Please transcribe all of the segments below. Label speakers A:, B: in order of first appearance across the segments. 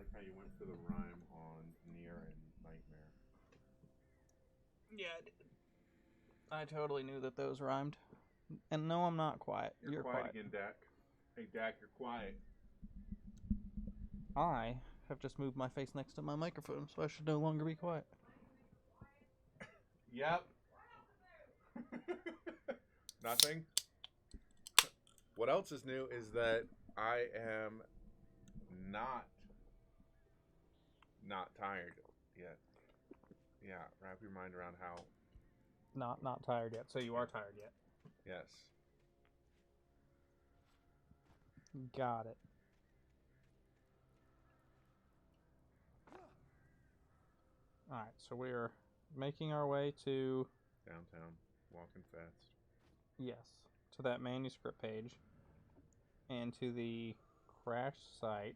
A: like how you went for the rhyme on Near and Nightmare.
B: Yeah, I did. I totally knew that those rhymed. And no, I'm not quiet. You're quiet
A: again, Dak. Hey, Dak, you're quiet.
B: I have just moved my face next to my microphone, so I should no longer be quiet.
A: Yep. Nothing. What else is new is that I am not tired yet. Yeah, wrap your mind around how.
B: Not tired yet. So you are tired yet.
A: Yes.
B: Got it. Alright, so we're making our way to...
A: Downtown, walking fast.
B: Yes, to that manuscript page. And to the crash site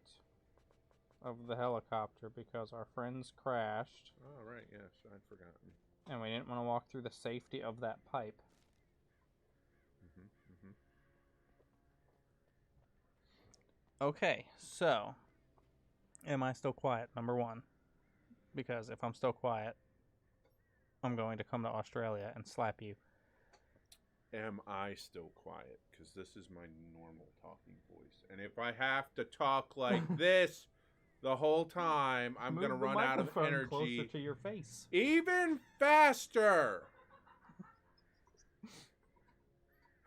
B: of the helicopter because our friends crashed.
A: Oh, right, yes, I'd forgotten.
B: And we didn't want to walk through the safety of that pipe. Okay, so am I still quiet? Number one. Because if I'm still quiet, I'm going to come to Australia and slap you.
A: Am I still quiet? Because this is my normal talking voice. And if I have to talk like this the whole time, I'm going to run out of energy.
B: Closer to your face.
A: Even faster.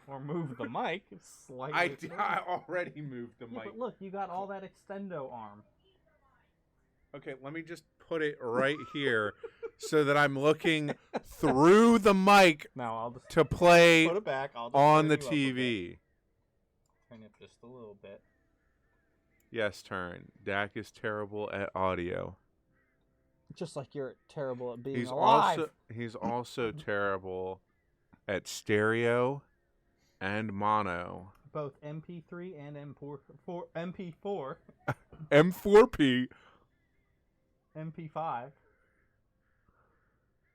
B: Or move the mic slightly.
A: I already moved the mic.
B: But look, you got all that extendo arm.
A: Okay, let me just put it right here so that I'm looking through the mic to play
B: put it back.
A: on the TV.
B: Turn it just a little bit.
A: Yes, turn. Dak is terrible at audio.
B: Just like you're terrible at being alive.
A: He's also terrible at stereo and mono.
B: Both MP3 and MP4.
A: M4P.
B: MP5.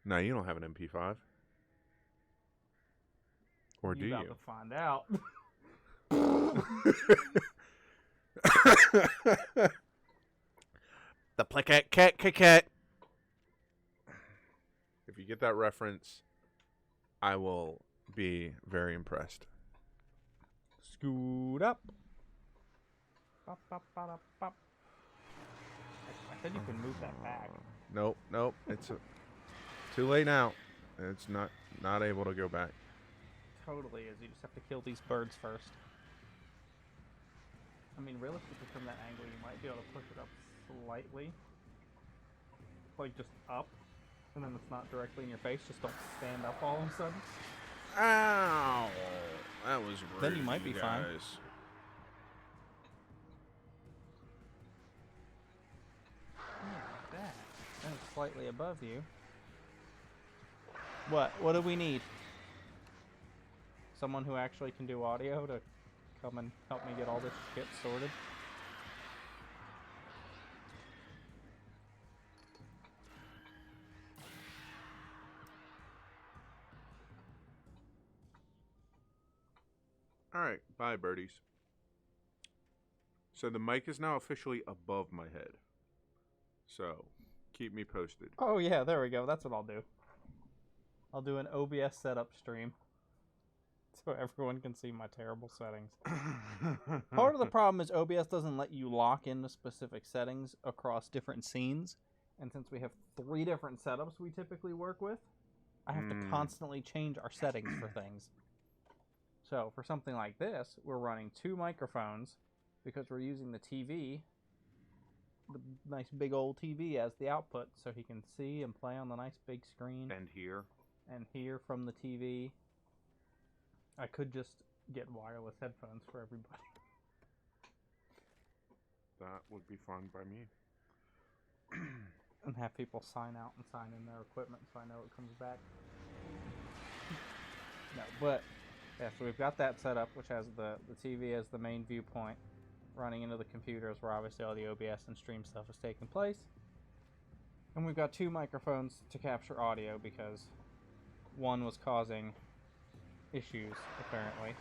A: No, you don't have an MP5. Or do you?
B: About to find out.
A: The placket cat. If you get that reference, I will be very impressed.
B: Scoot up. Bop, bop, bop, bop. I said you can move that back.
A: Nope. It's too late now. It's not able to go back.
B: Totally is. You just have to kill these birds first. I mean, realistically, from that angle, you might be able to push it up slightly. Like, just up. And then it's not directly in your face. Just don't stand up all of a sudden.
A: Ow! That was rude.
B: Then you might be fine. Yeah, like that. And it's slightly above you. What do we need? Someone who actually can do audio to come and help me get all this shit sorted?
A: Alright, bye birdies. So the mic is now officially above my head. So, keep me posted.
B: Oh yeah, there we go. That's what I'll do. I'll do an OBS setup stream. So everyone can see my terrible settings. Part of the problem is OBS doesn't let you lock into specific settings across different scenes. And since we have 3 different setups we typically work with, I have to constantly change our settings for things. So for something like this, we're running 2 microphones because we're using the TV, the nice big old TV as the output, so he can see and play on the nice big screen.
A: And hear
B: from the TV. I could just get wireless headphones for everybody.
A: That would be fine by me.
B: And have people sign out and sign in their equipment so I know it comes back. No, but yeah, so we've got that set up, which has the TV as the main viewpoint, running into the computers where obviously all the OBS and stream stuff is taking place. And we've got 2 microphones to capture audio because one was causing issues, apparently.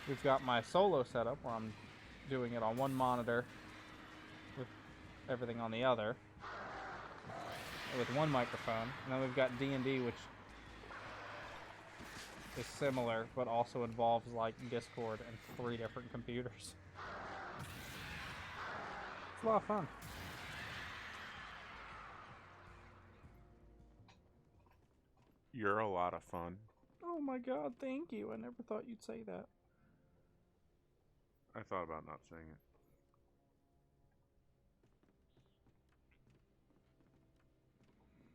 B: We've got my solo setup where I'm doing it on one monitor with everything on the other with one microphone. And then we've got D&D, which is similar, but also involves like Discord and 3 different computers. It's a lot of fun.
A: You're a lot of fun.
B: Oh my god, thank you. I never thought you'd say that.
A: I thought about not saying it.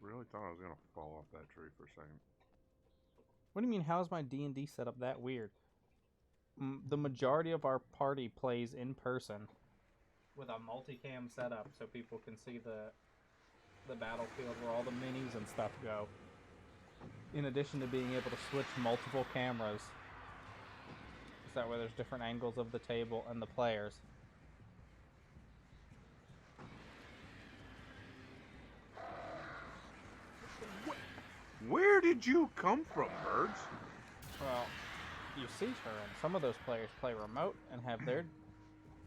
A: Really thought I was gonna fall off that tree for a second.
B: What do you mean, how is my D&D setup that weird? The majority of our party plays in person with a multicam setup so people can see the battlefield where all the minis and stuff go. In addition to being able to switch multiple cameras. Is that where there's different angles of the table and the players?
A: Where did you come from, birds?
B: Well, you see, Turin, some of those players play remote and have their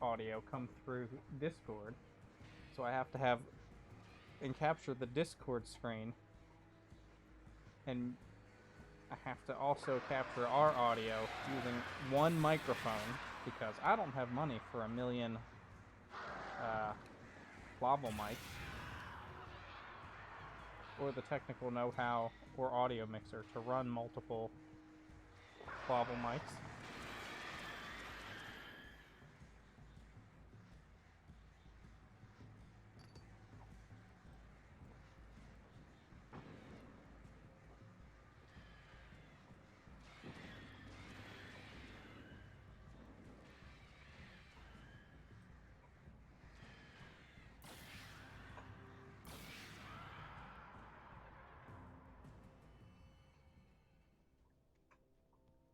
B: audio come through Discord. So I have to have and capture the Discord screen. And I have to also capture our audio using one microphone because I don't have money for a million Lobble mics or the technical know-how or audio mixer to run multiple Lobble mics.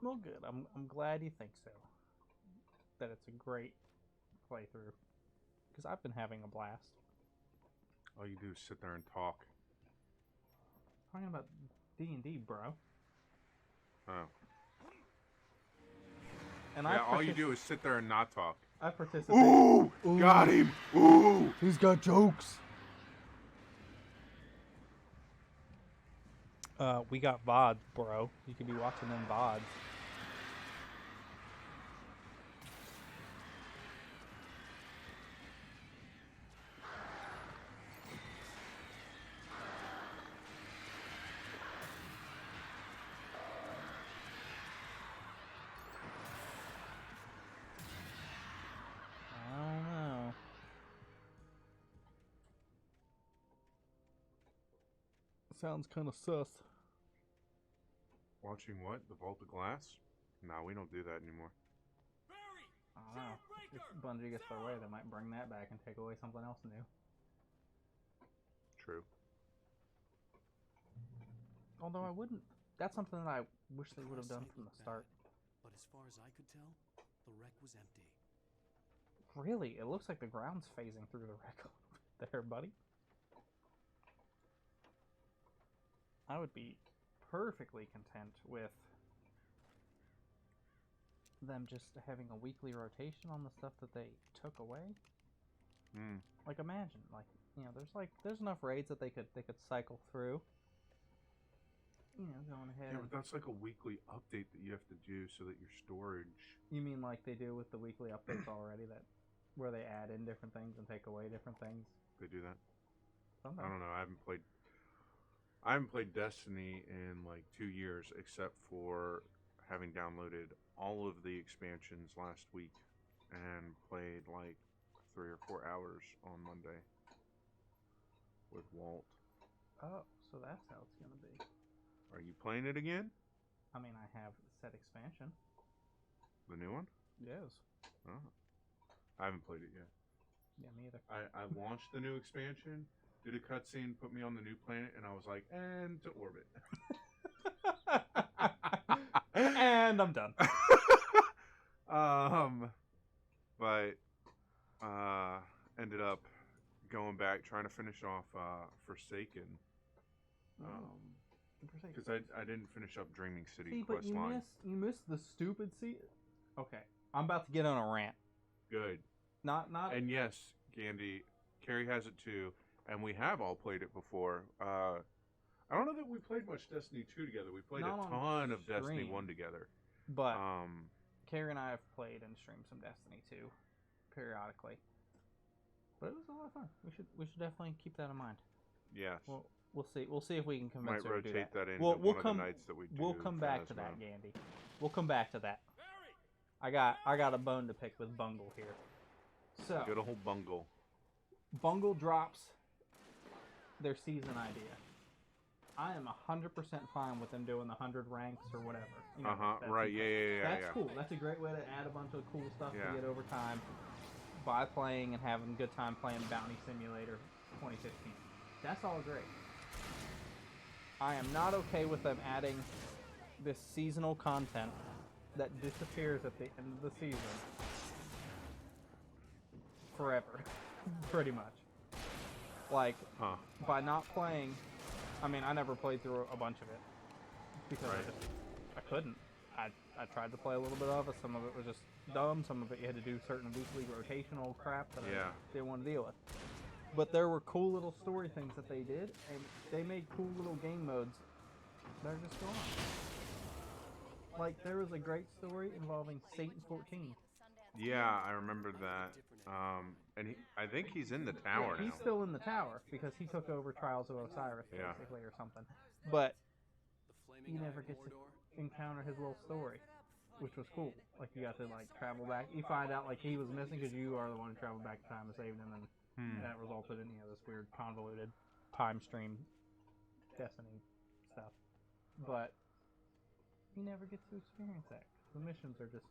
B: Well, good. I'm glad you think so. That it's a great playthrough. Because I've been having a blast.
A: All you do is sit there and talk.
B: Talking about D&D, bro.
A: Oh.
B: And
A: yeah, all you do is sit there and not talk.
B: I participate.
A: Ooh! Got him! Ooh!
B: He's got jokes! We got VODs, bro. You could be watching them VODs. I don't know. Sounds kind of sus.
A: Watching what? The Vault of Glass? Nah, we don't do that anymore.
B: I don't know. If Bungie gets their way, they might bring that back and take away something else new.
A: True.
B: Although I wouldn't. That's something that I wish they would have done from the start.
C: But as far as I could tell, the wreck was empty.
B: Really? It looks like the ground's phasing through the wreck there, buddy. I would be perfectly content with them just having a weekly rotation on the stuff that they took away. Like, imagine, like, you know, there's enough raids that they could cycle through. You know, going ahead.
A: Yeah, but that's like a weekly update that you have to do so that your storage.
B: You mean like they do with the weekly updates already, that where they add in different things and take away different things?
A: They do that.
B: Sometimes.
A: I don't know. I haven't played Destiny in like 2 years, except for having downloaded all of the expansions last week and played like 3 or 4 hours on Monday with Walt.
B: Oh, so that's how it's gonna be.
A: Are you playing it again?
B: I mean, I have said expansion.
A: The new one?
B: Yes.
A: Oh. I haven't played it yet.
B: Yeah, me either.
A: I launched the new expansion, did a cutscene, put me on the new planet, and I was like, and to orbit.
B: And I'm done.
A: But ended up going back, trying to finish off Forsaken. Because I didn't finish up Dreaming City
B: See, but
A: questline.
B: you missed the stupid Okay, I'm about to get on a rant.
A: Good.
B: Not.
A: And yes, Gandhi, Carrie has it too, and we have all played it before. I don't know that we played much Destiny 2 together. We played
B: Not
A: a
B: on
A: ton of Destiny
B: stream.
A: 1 together.
B: But
A: Um,
B: Carrie and I have played and streamed some Destiny 2 periodically. But it was a lot of fun. We should definitely keep that in mind.
A: yes.
B: We'll see. We'll see if we can convince
A: Might
B: her to do
A: rotate
B: that.
A: that into
B: We'll
A: one
B: come.
A: of the nights that we do.
B: We'll come back to
A: Phantasma.
B: that, Gandy. We'll come back to that. I got a bone to pick with Bungle here. So
A: Good old Bungle.
B: Bungle drops their season idea. I am 100% fine with them doing the 100 ranks or whatever. You know, that's
A: Right. Yeah.
B: That's cool. That's a great way to add a bunch of cool stuff
A: Yeah.
B: to get over time by playing and having a good time playing Bounty Simulator 2015. That's all great. I am not okay with them adding this seasonal content that disappears at the end of the season forever, pretty much. Like,
A: Huh.
B: by not playing, I mean, I never played through a bunch of it because
A: Right.
B: I couldn't. I tried to play a little bit of it. Some of it was just dumb. Some of it you had to do certain weekly rotational crap that
A: Yeah.
B: I didn't want to deal with. But there were cool little story things that they did, and they made cool little game modes. They're just gone. Like, there was a great story involving Satan 14.
A: Yeah, I remember that. And I think he's in the tower
B: He's
A: now.
B: still in the tower because he took over Trials of Osiris,
A: Yeah.
B: basically, or something. But
C: The flaming
B: you
C: eye
B: never
C: of
B: get to
C: Mordor?
B: encounter his little story, which was cool. Like, you got to, like, travel back. You find out, like, he was missing because you are the one who traveled back in time and saved him, and that resulted in, this weird convoluted time stream Destiny stuff. But you never get to experience that. The missions are just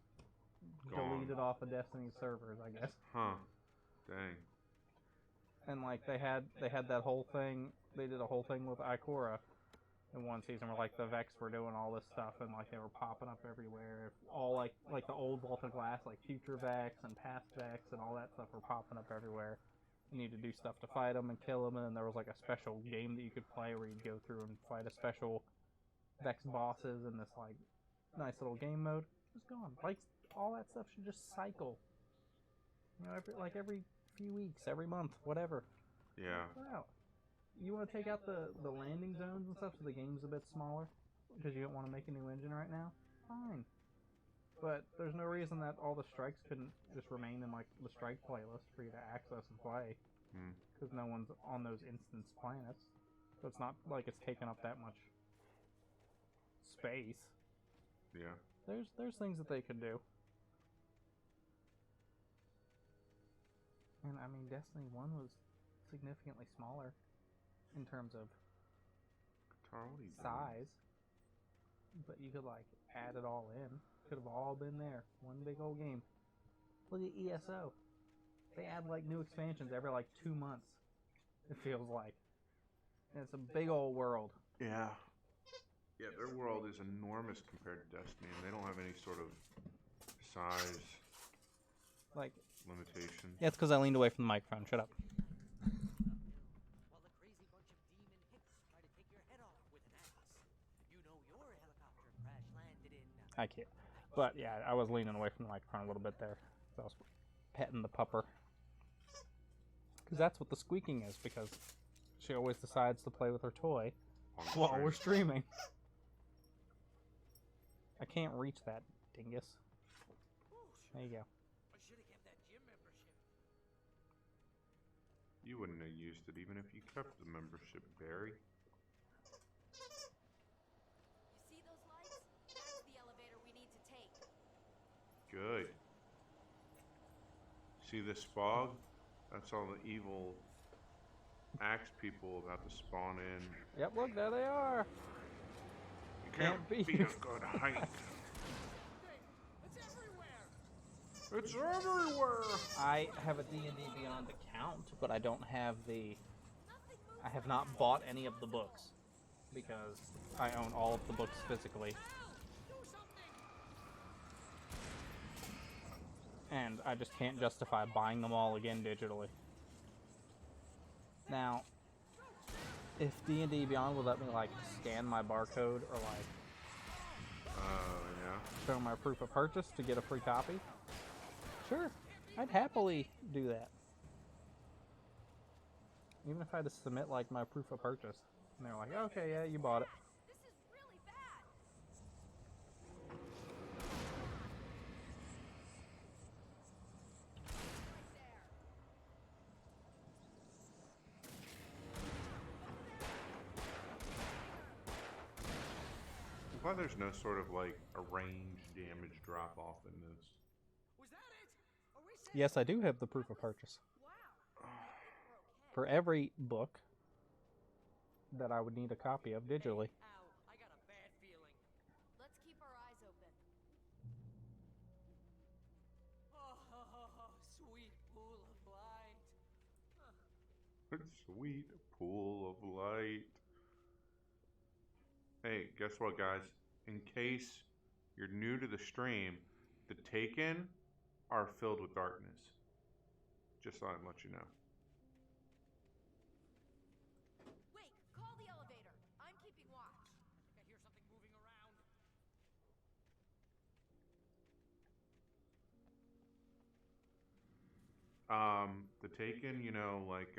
A: Gone.
B: deleted off of Destiny's servers, I guess.
A: Huh. Dang.
B: And like they had that whole thing. They did a whole thing with Ikora in one season where like the Vex were doing all this stuff and like they were popping up everywhere. All like the old Vault of Glass, like future Vex and past Vex and all that stuff were popping up everywhere. You need to do stuff to fight them and kill them, and then there was like a special game that you could play where you'd go through and fight a special Vex bosses in this like nice little game mode. It's gone. Like all that stuff should just cycle. You know, every few weeks, every month, whatever.
A: Yeah.
B: Wow. You want to take out the landing zones and stuff so the game's a bit smaller because you don't want to make a new engine right now? Fine. But there's no reason that all the strikes couldn't just remain in like the strike playlist for you to access and play because no one's on those instance planets. So it's not like it's taking up that much space.
A: Yeah.
B: There's things that they could do. And I mean, Destiny 1 was significantly smaller in terms of
A: Carl, what are you doing?
B: size, but you could like add it all in. Could have all been there. One big old game. Look at ESO. They add like new expansions every like 2 months. It feels like. And it's a big old world.
A: Yeah. Yeah, their world is enormous compared to Destiny, and they don't have any sort of size
B: Like,
A: limitation.
B: yeah, it's because I leaned away from the microphone. Shut up.
D: While a crazy bunch of demon hicks try to take your head off with an axe. You know your helicopter crash landed in.
B: I can't. But yeah, I was leaning away from the microphone a little bit there. So I was petting the pupper. Because that's what the squeaking is, because she always decides to play with her toy
A: On the
B: while
A: stream.
B: we're streaming. I can't reach that, dingus. There you go.
D: I should have kept that gym membership.
A: You wouldn't have used it even if you kept the membership, Barry.
E: You see those lights? That's the elevator we need to take.
A: Good. See this fog? That's all the evil axe people about to spawn in.
B: Yep, look, there they are.
A: You can't
B: Can't
A: beat
B: beat
A: a good height.
C: It's everywhere!
A: It's everywhere!
B: I have a D&D Beyond account, but I don't have the... I have not bought any of the books because I own all of the books physically.
C: Do something!
B: And I just can't justify buying them all again digitally. Now, if D&D Beyond would let me like scan my barcode or like
A: Yeah.
B: show my proof of purchase to get a free copy, sure, I'd happily do that. Even if I had to submit like my proof of purchase, and they're like, okay, yeah, you bought it.
E: This is really bad. Right there.
A: I'm glad there's no sort of like a range damage drop off in this.
C: Was that it? Are we safe?
B: Yes, I do have the proof of purchase.
E: Wow.
B: For every book that I would need a copy of digitally.
D: Ow, I got a bad feeling.
E: Let's keep our eyes open.
D: Oh, sweet pool of light.
A: Sweet pool of light. Hey, guess what, guys? In case you're new to the stream, the Taken are filled with darkness. Just thought I'd let you know.
E: Wait, call the elevator. I'm keeping watch.
D: I hear something moving around.
A: The Taken, you know, like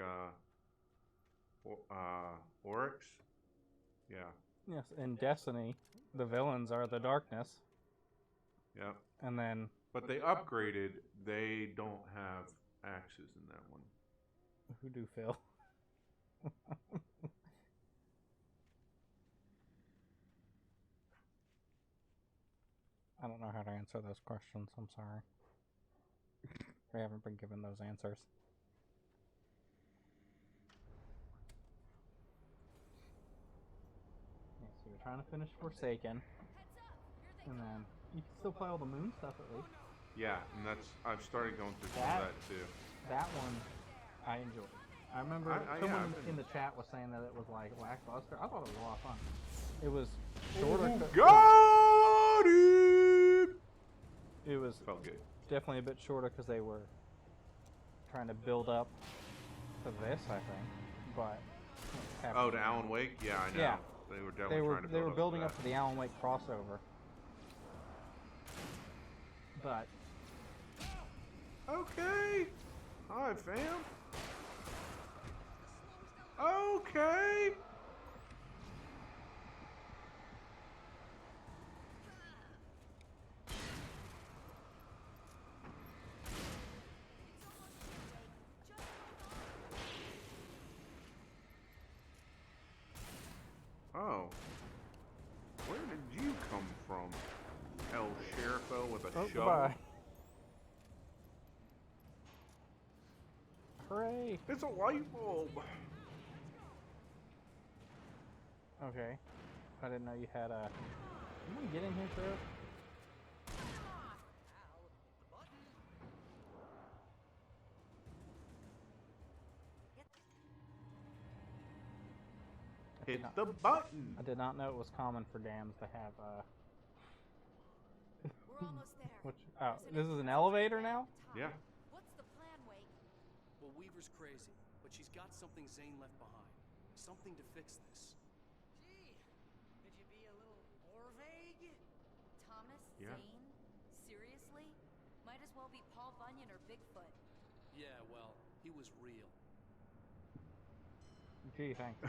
A: Oryx. Yeah.
B: Yes, in Destiny, the villains are the darkness,
A: Yep.
B: and then
A: But they upgraded. They don't have axes in that one.
B: who do Phil? I don't know how to answer those questions. I'm sorry. We haven't been given those answers. Yeah, so you're trying to finish Forsaken,
E: Heads up. Here they
B: and
E: come.
B: then you can still play all the moon stuff at least.
A: Yeah, and I've started going through some of that too.
B: That one I enjoyed. I remember
A: yeah,
B: someone
A: I've been-
B: in the chat was saying that it was like lackluster. I thought it was a lot of fun. It was shorter.
A: Got him!
B: It was
A: Felt good.
B: definitely a bit shorter because they were trying to build up to this, I think. But
A: Oh, to Alan Wake? Yeah, I know.
B: Yeah.
A: They were definitely trying to build
B: they were
A: up
B: building
A: to
B: up to the Alan Wake crossover. But
A: that. Okay. Hi, fam. Okay. Oh. Where did you come from, El Sheriffo with a
B: oh,
A: shovel?
B: goodbye. Hooray!
A: It's a light bulb.
B: Okay. I didn't know you had a. Can we get in here, Trev?
A: Hit the button.
B: I did not know it was common for dams to have
E: We're almost there.
B: Which, oh, this is an elevator now?
A: Yeah.
E: What's the plan, Wake?
C: Well, Weaver's crazy, but she's got something Zane left behind. Something to fix this.
D: Gee, could you be a little more vague?
E: Thomas
A: Yeah.
E: Zane? Seriously? Might as well be Paul Bunyan or Bigfoot.
C: Yeah, well, he was real.
B: Gee, thanks.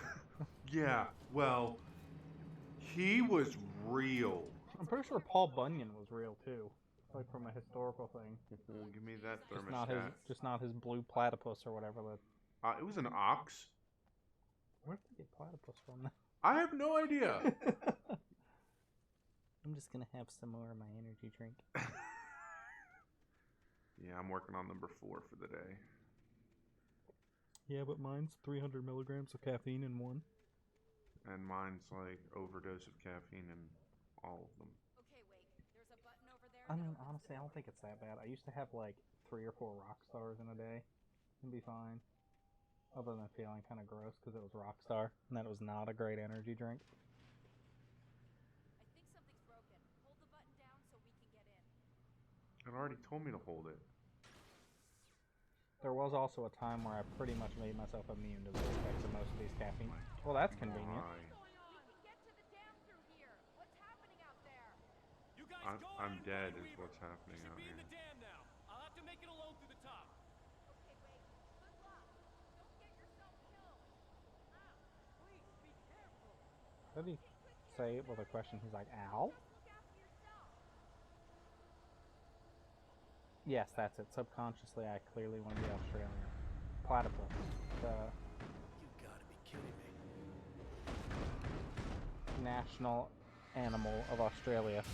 A: Yeah, well, he was real.
B: I'm pretty sure Paul Bunyan was real too, like from a historical thing.
A: Well, give me that
B: Just
A: thermostat.
B: not his blue platypus or whatever.
A: It was an ox.
B: Where did they get platypus from?
A: I have no idea.
B: I'm just gonna have some more of my energy drink.
A: Yeah, I'm working on number 4 for the day.
B: Yeah, but mine's 300 milligrams of caffeine in one.
A: And mine's like overdose of caffeine in all of them.
E: Okay, Wake. There's a button over there.
B: I
E: that
B: mean,
E: opens
B: honestly, I don't think it's that bad. I used to have like 3 or 4 Rockstars in a day. It'd be fine. Other than feeling kind of gross because it was Rockstar, and that was not a great energy drink.
E: I think something's broken. Hold the button down so we can get in.
A: It already told me to hold it.
B: There was also a time where I pretty much made myself immune to the effects of most of these caffeine. Well, that's convenient.
A: Why?
E: We can get to the dam through here. What's happening out there?
C: You guys go
A: I'm
C: on
A: dead
C: Wade
A: is
C: Weaver.
A: what's happening
C: You should
A: out
C: be in
A: here.
C: the dam now. I'll have to make it alone through the top.
E: Okay, Wake. Good luck. Don't get yourself killed.
B: What did he say with a question? He's like, ow? Yes, that's it. Subconsciously, I clearly want to be Australian. Platypus. The
C: You gotta be kidding me.
B: national animal of Australia.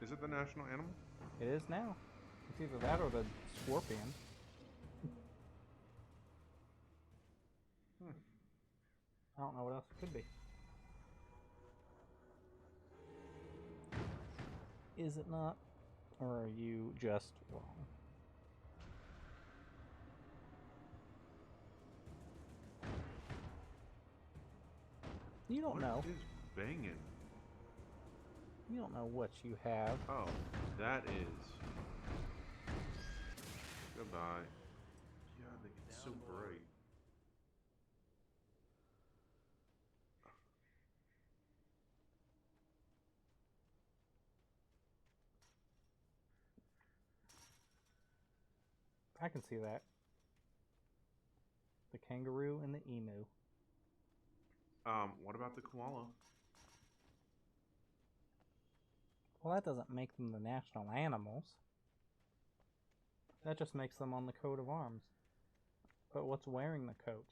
A: Is it the national animal?
B: It is now. It's either that or the scorpion. I don't know what else it could be. Is it not? Or are you just wrong? You don't know.
A: What is banging?
B: You don't know what you have.
A: Oh, that is. Goodbye. God, they get so bright.
B: I can see that. The kangaroo and the emu.
A: What about the koala?
B: Well, that doesn't make them the national animals. That just makes them on the coat of arms. But what's wearing the coat?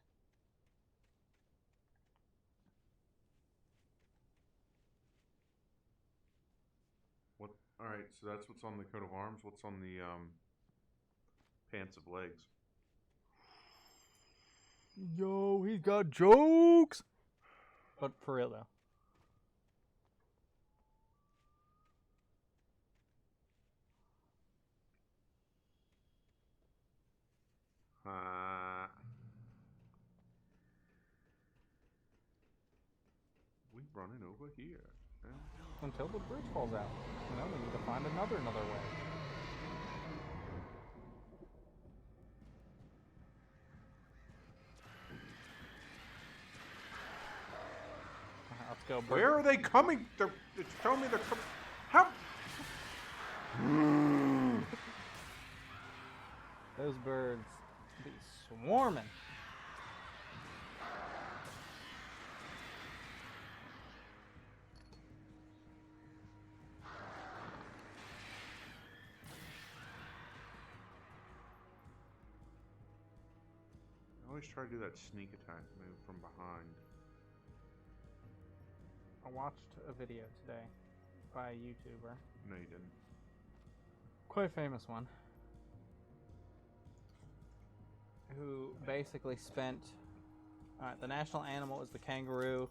A: What? All right, so that's what's on the coat of arms. What's on the pants of legs?
B: Yo, he's got jokes! But for real though.
A: We running over here.
B: Until the bridge falls out. You know, we need to find another way. Let's go, bird.
A: Where are they coming? It's telling me they're coming. How?
B: Those birds be swarming.
A: I always try to do that sneak attack move from behind.
B: I watched a video today by a YouTuber.
A: No, you didn't.
B: Quite famous one. Who basically spent... Alright, the national animal is the kangaroo,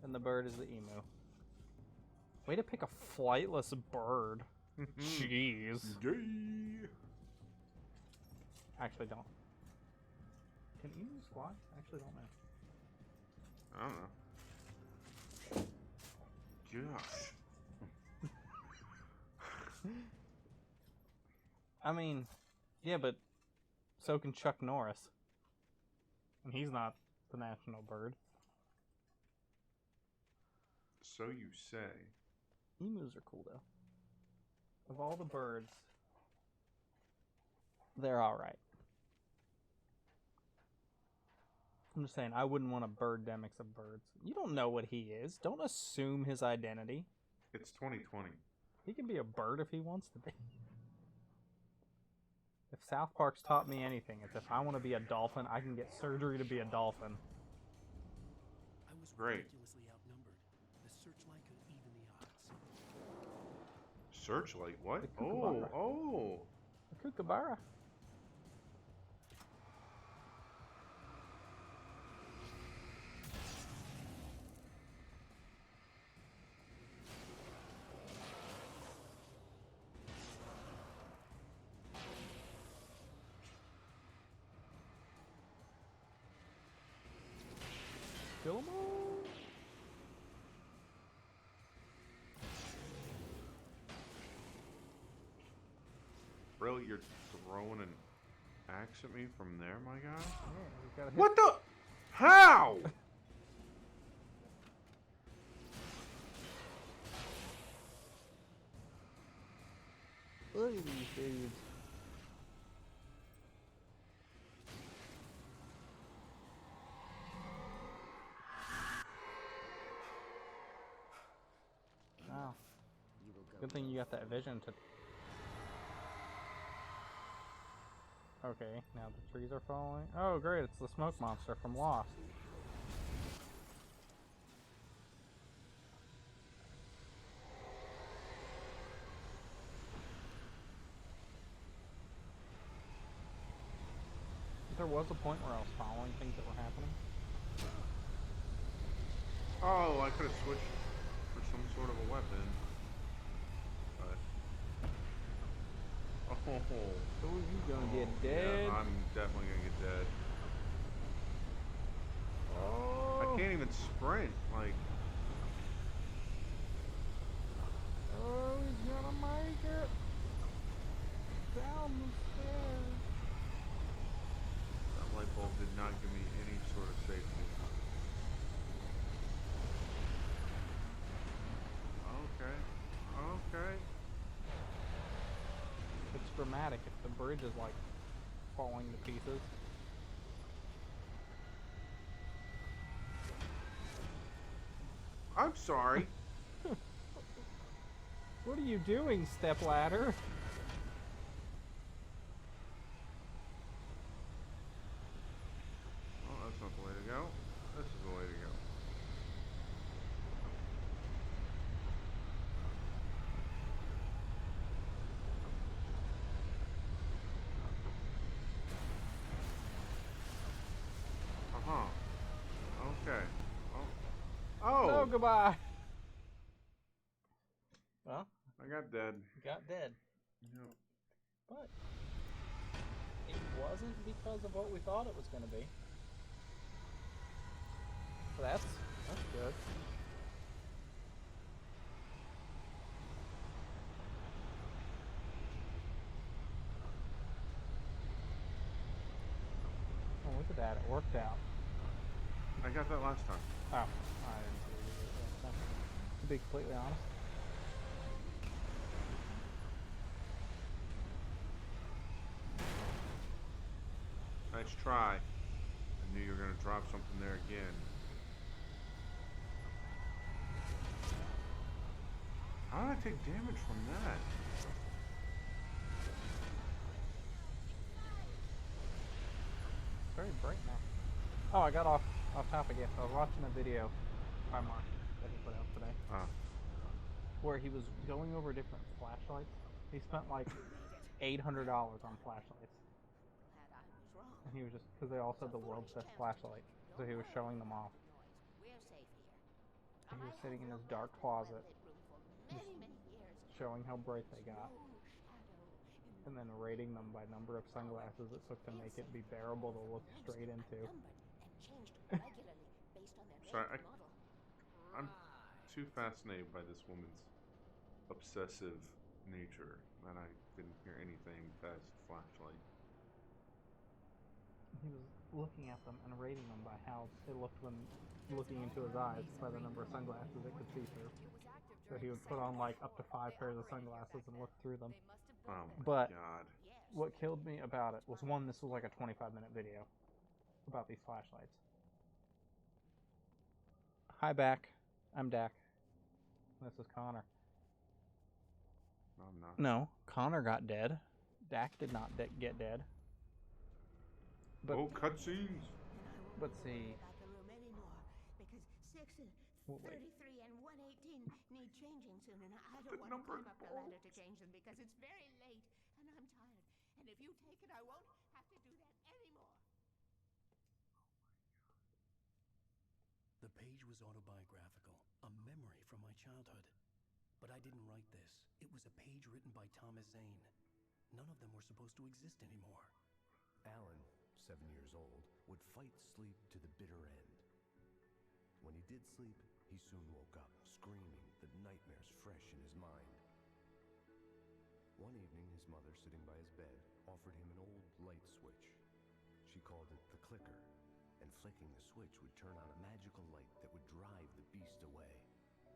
B: and the bird is the emu. Way to pick a flightless bird. Jeez.
A: Yay!
B: Actually, don't. Can emus fly? I actually don't know.
A: I don't know. Gosh.
B: I mean, yeah, but so can Chuck Norris. And he's not the national bird.
A: So you say.
B: Emus are cool, though. Of all the birds, they're alright. I'm just saying, I wouldn't want a birdemics of birds. You don't know what he is. Don't assume his identity.
A: It's 2020.
B: He can be a bird if he wants to be. If South Park's taught me anything, it's if I want to be a dolphin, I can get surgery to be a dolphin.
C: I was
A: Great.
C: ridiculously outnumbered. The searchlight could even the odds.
A: Searchlight? What?
B: The
A: Oh,
B: kookaburra.
A: oh.
B: A kookaburra. Kill 'em all.
A: Really? You're throwing an axe at me from there, my guy?
B: Yeah, we gotta hit.
A: What the? How?
B: Look at these dudes. Good thing you got that vision to... Okay, now the trees are falling. Oh, great, it's the smoke monster from Lost. There was a point where I was following things that were happening.
A: Oh, I could have switched for some sort of a weapon. But. Oh.
B: Oh, you gonna get
A: Yeah,
B: dead?
A: I'm definitely gonna get dead.
B: Oh!
A: I can't even sprint. Like,
B: Oh, he's gonna make it! Down the stairs.
A: that light bulb did not give me any sort of safety. Okay. Okay.
B: It's dramatic if the bridge is like falling to pieces.
A: I'm sorry.
B: What are you doing, stepladder?
A: Oh, that's not the way to go. This is the way to go. Okay. Oh.
B: No, goodbye. Well,
A: I got dead.
B: got dead.
A: Yep.
B: But it wasn't because of what we thought it was going to be. So that's good. Oh, look at that. It worked out.
A: I got that last time.
B: Oh, I didn't see it. To be completely honest.
A: Nice try. I knew you were going to drop something there again. How did I take damage from that?
B: It's very bright now. Oh, I got off topic again. I was watching a video by Mark that he put out today where he was going over different flashlights. He spent like $800 on flashlights.
E: Glad I was wrong.
B: And he was just, because they all said the world's best flashlight. So he was showing them off.
E: We're safe here.
B: He was sitting in his dark closet,
E: Many, many years.
B: showing how bright they got,
E: No shadow in
B: and then rating them by number of sunglasses it took to make it be bearable to look straight into.
E: numbered and changed regularly based on their
A: Sorry,
E: make and model.
A: I'm too fascinated by this woman's obsessive nature that I couldn't hear anything past flashlight.
B: He was looking at them and rating them by how it looked when looking into his eyes by the number of sunglasses it could see through. So he would put on like up to 5 pairs of sunglasses and look through them.
A: Oh my
B: But
A: god.
B: what killed me about it was, one, this was like a 25-minute video about these flashlights. Hi, Back. I'm Dak. This is Connor.
A: No, I'm not.
B: No, Connor got dead. Dak did not get dead. But,
A: Oh, cutscenes!
B: but see,
E: About the room anymore because 6 and
B: Well, wait.
E: 33 and 118 need changing soon, and I
A: The
E: don't want to
A: number
E: climb up the ladder to change them because it's very late and I'm tired. And if you take it, I won't have to do that anymore.
C: The page was autobiographical, a memory from my childhood. But I didn't write this. It was a page written by Thomas Zane. None of them were supposed to exist anymore.
F: Alan, 7 years old, would fight sleep to the bitter end. When he did sleep, he soon woke up, screaming, the nightmares fresh in his mind. One evening, his mother, sitting by his bed, offered him an old light switch. She called it the clicker, and flicking the switch would turn on a magical light that would drive the beast away.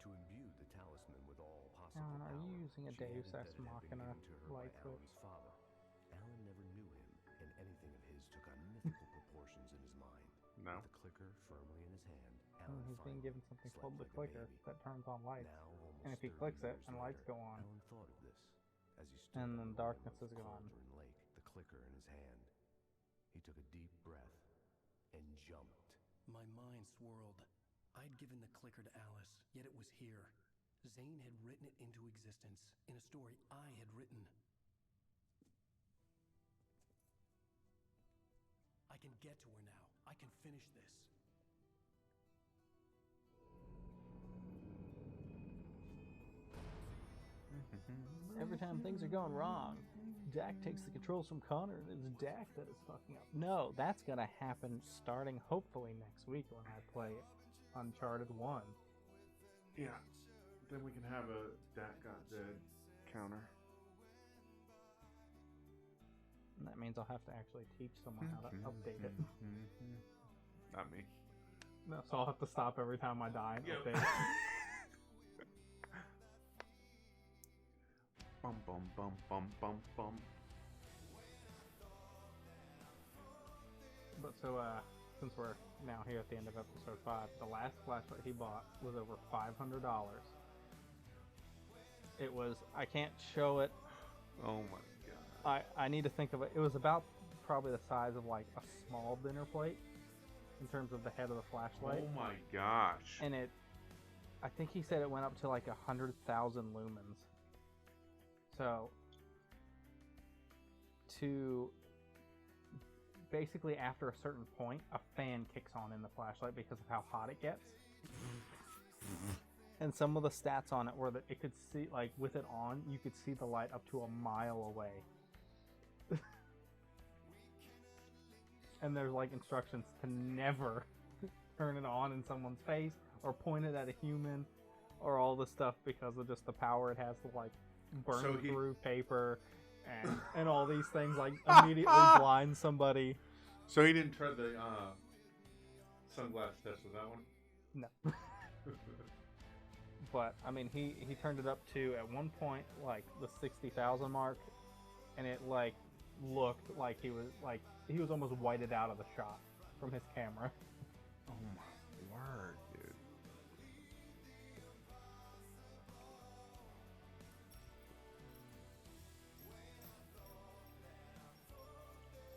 F: To imbue the talisman with all possible
B: Alan, are you
F: power,
B: using a
F: she
B: Deus
F: added
B: Ex
F: that it had been
B: Machina
F: given to her by
B: light switch?
F: Alan's father. Alan never knew him, and anything of his took on mythical proportions in his mind.
A: No.
F: With the clicker firmly in his hand, Alan
B: He's being
F: finally
B: given something
F: slept
B: called the
F: like a
B: clicker
F: baby.
B: that turns on lights.
F: Now, almost
B: And if he
F: 30
B: clicks it
F: years
B: and lights
F: later,
B: go on,
F: Alan thought of this as he stood
B: and
F: by
B: then
F: the
B: darkness
F: window
B: is
F: of
B: gone.
F: Cauldron Lake, the clicker in his hand. He took a deep breath and jumped.
C: My mind swirled. I'd given the clicker to Alice, yet it was here. Zane had written it into existence in a story I had written. I can get to her now. I can finish this.
B: Every time things are going wrong, Dak takes the controls from Connor, and it's Dak that is fucking up. No, that's gonna happen starting hopefully next week when I play Uncharted 1.
A: Yeah. Then we can have a that got dead counter.
B: And that means I'll have to actually teach someone how to update it.
A: Not me.
B: No, so I'll have to stop every time I die and
A: Yep.
B: update it.
A: Bum bum bum bum bum bum.
B: But so, since we're now here at the end of episode 5, the last flashlight he bought was over $500. It was, I can't show it.
A: Oh my god.
B: I need to think of it. It was about probably the size of like a small dinner plate in terms of the head of the flashlight.
A: Oh my gosh.
B: And I think he said it went up to like 100,000 lumens. So, to basically after a certain point, a fan kicks on in the flashlight because of how hot it gets. And some of the stats on it were that it could see, like with it on, you could see the light up to a mile away. And there's like instructions to never turn it on in someone's face or point it at a human or all this stuff because of just the power it has to like burn
A: So he-
B: through paper and all these things, like immediately blind somebody.
A: So he didn't try the sunglass test with that one?
B: No. But I mean, he turned it up to at one point like the 60,000 mark, and it like looked like he was almost whited out of the shot from his camera.
A: Oh my word, dude.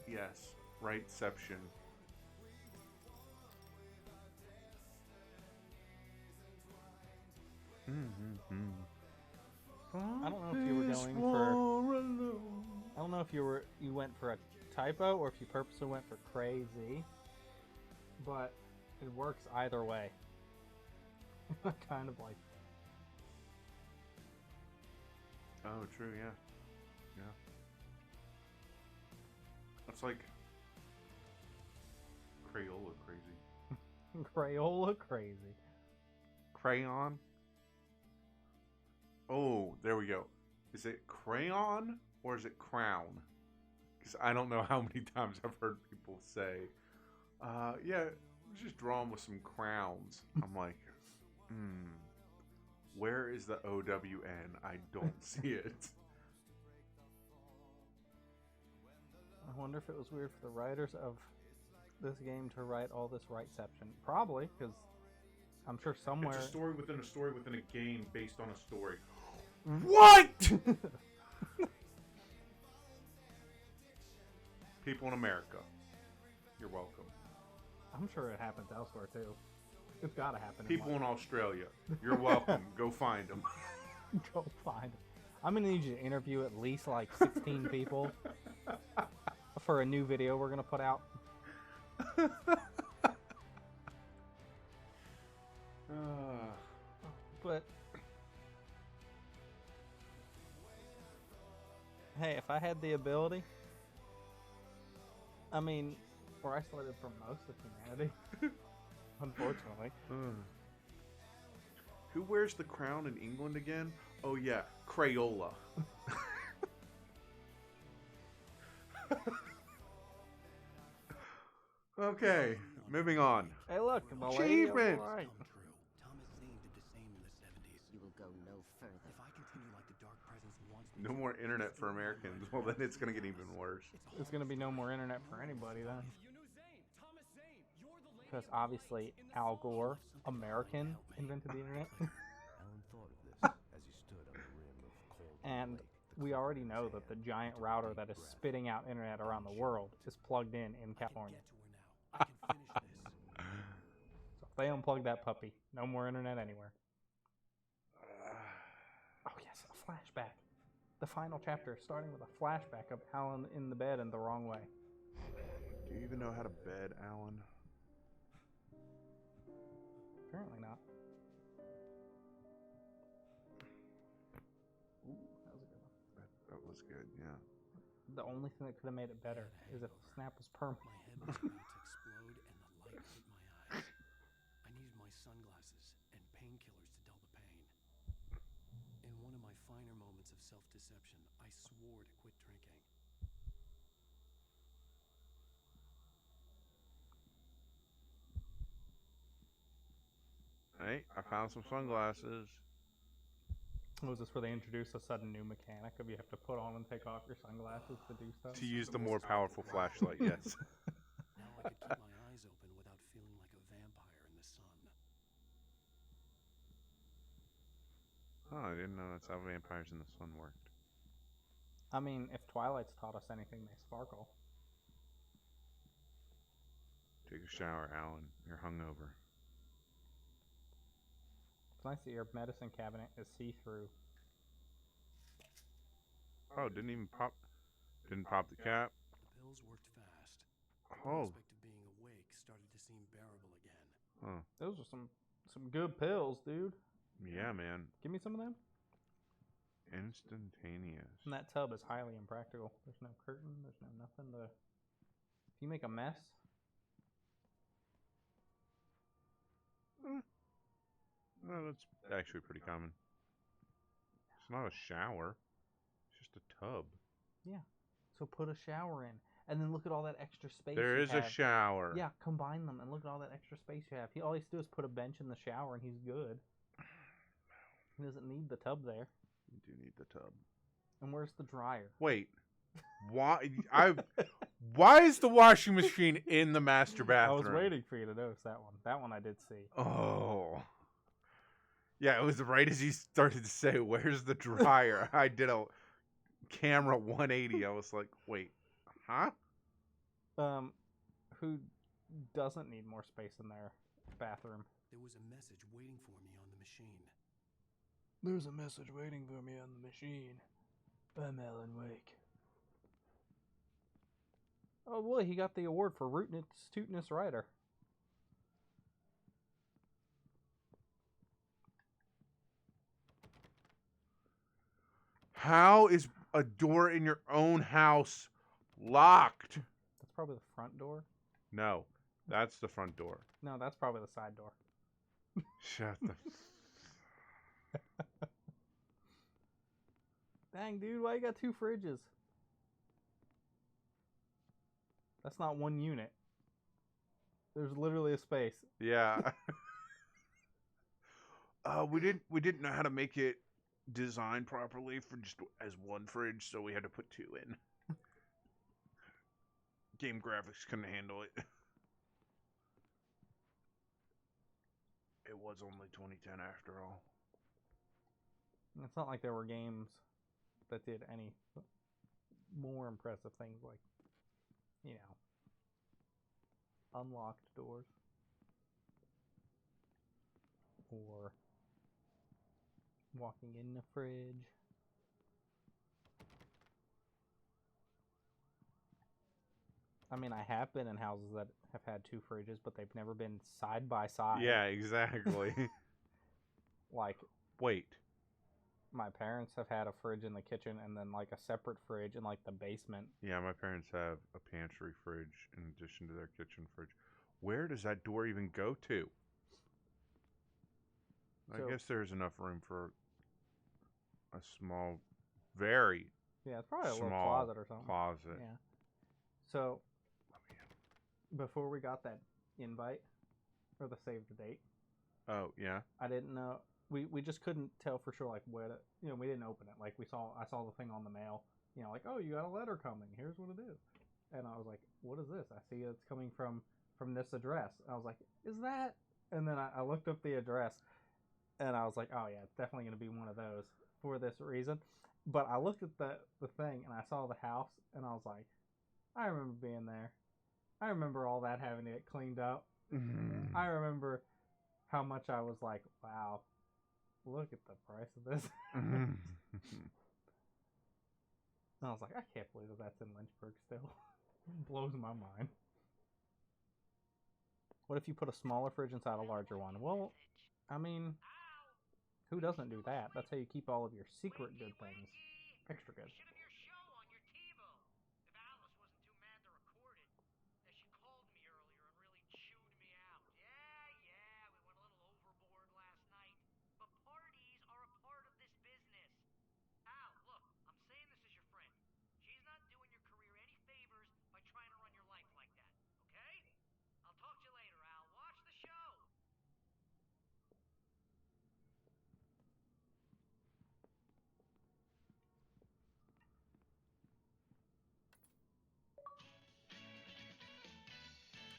A: Yes, rightception.
B: I don't know if you were going for. I don't know if you went for a typo or if you purposely went for crazy, but it works either way. Kind of like.
A: Oh, true, yeah. Yeah. That's like Crayola crazy.
B: Crayola crazy.
A: Crayon? Oh, there we go. Is it crayon or is it crown? Because I don't know how many times I've heard people say, yeah, let's just draw them with some crowns. I'm like, where is the OWN? I don't see it.
B: I wonder if it was weird for the writers of this game to write all this rightception. Probably, because I'm sure somewhere.
A: It's a story within a game based on a story. What? People in America, you're welcome.
B: I'm sure it happens elsewhere too. It's gotta happen.
A: People in Australia, you're welcome. Go find them.
B: Go find them. I'm gonna need you to interview at least like 16 people for a new video we're gonna put out. But hey, if I had the ability, I mean, we're isolated from most of humanity, unfortunately.
A: Who wears the crown in England again? Oh yeah, Crayola. Okay, moving on.
B: Hey, look, the lady over
A: Achievement!
B: right.
C: Come true. Thomas Zane did the same in the 70s.
G: You will go no further.
C: If I continue like the Dark Presence wants me
A: No
C: to,
A: more internet for Americans. Well, then it's gonna get even worse.
B: It's gonna be no more internet for anybody then.
C: You knew Zane! Thomas Zane! You're the
B: because obviously Al Gore, American, invented the internet.
F: Alan thought of this as he stood on the rim of Cold
B: And
F: Lake. The
B: we
F: clicker
B: already
F: in his
B: know that the
F: hand,
B: giant
F: took a
B: router
F: deep
B: that is
F: breath.
B: spitting out internet around the world is plugged in
C: I
B: California.
C: can get to her now. I can finish this.
B: So if they unplug that puppy, no more internet anywhere. Oh yes, a flashback. The final chapter, starting with a flashback of Alan in the bed and the wrong way.
A: Do you even know how to bed, Alan?
B: Apparently not. Ooh, that was a good one.
A: That was good, yeah.
B: The only thing that could have made it better is if the snap was permanent.
C: My head was about to explode and the light hit my eyes. I needed my sunglasses and painkillers to dull the pain. In one of my finer moments of self-deception, I swore to quit drinking.
A: Hey, I found some sunglasses.
B: Was this where they introduced a sudden new mechanic of you have to put on and take off your sunglasses to do stuff?
A: To use the more powerful flashlight, yes.
C: Now I could keep my eyes open without feeling like a vampire in the sun.
A: Oh, I didn't know that's how vampires in the sun worked.
B: I mean, if Twilight's taught us anything, they sparkle.
A: Take a shower, Alan. You're hungover.
B: It's nice that your medicine cabinet is see-through.
A: Oh, didn't pop the cap.
C: The pills worked fast. The
A: Oh,
C: prospect of being awake started to seem bearable again.
A: oh,
B: Those are some good pills, dude.
A: yeah, man.
B: Give me some of them.
A: Instantaneous.
B: And that tub is highly impractical. There's no curtain. There's no nothing to. If you make a mess,
A: Oh, that's actually pretty common. It's not a shower. It's just a tub.
B: so put a shower in, and then look at all that extra space.
A: There
B: you
A: is a
B: have.
A: shower.
B: Yeah, combine them and look at all that extra space you have. All he has to do is put a bench in the shower, and he's good. He doesn't need the tub there.
A: You do need the tub.
B: And where's the dryer?
A: Wait. Why? Why is the washing machine in the master bathroom?
B: I was waiting for you to notice that one. That one I did see.
A: Oh. Yeah, it was right as he started to say, "Where's the dryer?" I did a camera 180. I was like, "Wait, huh?"
B: Who doesn't need more space in their bathroom?
C: There was a message waiting for me on the machine.
B: There's a message waiting for me on the machine. I'm Alan Wake. Oh boy, he got the award for Rootin'S Tootin'S Writer.
A: How is a door in your own house locked?
B: That's probably the front door.
A: No, that's the front door.
B: No, that's probably the side door.
A: Shut the.
B: Dang, dude, why you got two fridges? That's not one unit. There's literally a space.
A: Yeah. We didn't know how to make it designed properly for just as one fridge, so we had to put two in. Game graphics couldn't handle it. It was only 2010 after all.
B: It's not like there were games that did any more impressive things like, you know, unlocked doors. Or walking in the fridge. I mean, I have been in houses that have had two fridges, but they've never been side by side.
A: Yeah, exactly.
B: Like,
A: Wait.
B: my parents have had a fridge in the kitchen and then, like, a separate fridge in, like, the basement.
A: Yeah, my parents have a pantry fridge in addition to their kitchen fridge. Where does that door even go to? I
B: So-
A: guess there's enough room for a small, very
B: Yeah, it's probably a little
A: small
B: closet or something.
A: closet.
B: Yeah. So, before we got that invite, or the save the date,
A: Oh, yeah.
B: I didn't know. We just couldn't tell for sure, like, where to, you know, we didn't open it. Like, I saw the thing on the mail, you know, like, oh, you got a letter coming. Here's what it is. And I was like, what is this? I see it's coming from from this address. And I was like, is that? And then I looked up the address, and I was like, oh yeah, it's definitely going to be one of those for this reason. But I looked at the thing, and I saw the house, and I was like, I remember being there. I remember all that having to get cleaned up. I remember how much I was like, wow, look at the price of this. And I was like, I can't believe that that's in Lynchburg still. It blows my mind. What if you put a smaller fridge inside a larger one? Well, I mean, who doesn't do that? That's how you keep all of your secret good things extra good.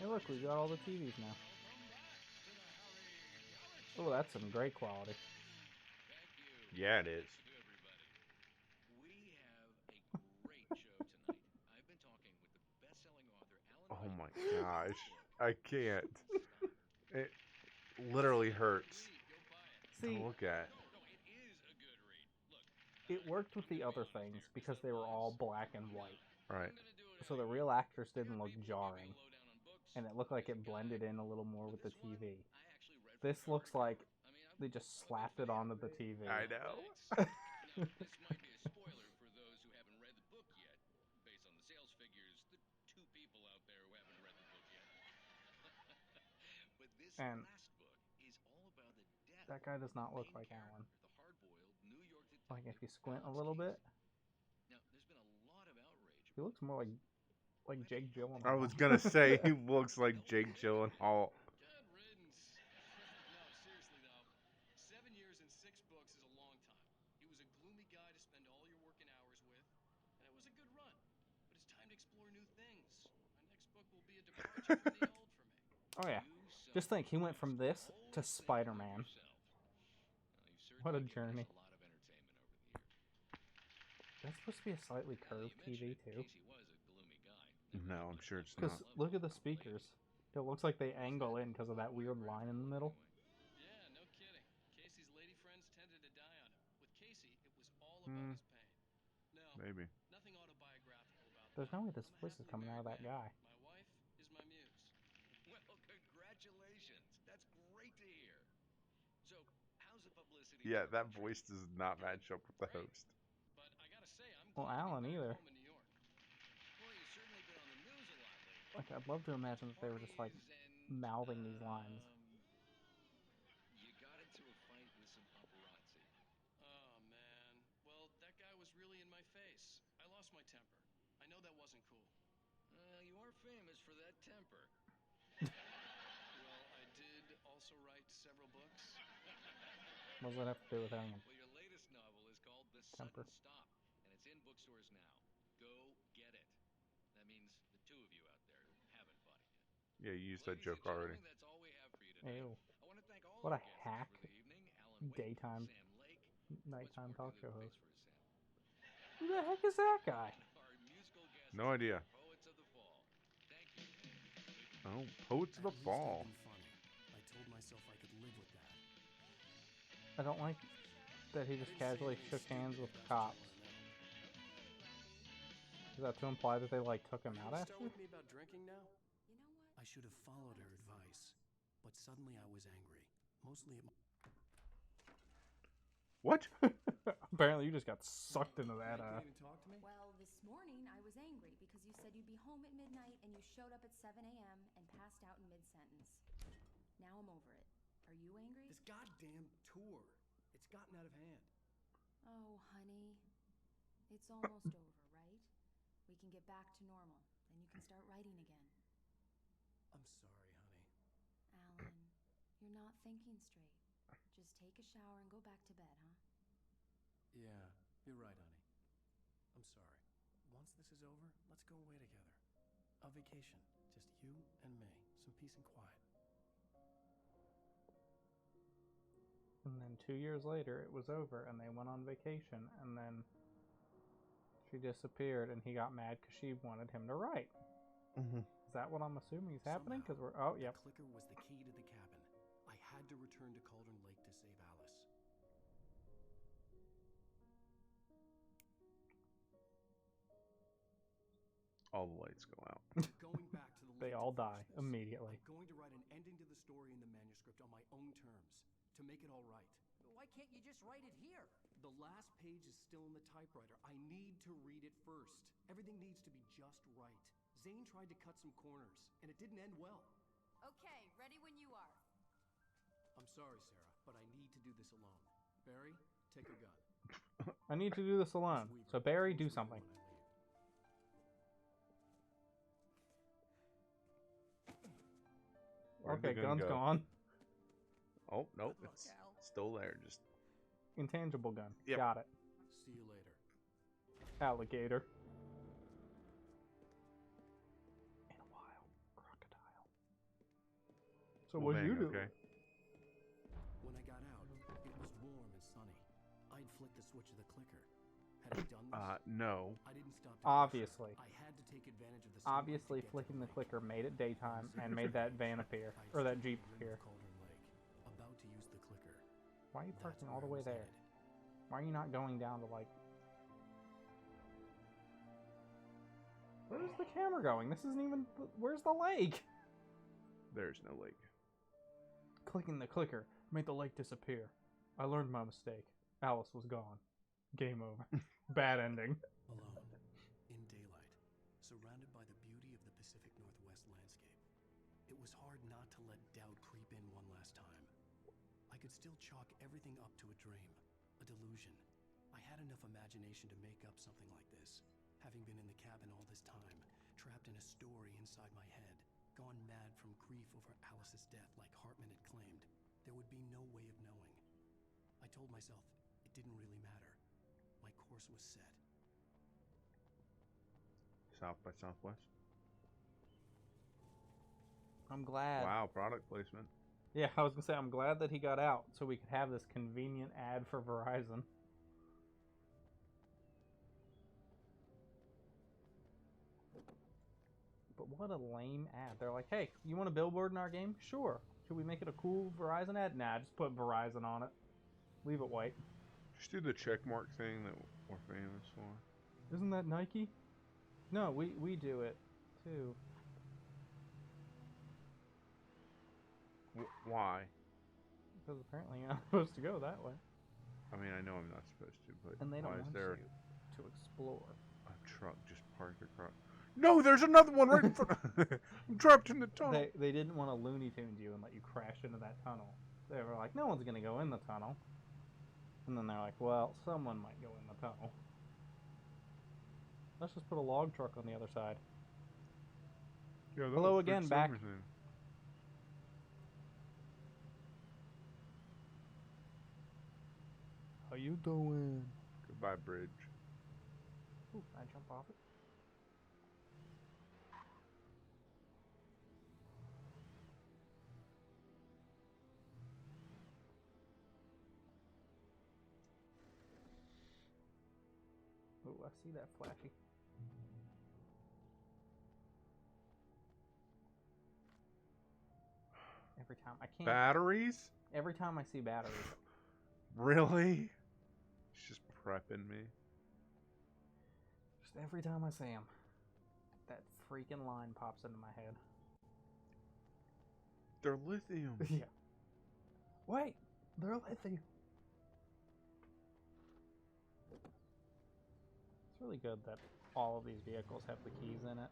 B: Hey look, we got all the TVs now. Oh, that's some great quality.
A: Yeah, it is.
G: We have a great show tonight. I've been talking with the best-selling author Alan
A: Oh
G: Wake.
A: my gosh. I can't. It literally hurts
B: See,
A: to look at.
G: No, it is a good read. Look,
B: it worked with the other things because they were all black and white.
A: Right.
B: So the real actors didn't look jarring. And it looked like it blended in a little more with the TV. This looks like they just slapped it onto the TV.
A: I know.
G: Now, this might be a spoiler for those who haven't read the book yet. Based on the sales figures, the 2 people out there who haven't read the book yet. But this
B: And
G: last book is all about the death
B: that guy does not
G: of the
B: look
G: main
B: like Alan.
G: character, the hard-boiled New York detective.
B: Like if you squint a
G: Alex
B: little bit,
G: Casey. Now, there's been a lot of outrage.
B: he looks more like Jake Gyllenhaal.
A: I was gonna say he looks like Jake Gyllenhaal.
C: Good riddance. No, seriously though, 7 years and 6 books is a long time. He was a gloomy guy to spend all your working hours with, and it was a good run. But it's time to explore new things. My next book will be a departure from the old for me.
B: Oh yeah. Just think, he went from this to Spider-Man. What a journey. That's supposed to be a slightly curved TV too.
A: No, I'm sure it's
B: Because
A: not.
B: look at the speakers. It looks like they angle in because of that weird line in the middle.
C: Yeah, no kidding. Casey's lady friends tended to die on him. With Casey, it was all about his pain. No,
A: Maybe.
C: nothing autobiographical about
B: There's
C: that.
B: no way this
C: I'm a
B: voice is
C: happily
B: coming out of that
C: married
B: guy.
C: man. My wife is my muse.
G: Well, congratulations. That's great to hear. So, how's the publicity?
A: Yeah,
G: going
A: that
G: with your
A: voice does not match up with the host.
C: But I gotta say, I'm
B: Well,
C: glad to
B: Alan
C: be back
B: either.
C: home in New York.
G: Well, you've certainly been on the news a lot lately.
B: Like, I'd love to imagine that they were just like
G: Parties and,
B: mouthing these lines.
G: You got into a fight with some paparazzi.
C: Oh man. Well, that guy was really in my face. I lost my temper. I know that wasn't cool.
G: You are famous for that temper.
C: Well, I did also write several books.
B: What does that have to do with Alan?
G: Well, your latest novel is called The
B: Temper.
G: Sudden Stop, and it's in bookstores now. Go get it. That means the 2 of you out there who haven't bought it yet.
A: Yeah, you used that
G: Ladies and
A: joke already.
G: gentlemen, that's all we have for you tonight.
B: Ew.
G: I want to thank all
B: What
G: our
B: a
G: guests
B: hack
G: for the evening. Alan Wake,
B: daytime,
G: Sam Lake.
B: nighttime
G: Much more
B: talk
G: to
B: show
G: the
B: host.
G: face for Sam.
B: Who the heck is that guy?
G: Our musical guests,
A: No idea.
G: Poets of the Fall. Thank you.
A: Oh, Poets of the
C: At least
A: Fall.
C: I've been funny. I told myself I could live with that.
B: I don't like that he just casually shook hands with the cops. Is that to imply that they like took him out
C: Start
B: after?
C: with me about drinking now?
E: You know what?
C: I should have followed her advice, but suddenly I was angry. Mostly at my...
A: What?
B: Apparently, you just got sucked into that.
C: Can't even talk to me?
H: Well, this morning I was angry because you said you'd be home at midnight and you showed up at 7 a.m. and passed out in mid-sentence. Now I'm over it. Are you angry?
C: This goddamn tour. It's gotten out of hand.
H: Oh, honey. It's almost over, right? We can get back to normal. Then you can start writing again.
C: I'm sorry, honey.
H: Alan, you're not thinking straight. Just take a shower and go back to bed, huh?
C: Yeah, you're right, honey. I'm sorry. Once this is over, let's go away together. A vacation. Just you and me. Some peace and quiet.
B: And then 2 years later, it was over, and they went on vacation, and then she disappeared, and he got mad because she wanted him to write.
A: Mm-hmm.
B: Is that what I'm assuming is happening? Because
C: Somehow,
B: we're... Oh, yep.
C: The clicker was the key to the cabin. I had to return to Cauldron Lake to save Alice.
A: All the lights go out.
C: Going back to the
B: They
C: lake
B: all
C: to
B: die
C: finish this,
B: immediately.
C: I'm going to write an ending to the story in the manuscript on my own terms to make it all right.
D: Why can't you just write it here?
C: The last page is still in the typewriter. I need to read it first. Everything needs to be just right. Zane tried to cut some corners, and it didn't end well.
H: Okay, ready when you are.
C: I'm sorry, Sarah, but I need to do this alone. Barry, take a gun.
B: I need to do this alone.
C: Miss
B: So
C: Weaver,
B: Barry,
C: close
B: do
C: the door
B: something.
C: when I leave.
A: Where'd the
B: Okay,
A: gun
B: gun's
A: go?
B: gone.
A: Oh, nope,
E: Good luck,
A: it's
E: Al.
A: still there. Just
B: Intangible gun.
A: Yep.
B: Got it.
C: See you later.
B: Alligator. In a while, crocodile. So
A: Well,
B: what'd you
A: bang,
B: do?
A: Okay.
C: When I got out, it was warm and sunny. I'd flicked the switch of the clicker. Had I done this?
A: No.
C: I didn't stop to
B: Obviously.
C: consider. I had to take advantage of the sunlight
B: Obviously,
C: to get to
B: flicking the
C: lake.
B: clicker made it daytime and made that van appear.
C: I'd
B: Or that
C: stood
B: Jeep
C: at the rim
B: appear.
C: of Cauldron Lake, about to use the clicker.
B: Why are you
C: That's
B: parking
C: where
B: all the
C: I
B: way
C: was
B: there?
C: headed.
B: Why are you not going down to like... Where's the camera going? This isn't even... Where's the lake?
A: There's no lake.
B: Clicking the clicker made the lake disappear. I learned my mistake. Alice was gone. Game over. Bad ending.
C: Alone, in daylight, surrounded by the beauty of the Pacific Northwest landscape. It was hard not to let doubt creep in one last time. I could still chalk everything up to a dream, a delusion. I had enough imagination to make up something like this, having been in the cabin all this time, trapped in a story inside my head, gone mad from grief over Alice's death like Hartman had claimed. There would be no way of knowing. I told myself it didn't really matter. My course was set.
A: South by Southwest.
B: I'm glad.
A: Wow, product placement.
B: Yeah, I was gonna say I'm glad that he got out so we could have this convenient ad for Verizon. But what a lame ad. They're like, hey, you want a billboard in our game? Sure. Should we make it a cool Verizon ad? Nah, just put Verizon on it. Leave it white.
A: Just do the check mark thing that we're famous for.
B: Isn't that Nike? No, we do it too.
A: Why?
B: Because apparently you're not supposed to go that way.
A: I mean, I know I'm not supposed to, but
B: And they don't
A: why is
B: want
A: there
B: you to explore.
A: a truck just parked across? No, there's another one right in front. I'm trapped in the tunnel.
B: They didn't want to Looney Tunes you and let you crash into that tunnel. They were like, no one's gonna go in the tunnel. And then they're like, well, someone might go in the tunnel. Let's just put a log truck on the other side.
A: Yeah, that
B: Hello
A: was
B: again,
A: Fritz
B: back.
A: Summerson.
B: How you doing?
A: Goodbye, bridge.
B: Ooh, can I jump off it? Ooh, I see that flashy. Every time I can't.
A: Batteries?
B: Every time I see batteries,
A: Really? He's just prepping me.
B: just every time I see them, that freaking line pops into my head.
A: They're lithium.
B: Yeah. Wait, they're lithium. It's really good that all of these vehicles have the keys in it.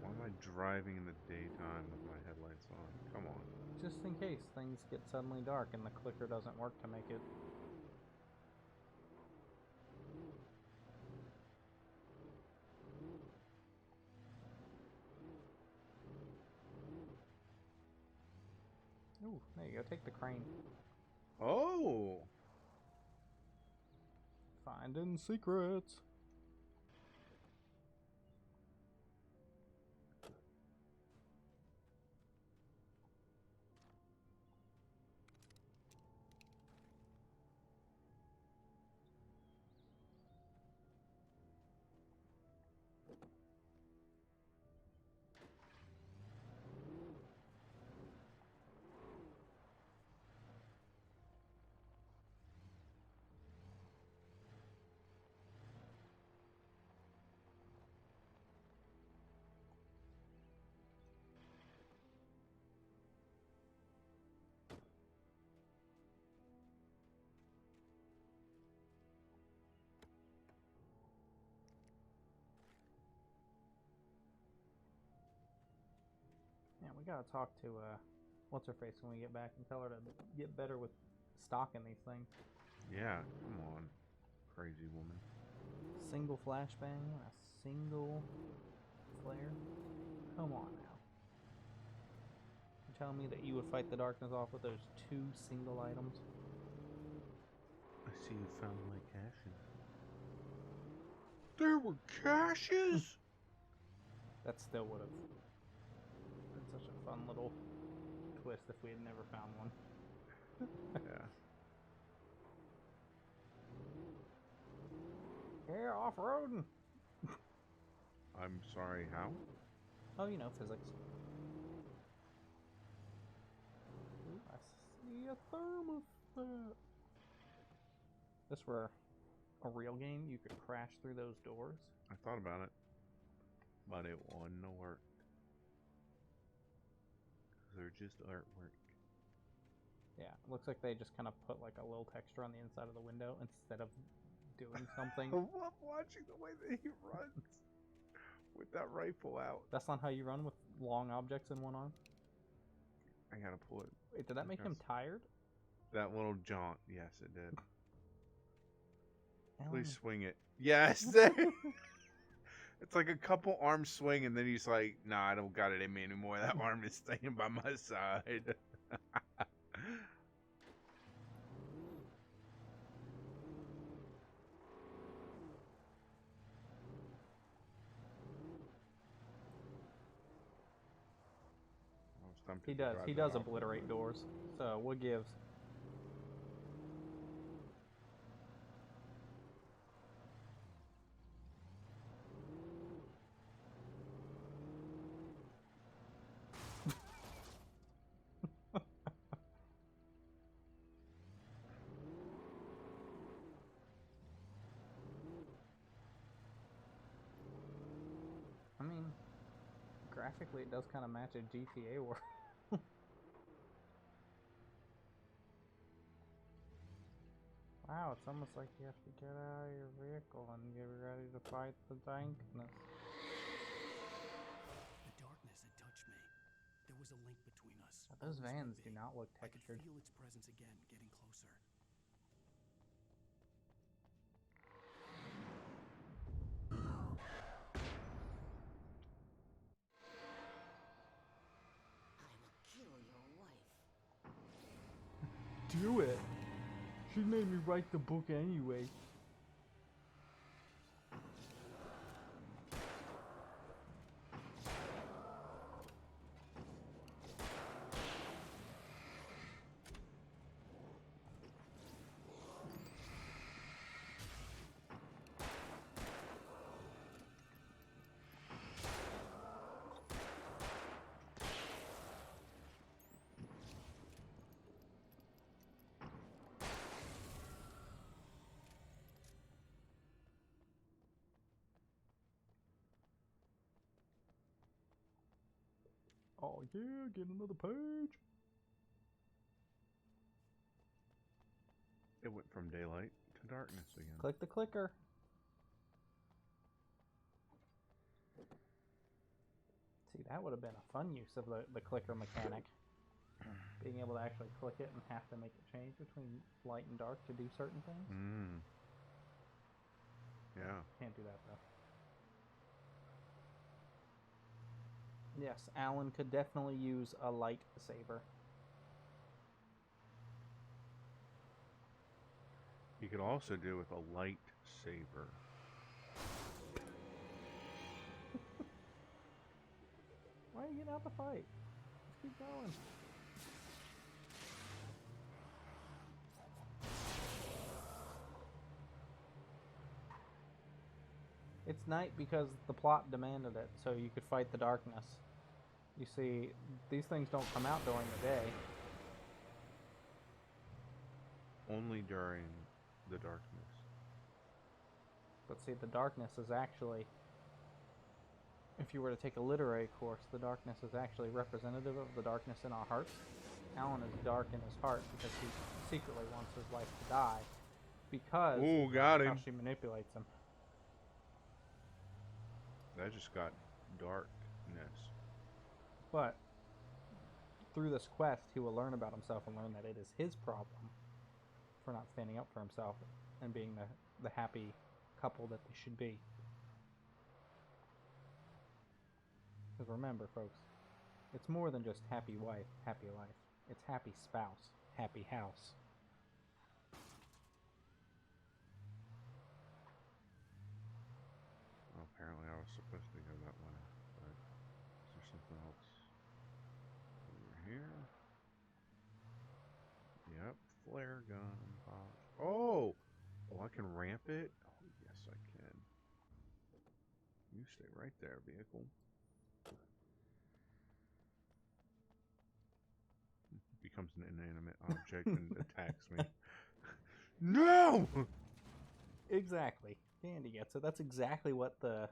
A: Why am I driving in the daytime with my headlights on? Come on.
B: Just in case things get suddenly dark and the clicker doesn't work to make it. Ooh, there you go. Take the crane.
A: Oh!
B: Finding secrets. We gotta talk to what's her face when we get back and tell her to get better with stocking these things.
A: Yeah, come on, crazy woman.
B: Single flashbang, a single flare. Come on now. You're telling me that you would fight the darkness off with those 2 single items?
A: I see you found my caches. There were caches?
B: That still would have been such a fun little twist if we had never found one.
A: Yeah.
B: Yeah, off-roading!
A: I'm sorry, how?
B: Oh, you know, physics. Ooh, I see a thermostat. This were a real game, you could crash through those doors.
A: I thought about it, but it wouldn't have worked. They're just artwork.
B: Yeah, it looks like they just kind of put like a little texture on the inside of the window instead of doing something.
A: I love watching the way that he runs with that rifle out.
B: That's not how you run with long objects in one arm?
A: I gotta pull it.
B: Wait, did that make him tired?
A: That little jaunt, yes, it did.
B: Alan.
A: Please swing it. Yes! It's like a couple arms swing, and then he's like, nah, I don't got it in me anymore. That arm is staying by my side.
B: He does. He does obliterate doors. So what gives? I mean, graphically, it does kind of match a GTA world. Wow, it's almost like you have to get out of your vehicle and get ready to fight the darkness.
C: The darkness had touched me. There was a link between us.
B: Those
C: Always
B: vans
C: would
B: do
C: be.
B: not look
C: I could
B: textured.
C: feel its presence again, getting closer.
E: I will kill your wife.
B: Do it! She made me write the book anyway. Oh yeah, get another page.
A: It went from daylight to darkness again.
B: Click the clicker. See, that would have been a fun use of the clicker mechanic. Being able to actually click it and have to make a change between light and dark to do certain things.
A: Yeah.
B: Can't do that though. Yes, Alan could definitely use a lightsaber.
A: You could also do with a lightsaber.
B: Why are you getting out the fight? Let's keep going. It's night because the plot demanded it, so you could fight the darkness. You see, these things don't come out during the day.
A: Only during the darkness.
B: But see, the darkness is actually, if you were to take a literary course, the darkness is actually representative of the darkness in our hearts. Alan is dark in his heart because he secretly wants his wife to die because
A: Ooh, got
B: of how
A: him.
B: she manipulates him.
A: That just got darkness.
B: But through this quest, he will learn about himself and learn that it is his problem for not standing up for himself and being the happy couple that they should be. Because remember, folks, it's more than just happy wife, happy life. It's happy spouse, happy house.
A: Well, apparently I was supposed to go that way, but is there something else over here? Yep, flare gun box. Oh! Oh, I can ramp it? Oh, yes, I can. You stay right there, vehicle. Becomes an inanimate object and attacks me. No!
B: Exactly. Dandy gets it. That's exactly what the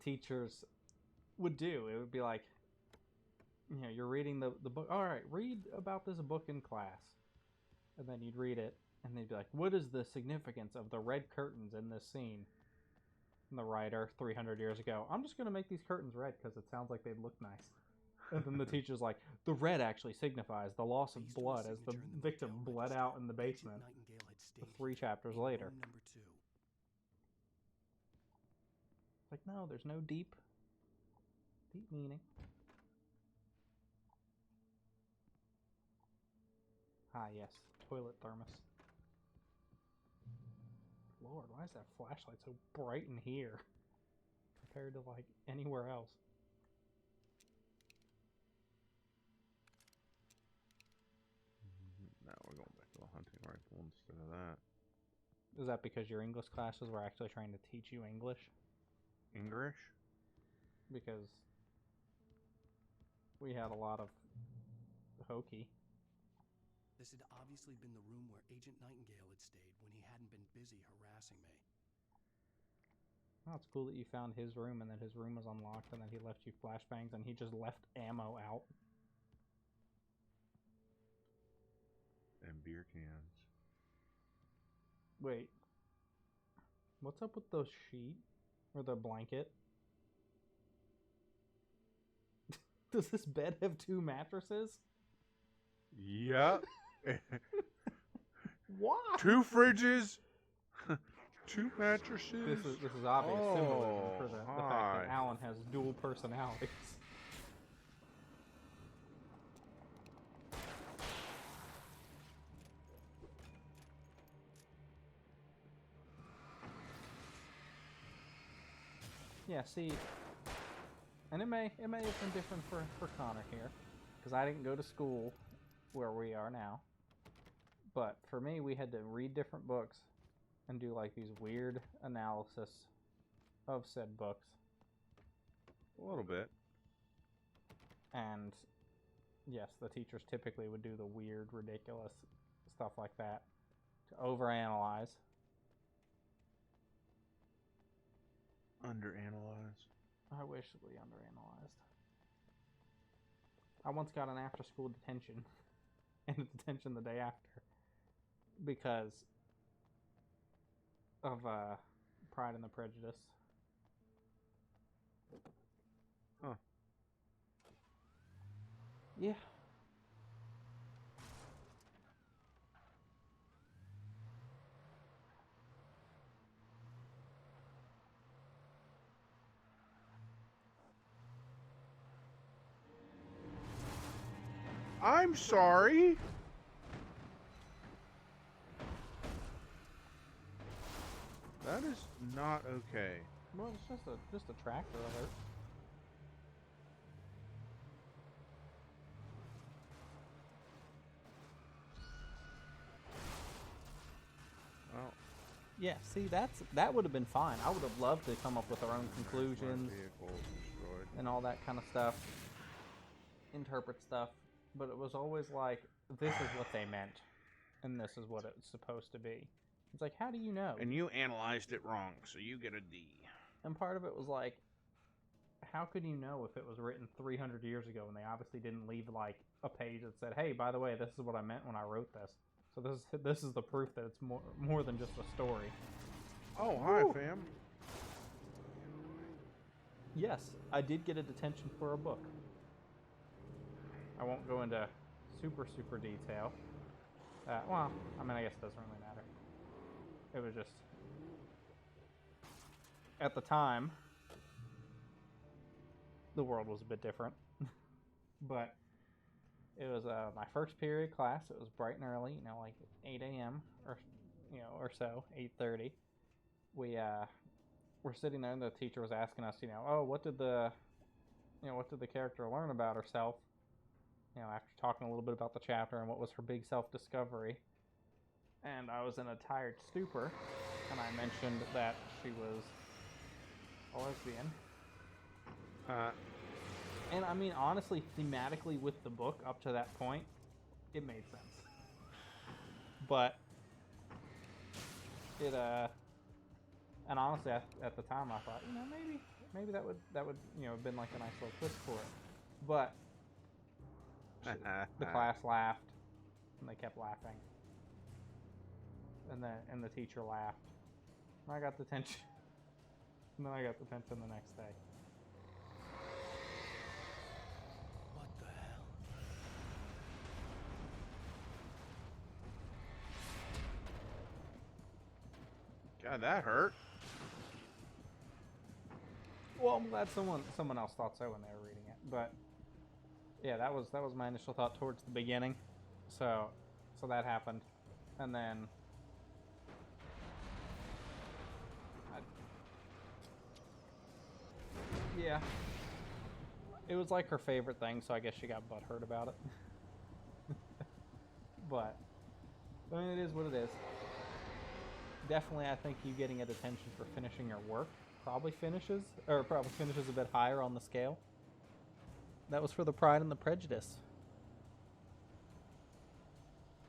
B: teachers would do. It would be like, you know, you're reading the book. All right, read about this book in class. And then you'd read it, and they'd be like, what is the significance of the red curtains in this scene? And the writer, 300 years ago, I'm just going to make these curtains red because it sounds like they'd look nice. And then the teacher's like, the red actually signifies the loss of
C: Based on
B: blood as the
C: signature in the
B: victim
C: Miguel
B: bled
C: register,
B: out in the
C: Agent
B: basement.
C: Nightingale had stayed
B: 3 chapters
C: in
B: later.
C: room number 2.
B: It's like, no, there's no deep meaning. Ah, yes, toilet thermos. Lord, why is that flashlight so bright in here compared to, like, anywhere else?
A: Now we're going back to a hunting rifle instead of that.
B: Is that because your English classes were actually trying to teach you English?
A: English?
B: Because we had a lot of hokey.
C: This had obviously been the room where Agent Nightingale had stayed when he hadn't been busy harassing me.
B: Oh, it's cool that you found his room and that his room was unlocked and that he left you flashbangs and he just left ammo out.
A: And beer cans.
B: Wait. What's up with the sheet? Or the blanket? Does this bed have 2 mattresses?
A: Yep.
B: Why?
A: 2 fridges. 2 mattresses.
B: This is obvious symbolism for the fact that
A: hi.
B: Alan has dual personalities. Yeah, see, and it may have been different for Connor here, because I didn't go to school where we are now. But for me, we had to read different books and do like these weird analysis of said books.
A: A little bit.
B: And yes, the teachers typically would do the weird, ridiculous stuff like that to overanalyze.
A: Underanalyze.
B: I wish we underanalyzed. I once got an after-school detention and a detention the day after because of Pride and the Prejudice.
A: Huh.
B: Yeah.
A: I'm sorry. That is not okay.
B: Well, it's just a tractor alert.
A: Well,
B: Yeah, see, that would have been fine. I would have loved to come up with our own conclusions
A: vehicle destroyed.
B: and all that kind of stuff, interpret stuff, but it was always like, this is what they meant, and this is what it's supposed to be. It's like, how do you know?
A: And you analyzed it wrong, so you get a D.
B: And part of it was like, how could you know if it was written 300 years ago and they obviously didn't leave like a page that said, hey, by the way, this is what I meant when I wrote this. So this is the proof that it's more than just a story.
A: Oh, hi,
B: Woo.
A: fam.
B: Yes, I did get a detention for a book. I won't go into super detail. Well, I mean, I guess it doesn't really matter. It was just at the time the world was a bit different, but it was my first period class. It was bright and early, you know, like 8 a.m. or or so, 8:30. We were sitting there, and the teacher was asking us, oh, what did the character learn about herself? After talking a little bit about the chapter and what was her big self-discovery. And I was in a tired stupor, and I mentioned that she was a lesbian. And I mean, honestly, thematically with the book up to that point, it made sense. But it and honestly, at the time, I thought, maybe that would have been like a nice little twist for it. But the class laughed, and they kept laughing, and the teacher laughed. And I got detention. And then I got detention the next day.
C: What the hell?
A: God, that hurt.
B: Well, I'm glad someone else thought so when they were reading it. But yeah, that was my initial thought towards the beginning. So that happened, and then yeah, it was like her favorite thing. So I guess she got butthurt about it. But I mean, it is what it is. Definitely, I think you getting a detention for finishing your work probably finishes a bit higher on the scale. That was for the Pride and the Prejudice.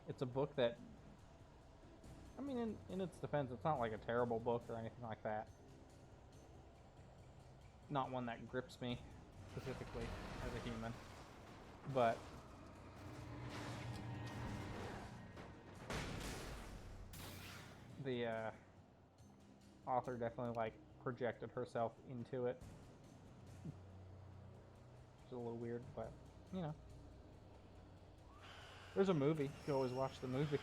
B: It's a book that, I mean, in its defense, it's not like a terrible book or anything like that. Not one that grips me specifically as a human. But the author definitely projected herself into it. Which is a little weird, but there's a movie. You can always watch the movie.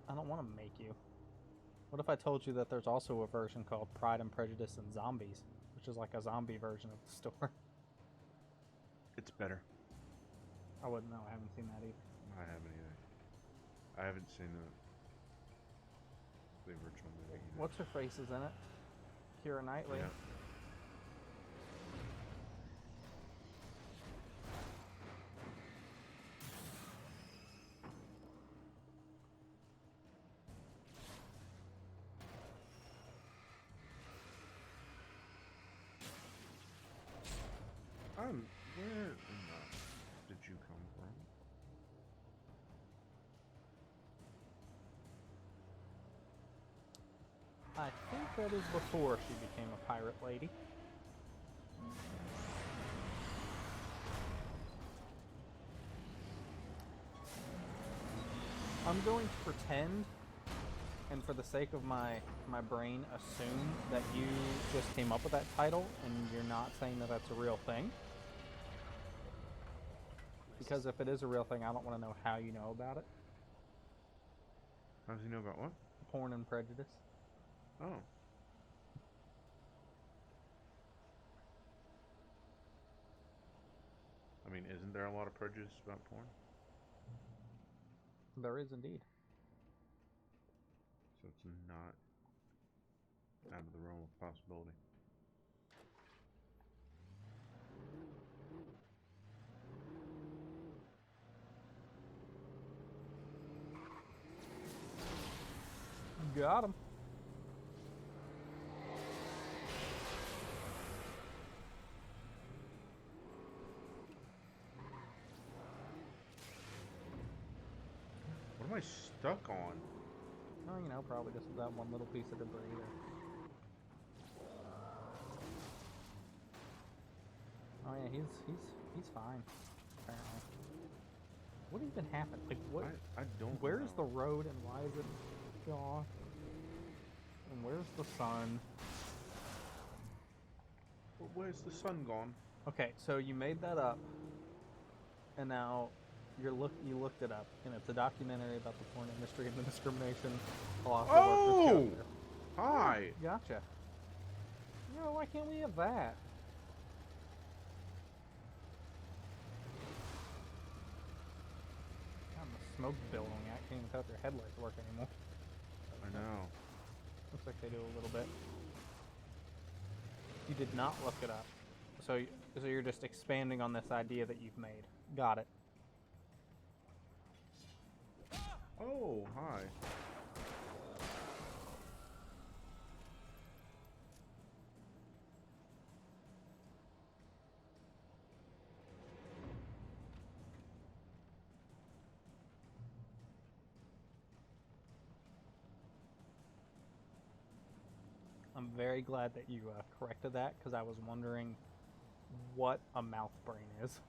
B: I don't want to make you. What if I told you that there's also a version called Pride and Prejudice and Zombies, which is like a zombie version of the story?
A: It's better.
B: I wouldn't know. I haven't seen that either.
A: I haven't either. I haven't seen the original movie either.
B: What's her face is in it? Keira Knightley.
A: Yeah. Where did you come from?
B: I think that is before she became a pirate lady. I'm going to pretend, and for the sake of my brain, assume that you just came up with that title and you're not saying that that's a real thing. Because if it is a real thing, I don't want to know how you know about it.
A: How does he know about what?
B: Porn and Prejudice.
A: Oh. I mean, isn't there a lot of prejudice about porn?
B: There is indeed.
A: So it's not out of the realm of possibility.
B: Got him.
A: What am I stuck on?
B: Oh, probably just that one little piece of debris there. Oh yeah, he's fine, apparently. What even happened? Like, what?
A: I don't
B: Where's the
A: know.
B: road and why is it gone? And where's the sun?
A: Well, where's the sun gone?
B: Okay, so you made that up, and now you looked it up, and it's a documentary about the porn industry and the discrimination laws that workers go
A: Oh!
B: through.
A: Hi!
B: Gotcha. No, why can't we have that? God, the smoke billowing out. Can't even tell if your headlights work anymore.
A: I know.
B: Looks like they do a little bit. You did not look it up. So you're just expanding on this idea that you've made. Got it.
A: Oh, hi.
B: I'm very glad that you corrected that, because I was wondering what a mouth brain is.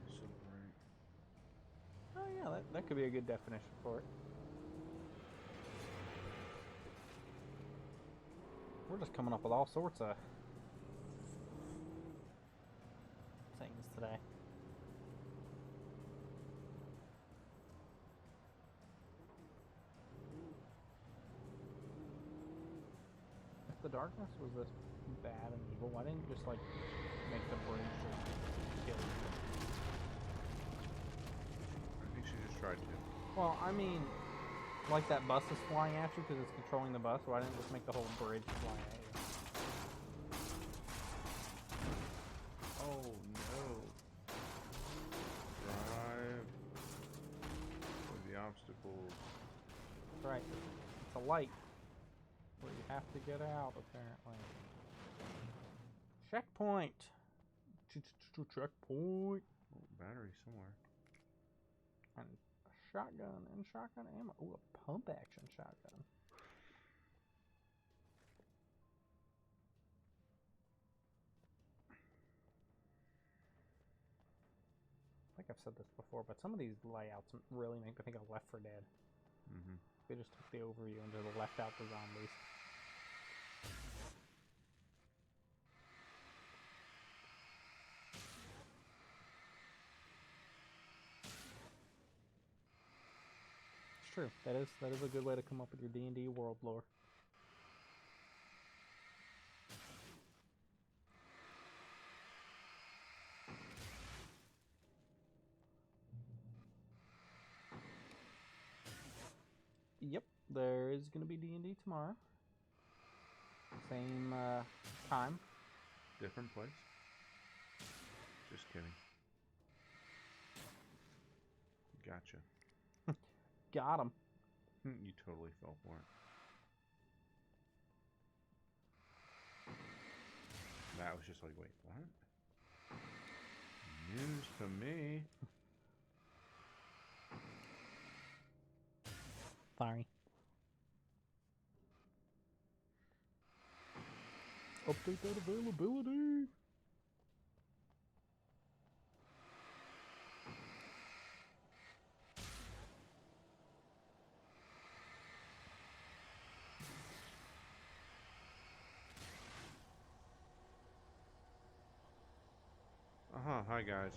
A: So bright.
B: Oh yeah, that could be a good definition for it. We're just coming up with all sorts of things today. If the darkness was this bad and evil, why didn't you just like make the bridge just kill you?
A: I think she just tried to.
B: Well, I mean, like that bus is flying at you because it's controlling the bus. Why didn't it just make the whole bridge fly at you?
A: Oh no. Drive with the obstacles.
B: That's right. It's a light where you have to get out, apparently. Checkpoint. Checkpoint.
A: Oh, battery somewhere.
B: And a shotgun and shotgun ammo. Ooh, a pump action shotgun. I think I've said this before, but some of these layouts really make me think of Left 4 Dead.
A: Mm-hmm.
B: They just took the overview and just left out the zombies. It's true. That is a good way to come up with your D&D world lore. Yep, there is going to be D&D tomorrow. Same time.
A: Different place. Just kidding. Gotcha.
B: Got him.
A: You totally fell for it. That was just like, wait, what? News to me.
B: Sorry. Update that availability.
A: Hi guys.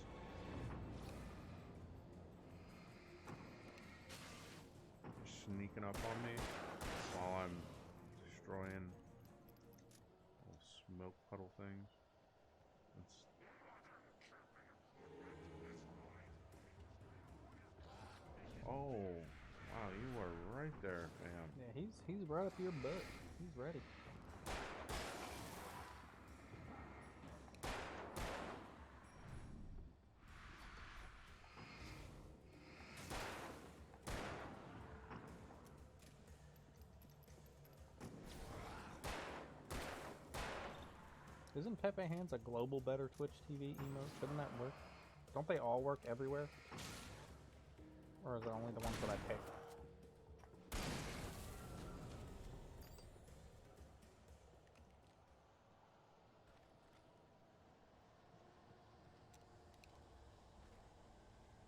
A: You're sneaking up on me while I'm destroying little smoke puddle things. That's... Oh, wow, you were right there, fam.
B: Yeah, he's right up your butt. He's ready. Isn't Pepe Hands a global Better Twitch TV emote? Shouldn't that work? Don't they all work everywhere? Or is it only the ones that I pick?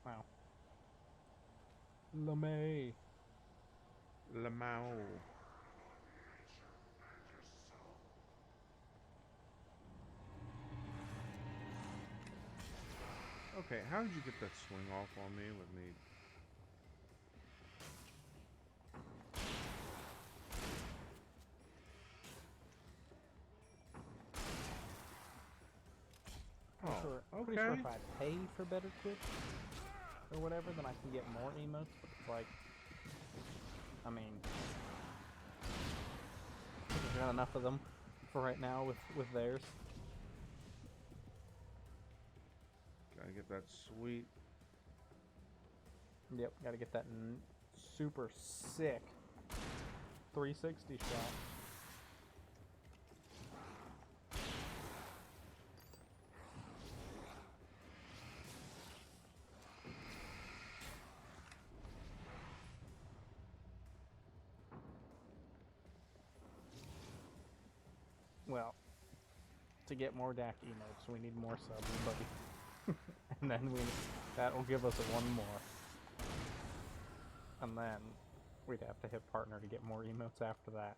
B: Wow. LeMay.
A: Lamau. Okay, how did you get that swing off on me with me? Oh,
B: Pretty sure
A: okay.
B: if I pay for Better Twitch or whatever, then I can get more emotes. But it's like, I mean, I've got enough of them for right now with theirs.
A: Gotta get that sweet.
B: Yep, gotta get that super sick 360 shot. Well, to get more DAC emotes, we need more subs, buddy. And then that'll give us one more. And then we'd have to hit partner to get more emotes after that.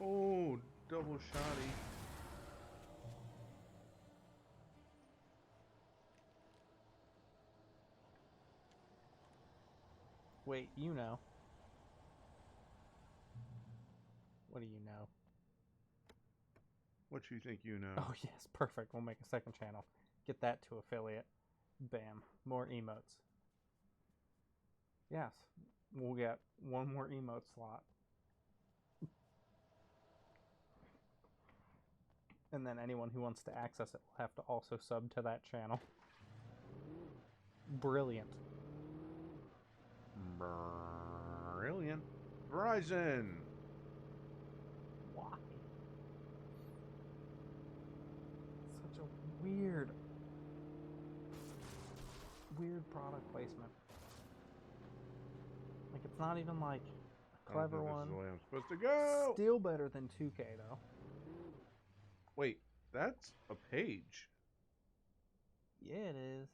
A: Oh, double shotty.
B: Wait, you know. What do you know?
A: What you think you know?
B: Oh yes, perfect. We'll make a second channel. Get that to affiliate. Bam. More emotes. Yes. We'll get one more emote slot. And then anyone who wants to access it will have to also sub to that channel. Brilliant.
A: Brilliant. Verizon.
B: Why? Such a weird product placement. Like, it's not even like a
A: I don't
B: clever
A: think
B: one.
A: This is the way I'm supposed to go.
B: Still better than 2K though.
A: Wait, that's a page.
B: Yeah, it is.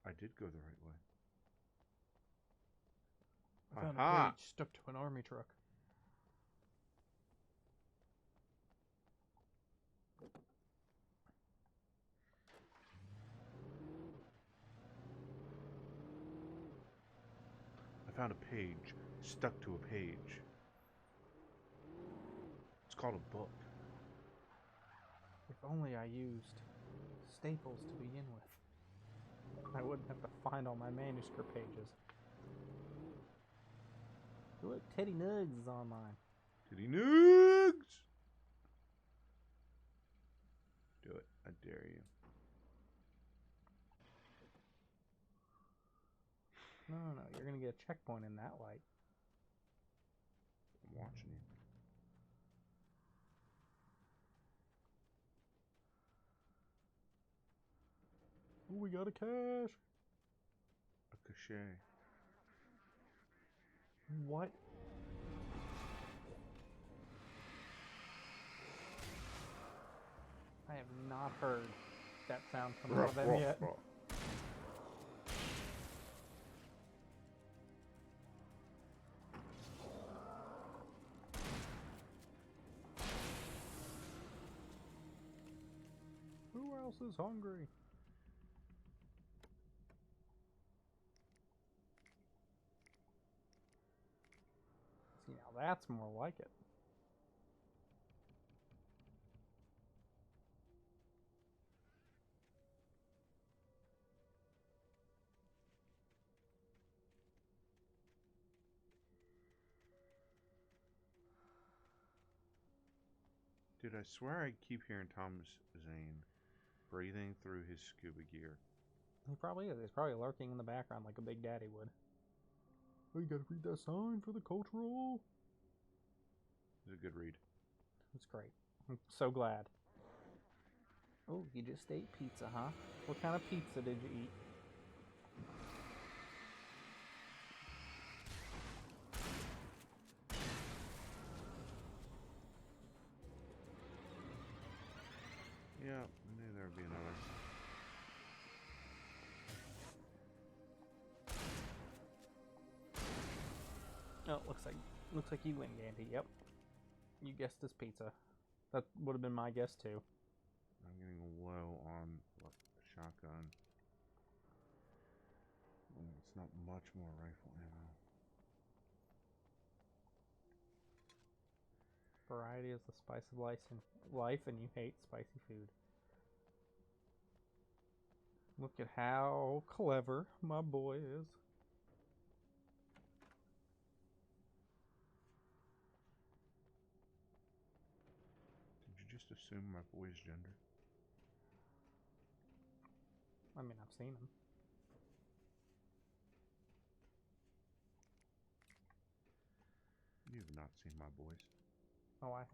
A: I did go the right way.
B: I found
A: Aha!
B: a page stuck to an army truck.
A: I found a page stuck to a page. It's called a book.
B: If only I used Staples to begin with. I wouldn't have to find all my manuscript pages. Look, Teddy Nugs is online.
A: Titty Nugs! Do it. I dare you.
B: No, you're gonna get a checkpoint in that light.
A: I'm watching you.
B: Oh, we got a cache.
A: A cachet.
B: What? I have not heard that sound come out of them yet. Who else is hungry? See, now that's more like it.
A: Dude, I swear I keep hearing Thomas Zane breathing through his scuba gear.
B: He probably is. He's probably lurking in the background like a big daddy would. Oh, you gotta read that sign for the cultural.
A: It's a good read.
B: It's great. I'm so glad. Oh, you just ate pizza, huh? What kind of pizza did you eat?
A: Yeah, I knew there would be another.
B: Oh, looks like you win, Gandy. Yep. You guessed this pizza. That would have been my guess too.
A: I'm getting low on shotgun. It's not much more rifle ammo.
B: Variety is the spice of life, and you hate spicy food. Look at how clever my boy is.
A: Did you just assume my boy's gender?
B: I mean, I've seen him.
A: You have not seen my boys.
B: Oh, I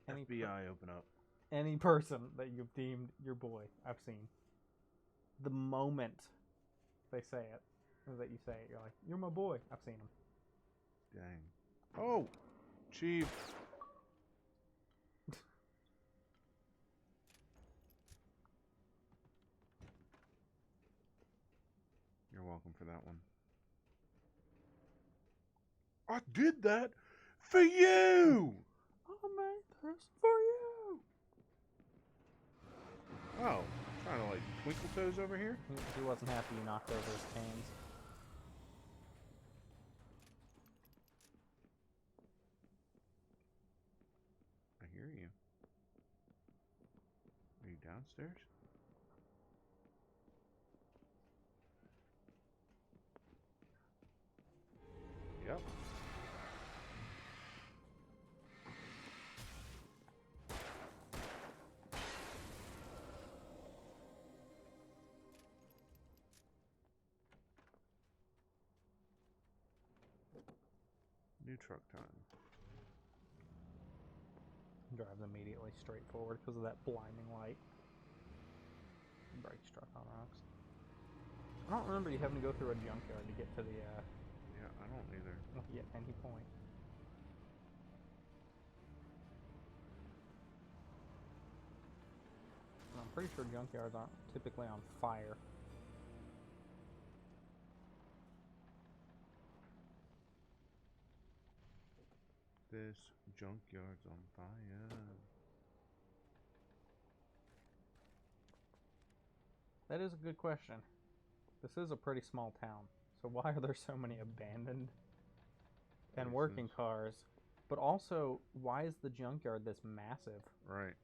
B: have.
A: FBI, open up.
B: Any person that you've deemed your boy, I've seen. The moment they say it, or that you say it, you're like, you're my boy. I've seen him.
A: Dang. Oh! Chief! You're welcome for that one. I did that for you!
B: I made this for you!
A: Oh, trying to like twinkle toes over here?
B: He wasn't happy you knocked over his canes.
A: I hear you. Are you downstairs? Yep. New truck time.
B: Drives immediately straight forward because of that blinding light. Brake struck on rocks. I don't remember you having to go through a junkyard to get to the,
A: Yeah, I don't either.
B: at any point. I'm pretty sure junkyards aren't typically on fire.
A: This junkyard's on fire.
B: That is a good question. This is a pretty small town, so why are there so many abandoned and working cars? But also, why is the junkyard this massive?
A: Right.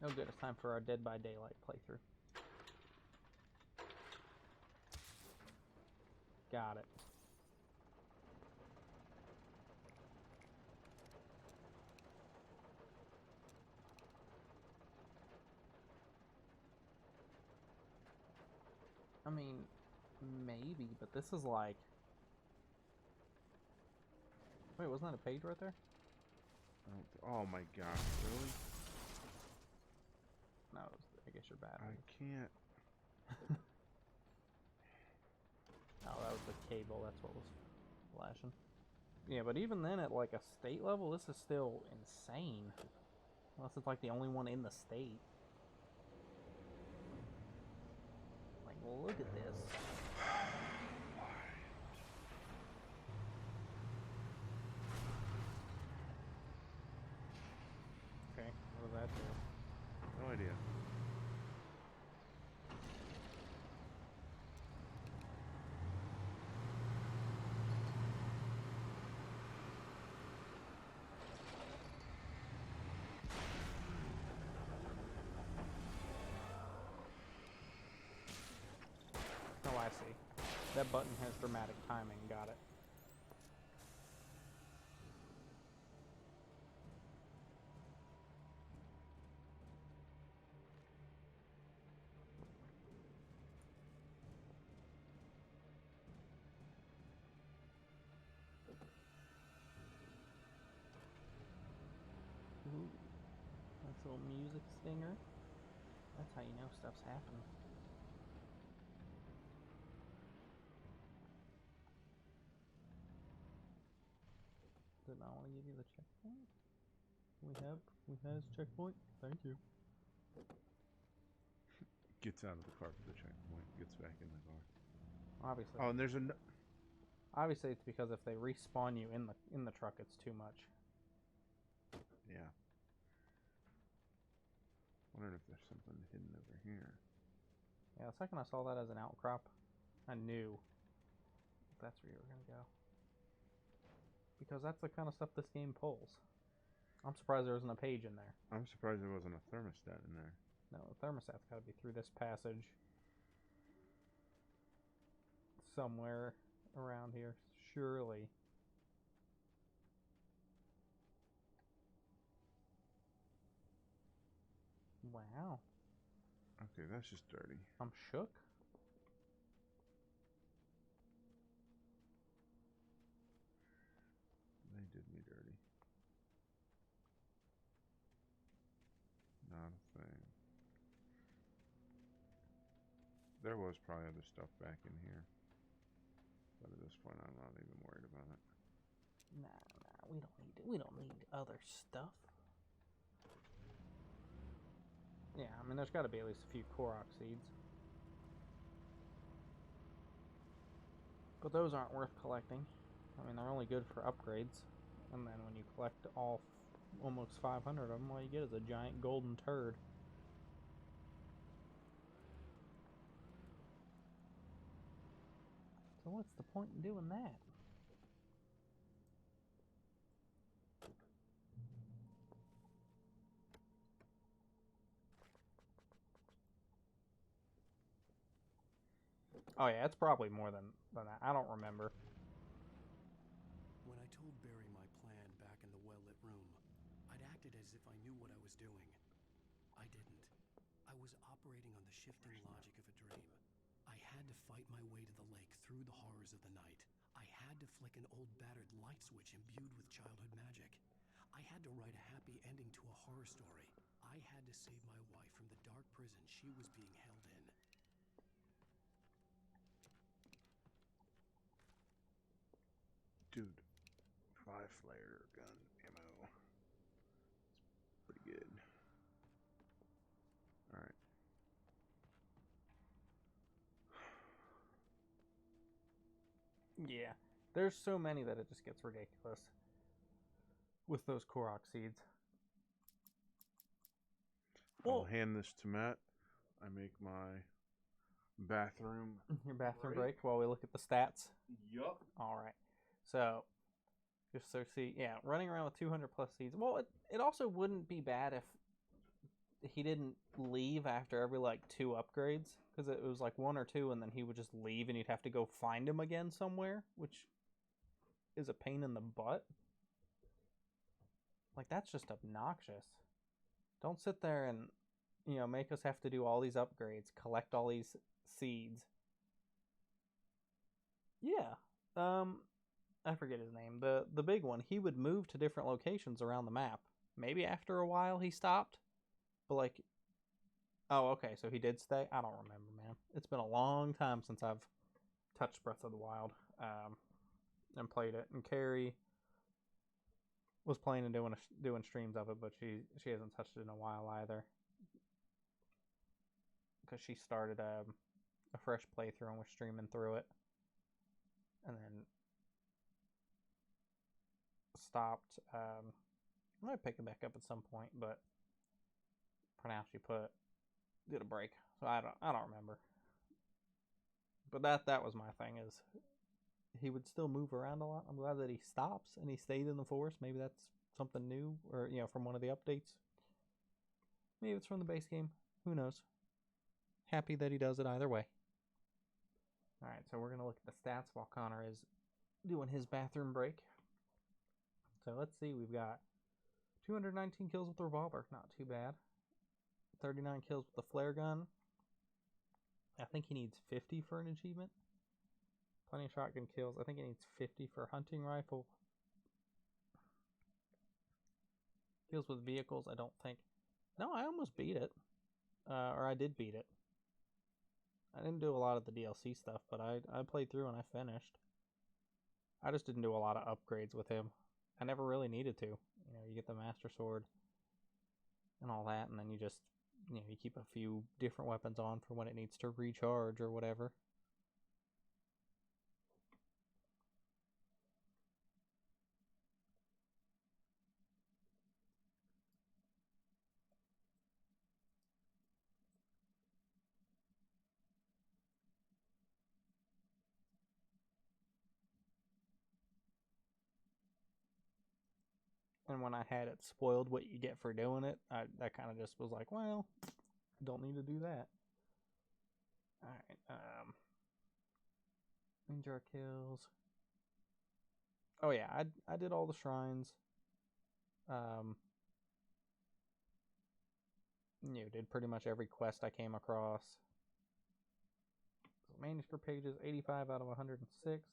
B: Oh good, it's time for our Dead by Daylight playthrough. Got it. I mean, maybe, but this is like... Wait, wasn't that a page right there?
A: Oh my gosh, really?
B: No, I guess you're bad.
A: I can't.
B: Oh, that was the cable, that's what was flashing. Yeah, but even then, at like a state level, this is still insane. Unless it's like the only one in the state. Like, look at this. Okay, what does that do?
A: No idea.
B: That button has dramatic timing. Got it. Ooh, nice little music stinger. That's how you know stuff's happening. Did not want to give you the checkpoint. We has checkpoint. Thank you.
A: Gets out of the car for the checkpoint. Gets back in the car.
B: Obviously.
A: Oh, and there's
B: Obviously, it's because if they respawn you in the truck, it's too much.
A: Yeah. Wondering if there's something hidden over here.
B: Yeah, the second I saw that as an outcrop, I knew that's where you were gonna go. Because that's the kind of stuff this game pulls. I'm surprised there wasn't a page in there.
A: I'm surprised there wasn't a thermostat in there.
B: No, the thermostat's got to be through this passage. Somewhere around here, surely. Wow.
A: Okay, that's just dirty.
B: I'm shook.
A: They did me dirty. Not a thing. There was probably other stuff back in here. But at this point, I'm not even worried about it.
B: Nah, we don't need it. We don't need other stuff. Yeah, I mean, there's got to be at least a few Korok seeds. But those aren't worth collecting. I mean, they're only good for upgrades. And then when you collect almost 500 of them, all you get is a giant golden turd. So what's the point in doing that? Oh yeah, it's probably more than that. I don't remember.
C: When I told Barry my plan back in the well-lit room, I'd acted as if I knew what I was doing. I didn't. I was operating on the shifting logic of a dream. I had to fight my way to the lake through the horrors of the night. I had to flick an old battered light switch imbued with childhood magic. I had to write a happy ending to a horror story. I had to save my wife from the dark prison she was being held in.
A: Dude, 5-flare gun ammo. It's pretty good. Alright.
B: Yeah, there's so many that it just gets ridiculous with those Korok seeds.
A: I'll hand this to Matt. I make my bathroom.
B: Your bathroom break while we look at the stats.
A: Yup.
B: All right. So, just so see, yeah, running around with 200 plus seeds. Well, it also wouldn't be bad if he didn't leave after every like 2 upgrades, because it was like 1 or 2 and then he would just leave and you'd have to go find him again somewhere, which is a pain in the butt. Like, that's just obnoxious. Don't sit there and, you know, make us have to do all these upgrades, collect all these seeds. Yeah. I forget his name. The big one, he would move to different locations around the map. Maybe after a while he stopped. But like, oh, okay, so he did stay? I don't remember, man. It's been a long time since I've touched Breath of the Wild and played it. And Carrie was playing and doing streams of it, but she hasn't touched it in a while either. Because she started a fresh playthrough and was streaming through it. And then stopped. I might pick it back up at some point, but for now she did a break. So I don't remember. But that was my thing, is he would still move around a lot. I'm glad that he stops and he stayed in the forest. Maybe that's something new, or you know, from one of the updates. Maybe it's from the base game. Who knows? Happy that he does it either way. Alright, so we're going to look at the stats while Connor is doing his bathroom break. So let's see, we've got 219 kills with the revolver, not too bad. 39 kills with the flare gun. I think he needs 50 for an achievement. Plenty of shotgun kills. I think he needs 50 for hunting rifle. Kills with vehicles, I don't think. No, I almost beat it. Or I did beat it. I didn't do a lot of the DLC stuff, but I played through and I finished. I just didn't do a lot of upgrades with him. I never really needed to. You know, you get the Master Sword and all that, and then you just, you know, you keep a few different weapons on for when it needs to recharge or whatever. And when I had it spoiled what you get for doing it, I kind of just was like, well, don't need to do that. Alright, Ninja kills. Oh yeah, I did all the shrines. You know, did pretty much every quest I came across. So manuscript pages, 85 out of 106.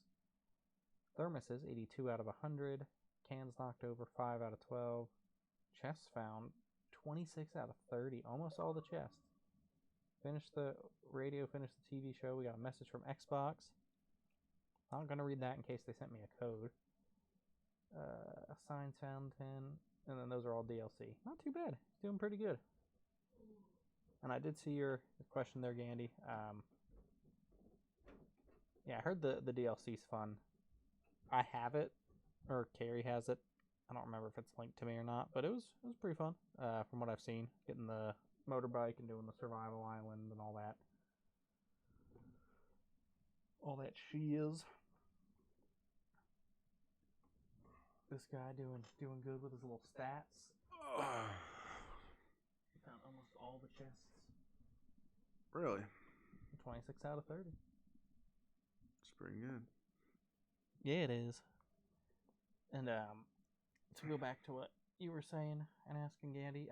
B: Thermoses, 82 out of 100. Cans knocked over, 5 out of 12. Chests found, 26 out of 30. Almost all the chests. Finished the radio, finished the TV show. We got a message from Xbox. Not going to read that in case they sent me a code. Signs found 10. And then those are all DLC. Not too bad. He's doing pretty good. And I did see your question there, Gandhi. Yeah, I heard the DLC's fun. I have it, or Carrie has it. I don't remember if it's linked to me or not, but it was pretty fun from what I've seen. Getting the motorbike and doing the survival island and all that. All that she is. This guy doing good with his little stats. Found almost all the chests.
A: Really?
B: 26 out of 30.
A: It's pretty good.
B: Yeah, it is. And to go back to what you were saying and asking Gandhi,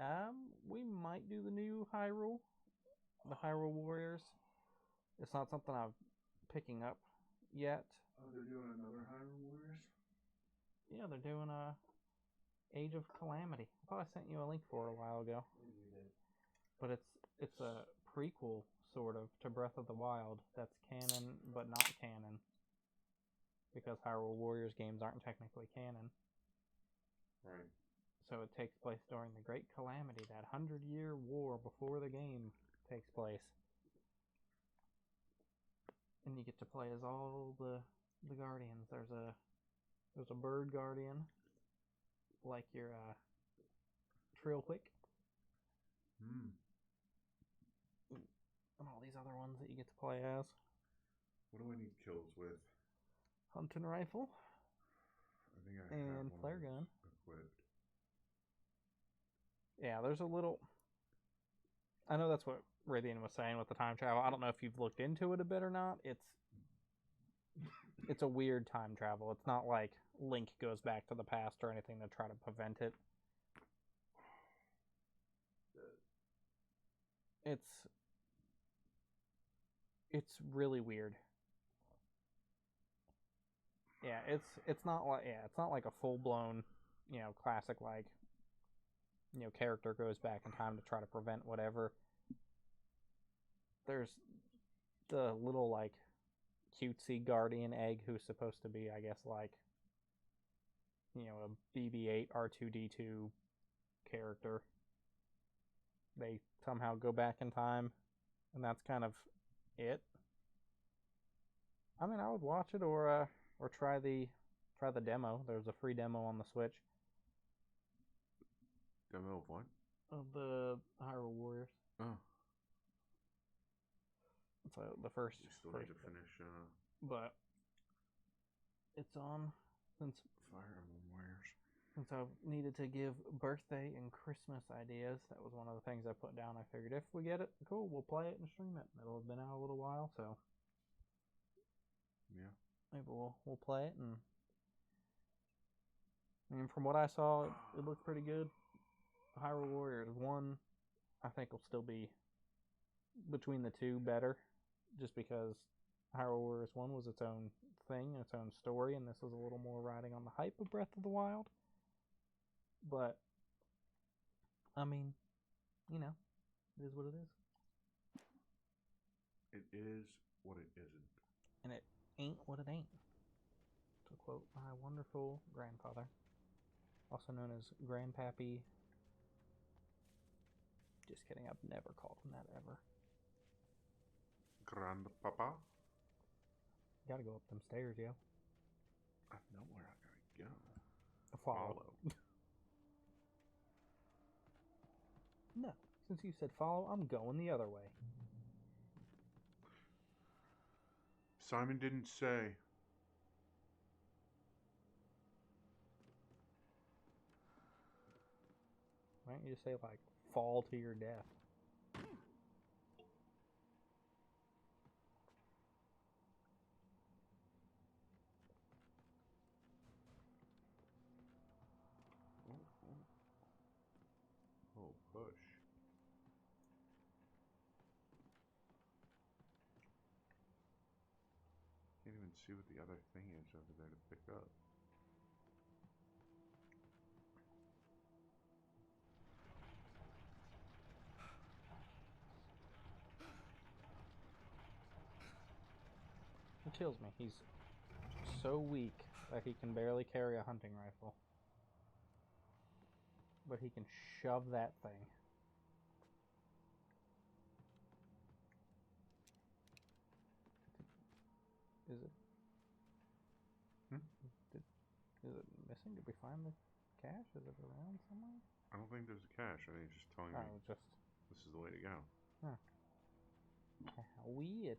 B: we might do the new Hyrule, the Hyrule Warriors. It's not something I'm picking up yet.
A: Oh, they're doing another Hyrule Warriors?
B: Yeah, they're doing Age of Calamity. I thought I sent you a link for it a while ago. But it's a prequel, sort of, to Breath of the Wild that's canon, but not canon. Because Hyrule Warriors games aren't technically canon.
A: Right.
B: So it takes place during the Great Calamity, that 100-year war before the game takes place. And you get to play as all the guardians. There's a bird guardian, like your Trillquick. And all these other ones that you get to play as.
A: What do I need kills with?
B: Hunting rifle.
A: I think I
B: and
A: have one
B: flare gun.
A: equipped.
B: Yeah, there's a little... I know that's what Rythian was saying with the time travel. I don't know if you've looked into it a bit or not. It's a weird time travel. It's not like Link goes back to the past or anything to try to prevent it. It's really weird. Yeah, it's not like a full blown, classic like, character goes back in time to try to prevent whatever. There's the little like cutesy guardian egg who's supposed to be, I guess, like, a BB-8 R2-D2 character. They somehow go back in time, and that's kind of it. I mean, I would watch it or try the demo. There's a free demo on the Switch.
A: Demo of what?
B: Of the Hyrule Warriors.
A: Oh.
B: So the first.
A: You still need to finish.
B: But it's on since
A: Fire Emblem Warriors.
B: Since I've needed to give birthday and Christmas ideas, that was one of the things I put down. I figured if we get it, cool, we'll play it and stream it. It'll have been out a little while, so
A: Yeah.
B: maybe we'll play it, and I mean, from what I saw, it looked pretty good. Hyrule Warriors 1, I think will still be between the two better, just because Hyrule Warriors 1 was its own thing, its own story, and this is a little more riding on the hype of Breath of the Wild. But, I mean, you know, it is what it is.
A: It is what it isn't.
B: And it ain't what it ain't. To quote my wonderful grandfather, also known as Grandpappy. Just kidding, I've never called him that ever.
A: Grandpapa?
B: Gotta go up them stairs, yo.
A: I know where I gotta go.
B: Follow. No, since you said follow, I'm going the other way.
A: Simon didn't say.
B: Why don't you just say, like, fall to your death?
A: Oh, push. Can't even see what the other thing is over there to pick up.
B: It kills me. He's so weak that he can barely carry a hunting rifle. But he can shove that thing. Is it? Is it missing? Did we find the cache? Is it around somewhere?
A: I don't think there's a cache. I think it's just telling me
B: just
A: this is the way to go.
B: huh. How weird.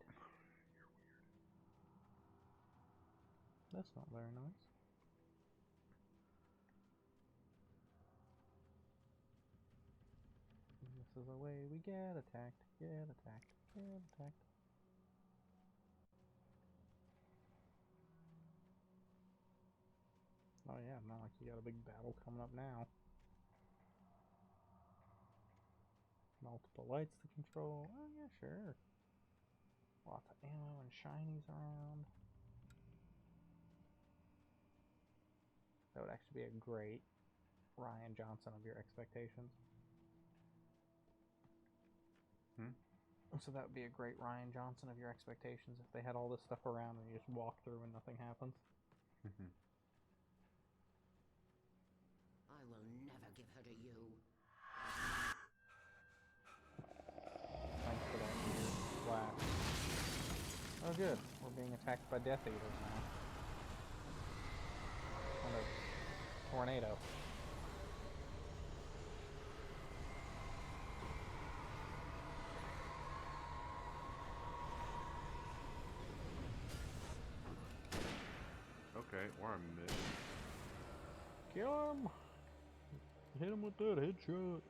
A: You're weird.
B: That's not very nice. This is the way we get attacked, get attacked, get attacked. Oh yeah, not like you got a big battle coming up now. Multiple lights to control. Oh yeah, sure. Lots of ammo and shinies around. That would actually be a great Ryan Johnson of your expectations. So that would be a great Ryan Johnson of your expectations if they had all this stuff around and you just walk through and nothing happens.
E: I will never give her to you.
B: Thanks for that weird flash. Oh good, we're being attacked by Death Eaters now. And a tornado.
A: Okay, we're a mid.
B: Kill him! Hit him with that headshot.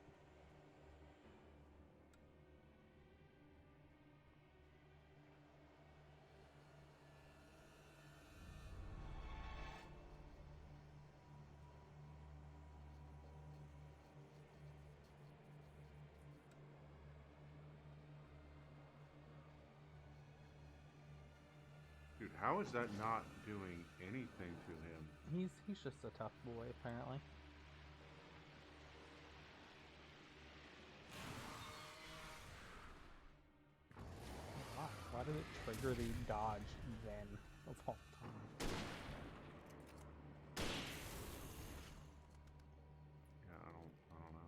A: Dude, how is that not doing anything to him?
B: He's just a tough boy, apparently. Why did it trigger the dodge then of all time?
A: Yeah, I don't know.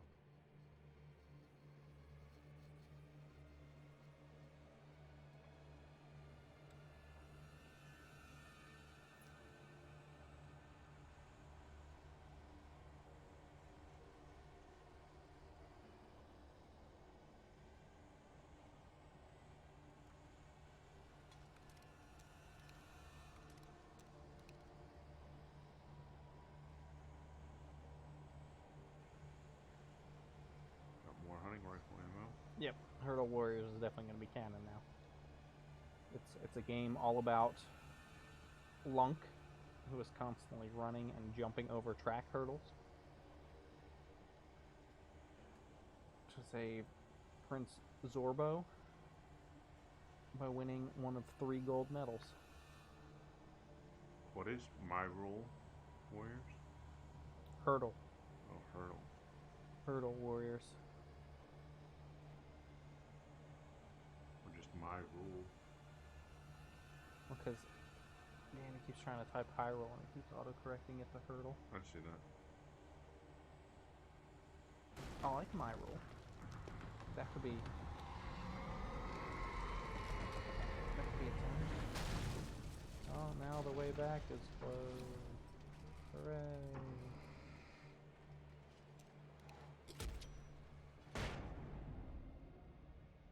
A: Got more hunting rifle ammo.
B: Yep, Hurdle Warriors is definitely going to be canon now. It's a game all about Lunk, who is constantly running and jumping over track hurdles, to save Prince Zorbo by winning one of 3 gold medals.
A: What is my rule, Warriors?
B: Hurdle.
A: Oh, hurdle.
B: Hurdle Warriors.
A: Or just my rule.
B: Because Danny keeps trying to type high roll and it keeps auto-correcting it to hurdle.
A: I see that.
B: I like my rule. That could be its own. Oh, now the way back is closed. Hooray.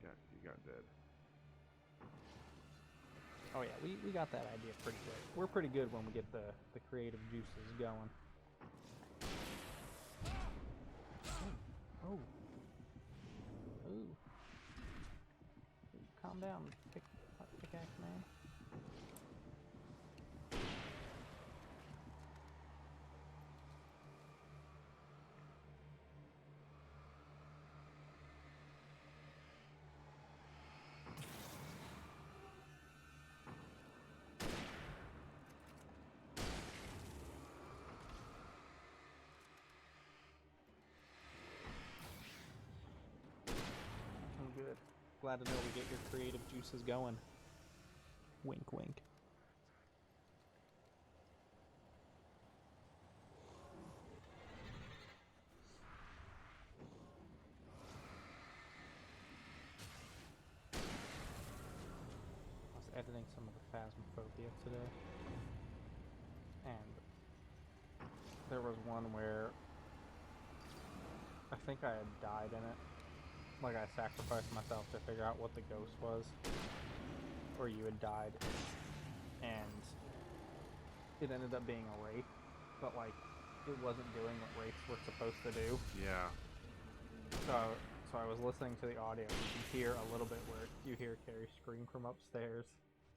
A: Yeah, you got dead.
B: Oh yeah, we got that idea pretty quick. We're pretty good when we get the creative juices going. Oh. Ooh. Calm down, pickaxe man. Good. Glad to know we get your creative juices going. Wink, wink. I was editing some of the Phasmophobia today, and there was one where I think I had died in it. Like I sacrificed myself to figure out what the ghost was, or you had died, and it ended up being a wraith, but like it wasn't doing what wraiths were supposed to do.
A: Yeah.
B: So I was listening to the audio. You can hear a little bit where you hear Carrie scream from upstairs,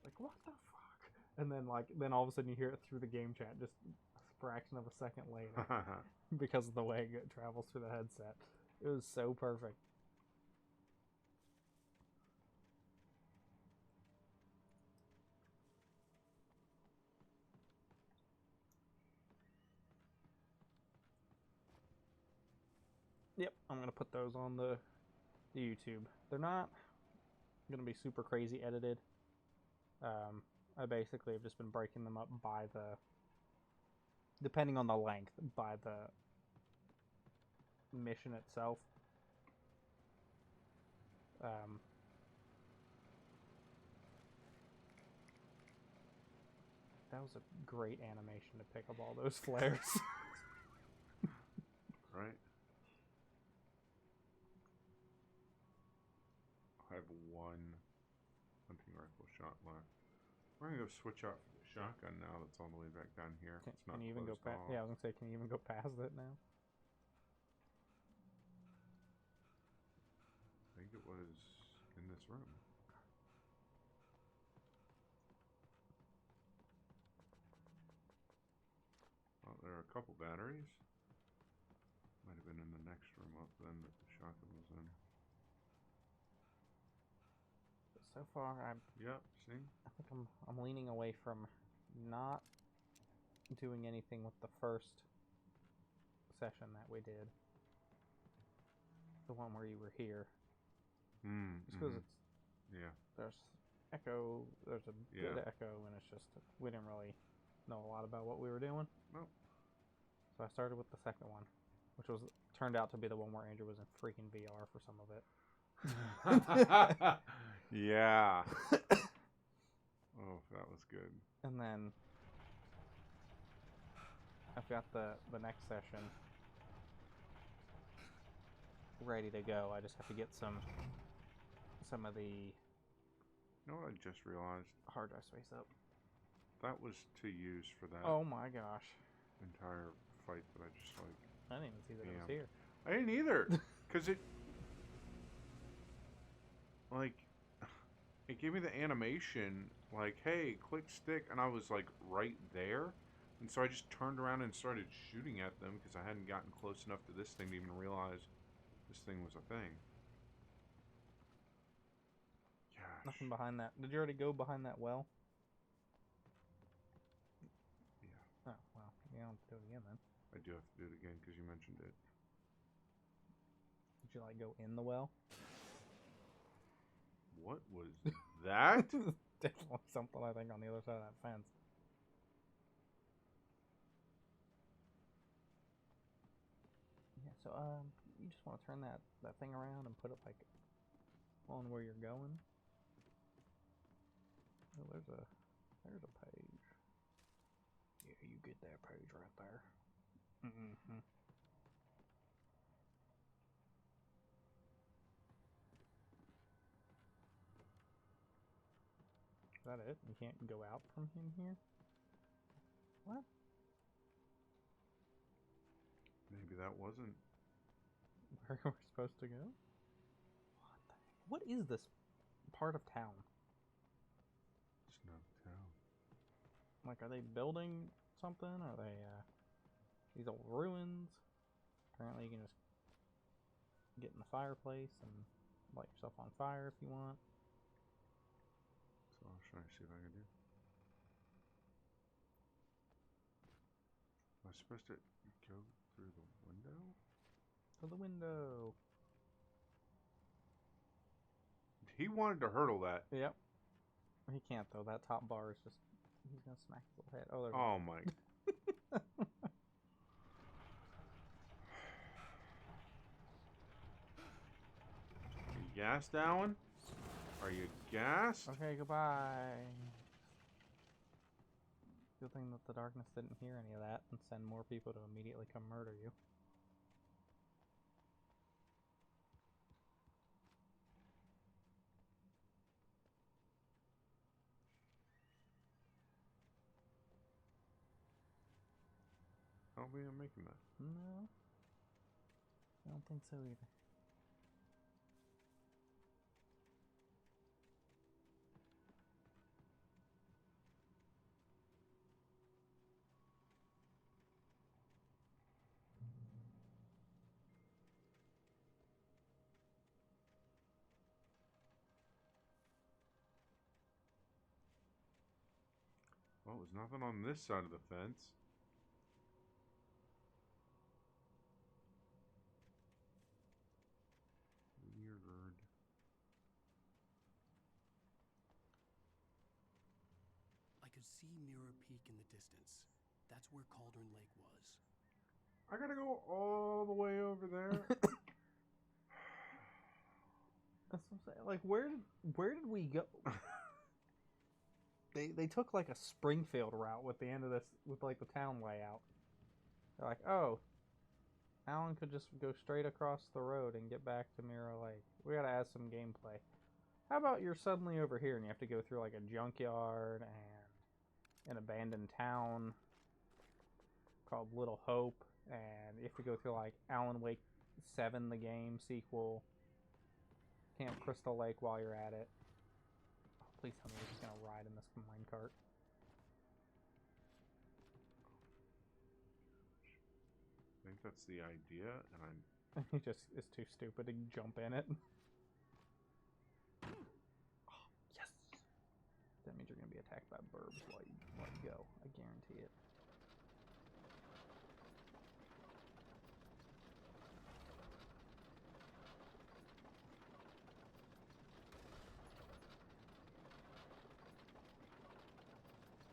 B: like what the fuck, and then all of a sudden you hear it through the game chat just a fraction of a second later because of the way it travels through the headset. It was so perfect. Yep, I'm gonna put those on the YouTube. They're not gonna be super crazy edited. I basically have just been breaking them up by depending on the length, by the mission itself. That was a great animation to pick up all those flares.
A: Right? I have 1 hunting rifle shot left. We're gonna go switch out for the shotgun now that's all the way back down here. It's not
B: Can you even go
A: closed
B: past?
A: off.
B: Yeah, I was gonna say, can you even go past it now?
A: I think it was in this room. Well, there are a couple batteries. Might have been in the next room up then that the shotgun was in.
B: So far,
A: Yep, see?
B: I think I'm leaning away from not doing anything with the first session that we did. The one where you were here. Just because it's there's echo, there's a good echo, and it's just we didn't really know a lot about what we were doing.
A: Nope.
B: So I started with the second one, which turned out to be the one where Andrew was in freaking VR for some of it.
A: Yeah. Oh, that was good.
B: And then I've got the next session ready to go. I just have to get some of the
A: You know what I just realized?
B: hard drive space up.
A: That was to use for that
B: Oh my gosh.
A: entire fight that I just like.
B: I didn't even see that it was
A: Yeah.
B: here.
A: I didn't either, because it gave me the animation like, hey, click stick, and I was like right there. And so I just turned around and started shooting at them because I hadn't gotten close enough to this thing to even realize this thing was a thing. Gosh.
B: Nothing behind that. Did you already go behind that well?
A: Yeah.
B: Oh, well, you don't have to do it again then.
A: I do have to do it again because you mentioned it.
B: Did you, like, go in the well?
A: What was that?
B: Definitely something, I think, on the other side of that fence. Yeah, so, you just want to turn that thing around and put it, like, on where you're going. Oh, there's a page. Yeah, you get that page right there. Mm-hmm. Is that it? You can't go out from in here? What?
A: Maybe that wasn't.
B: Where we're supposed to go? What is this part of town?
A: It's not town.
B: Like, are they building something? Are they, these old ruins? Apparently you can just get in the fireplace and light yourself on fire if you want.
A: So I'll try to see if I can do. Am I supposed to go through the window?
B: To the window.
A: He wanted to hurdle that.
B: Yep. He can't, though. That top bar is just... He's gonna smack his little head. Oh, there's
A: Oh my. Are you gassed, Alan? Are you gassed?
B: Okay, goodbye. Good thing that the darkness didn't hear any of that and send more people to immediately come murder you.
A: I don't think I'm making that.
B: No. I don't think so either.
A: Well, there's nothing on this side of the fence. Weird.
C: I could see Mirror Peak in the distance. That's where Cauldron Lake was.
A: I gotta go all the way over there.
B: That's what I'm saying. Like, where did we go? They took like a Springfield route with the end of this, with like the town layout. They're like, oh, Alan could just go straight across the road and get back to Mirror Lake. We gotta add some gameplay. How about you're suddenly over here and you have to go through like a junkyard and an abandoned town called Little Hope, and you have to go through like Alan Wake 7, the game sequel, Camp Crystal Lake while you're at it. Oh, please tell me you're just gonna ride in this minecart.
A: I think that's the idea, and I'm.
B: He just is too stupid to jump in it. Oh, yes! That means you're gonna be attacked by burbs while you go. I guarantee it.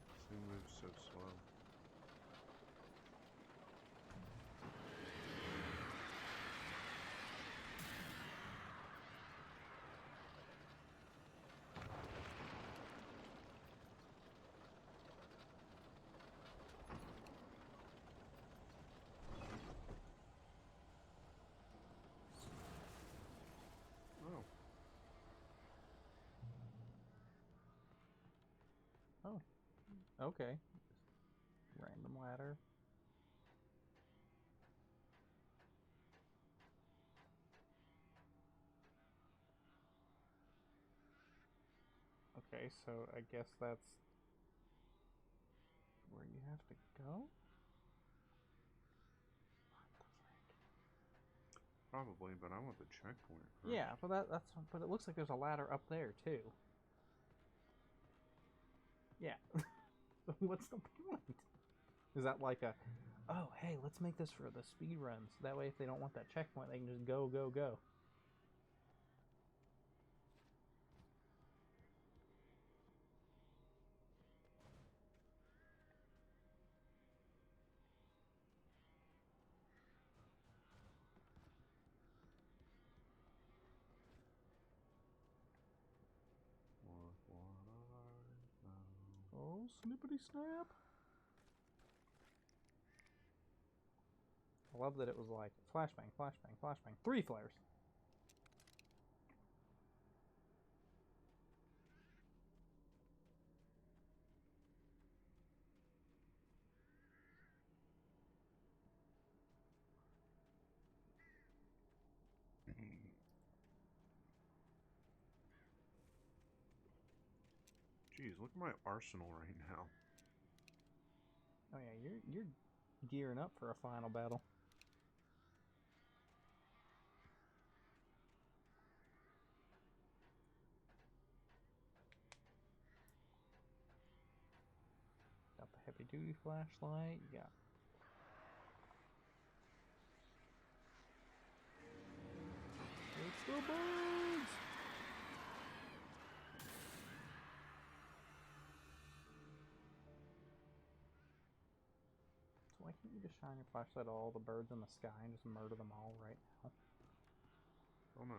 A: This thing moves so slow.
B: Oh, okay. Random ladder. Okay, Okay, so I guess that's where you have to go?
A: Probably, but I want the checkpoint first.
B: Yeah, but but it looks like there's a ladder up there too. Yeah. So what's the point? Is that like a, oh hey, let's make this for the speed runs. That way if they don't want that checkpoint, they can just go, go, go. Oh, snippity snap. I love that it was like flashbang, flashbang, flashbang. 3 flares.
A: Jeez, look at my arsenal right now.
B: Oh yeah, you're gearing up for a final battle. Got the heavy duty flashlight. You got it's the birds. So why can't you just shine your flashlight at all the birds in the sky and just murder them all right now?
A: Oh no.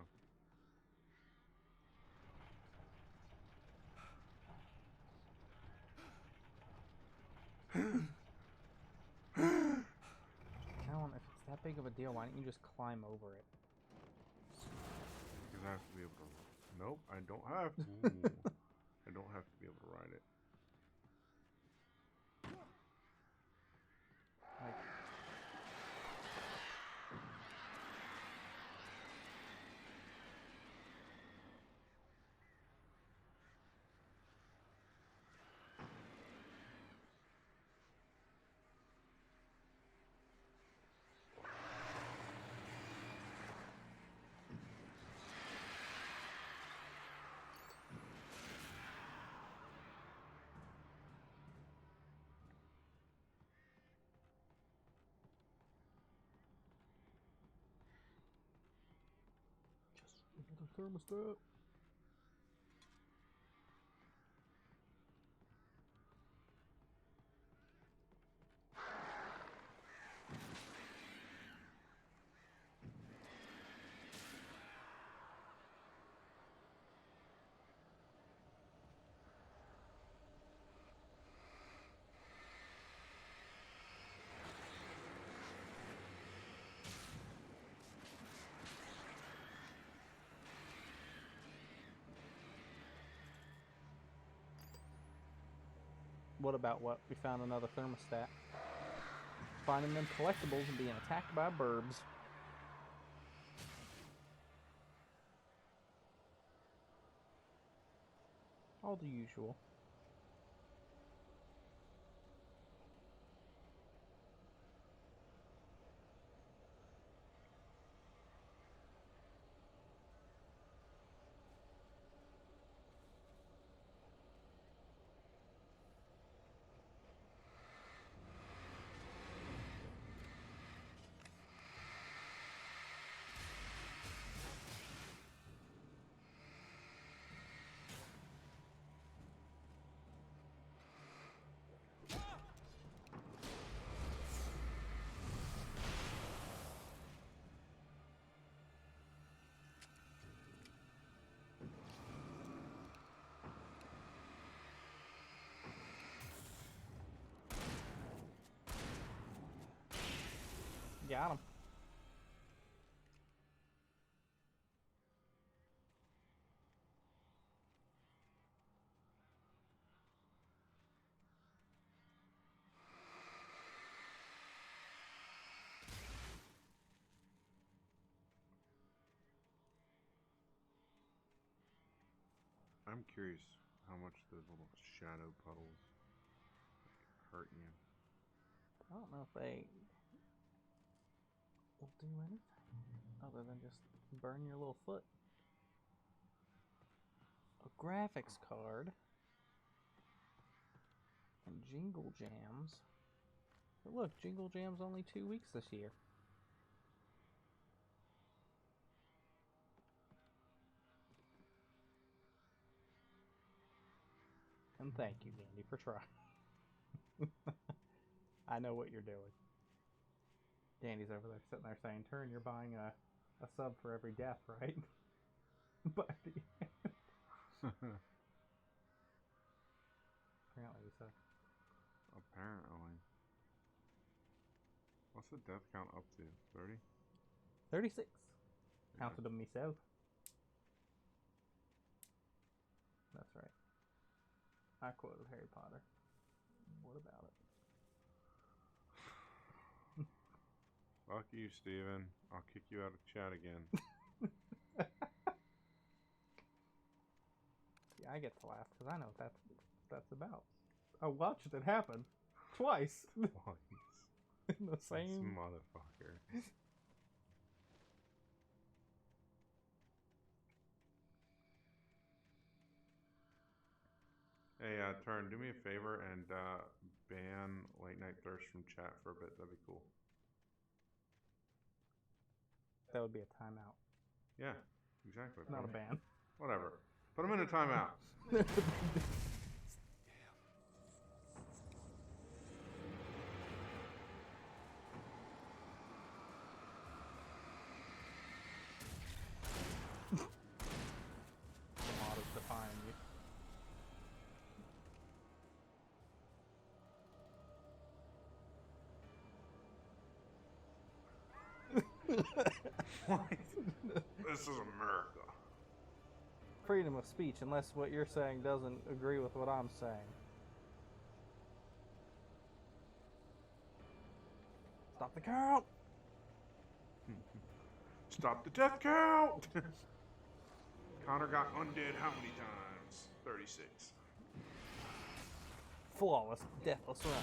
B: Alan, if it's that big of a deal, why don't you just climb over it?
A: Because I have to be able to. Nope, I don't have to. I don't have to be able to ride it.
B: Like, just another thermostat. What about what? We found another thermostat. Finding them collectibles and being attacked by burbs. All the usual. Got him.
A: I'm curious. how much those little shadow puddles hurt you.
B: I don't know if they will do anything other than just burn your little foot. A graphics card and Jingle Jams. But look, Jingle Jam's only 2 weeks this year. And thank you, Dandy, for trying. I know what you're doing. Dandy's over there sitting there saying, Turn, you're buying a sub for every death, right? But at the end. Apparently so.
A: Apparently. What's the death count up to? 30?
B: 36. Counted them myself. That's right. I quoted Harry Potter. What about it?
A: Fuck you, Steven. I'll kick you out of chat again.
B: See, I get to laugh because I know what that's about. I watched it happen twice.
A: Twice.
B: In the same
A: This motherfucker. Hey, Turn, do me a favor and ban Late Night Thirst from chat for a bit. That'd be cool.
B: That would be a timeout.
A: Yeah, exactly.
B: Not a ban.
A: Whatever. Put him in a timeout.
B: The mod is defying you.
A: This is America.
B: Freedom of speech, unless what you're saying doesn't agree with what I'm saying. Stop the count!
A: Stop the death count! Connor got undead how many times? 36.
B: Flawless, deathless run.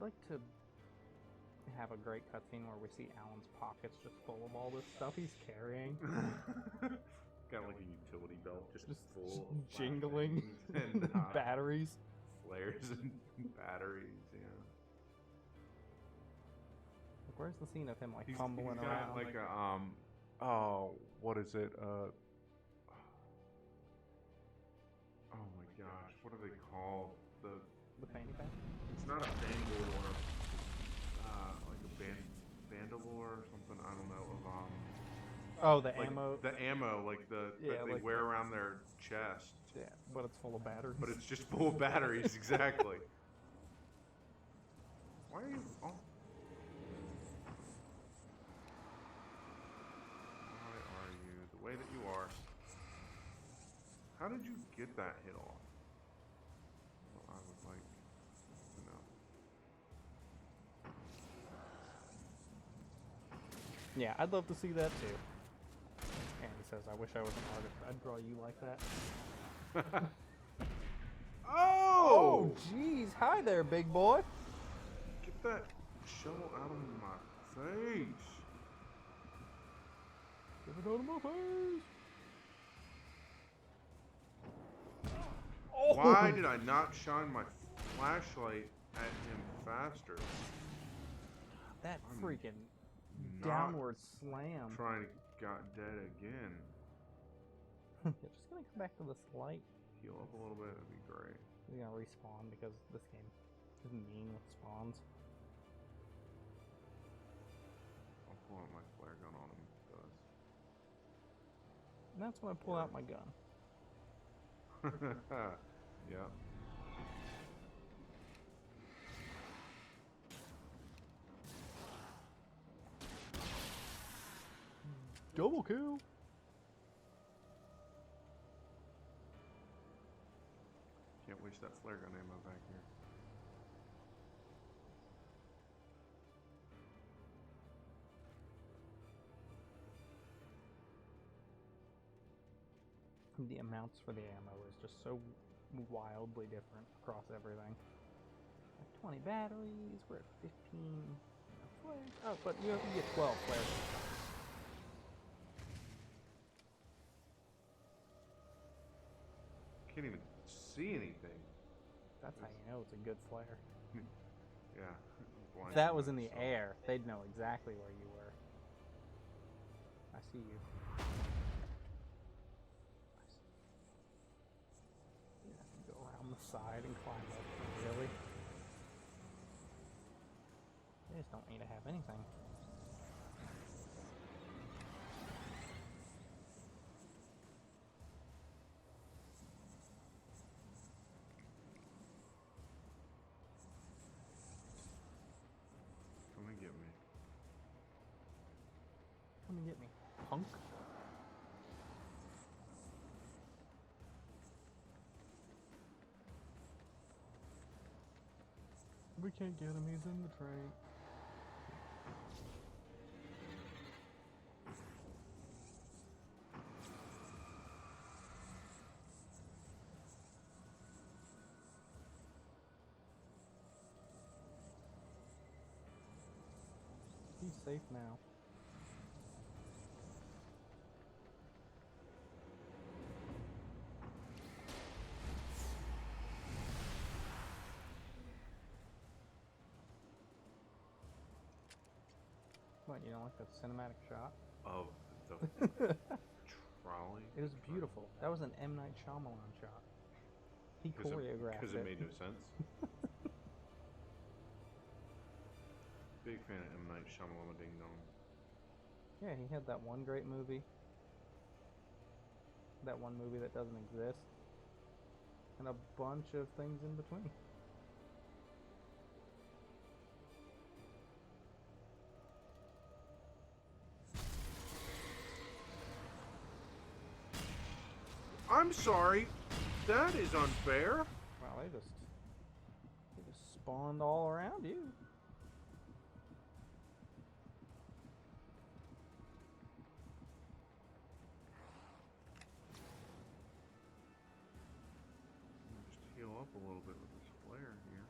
B: I'd like to have a great cutscene where we see Alan's pockets just full of all this stuff he's carrying.
A: Got like a utility belt just full
B: Just
A: of
B: jingling
A: flashbangs and
B: batteries.
A: flares and batteries, yeah.
B: Like, where's the scene of him like
A: He's
B: fumbling
A: got
B: around?
A: like a oh, what is it? Oh my gosh, what are they called?
B: The fanny pack?
A: It's not a Bangalore, like a Bandalore or something. I don't know.
B: Oh, the
A: Like
B: ammo.
A: the ammo, like that they
B: like
A: wear around their chest,
B: Yeah, but it's full of batteries.
A: but it's just full of batteries. Exactly. Why are you? Oh. Why are you the way that you are? How did you get that hit off? Well, I would like to know.
B: Yeah, I'd love to see that too. And he says, I wish I was an artist. I'd draw you like that.
A: Oh!
B: Jeez. Hi there, big boy.
A: Get that shovel out of my face.
B: Get it out of my face. Oh.
A: Why did I not shine my flashlight at him faster?
B: That
A: I'm
B: freaking
A: not
B: downward slam.
A: Trying to got dead again.
B: Yeah, just gonna come back to this light.
A: Heal up a little bit, that'd be great.
B: He's gonna respawn because this game is mean with spawns.
A: I'll pull out my flare gun on him if it does.
B: And that's when I pull out my gun.
A: Yeah.
B: Double kill.
A: Can't waste that flare gun ammo back here.
B: The amounts for the ammo is just so wildly different across everything. Like 20 batteries, we're at 15 flares. Oh, but you get 12 flares.
A: Can't even see anything.
B: That's how you know it's a good flare.
A: Yeah.
B: If that was in the air, they'd know exactly where you were. I see you. Yeah, go around the side and climb up. Really? They just don't need to have anything.
A: Come and get me.
B: Come and get me, punk. We can't get him, he's in the train. He's safe now. What, you don't like the cinematic shot?
A: Of the trolley?
B: It was beautiful. That was an M. Night Shyamalan shot. He choreographed
A: Because it made no sense. Big fan of M. Night Shyamalan Ding Dong.
B: Yeah, he had that one great movie. That one movie that doesn't exist. And a bunch of things in between.
A: I'm sorry. That is unfair.
B: Wow, they just spawned all around you.
A: Just heal up a little bit with this flare here.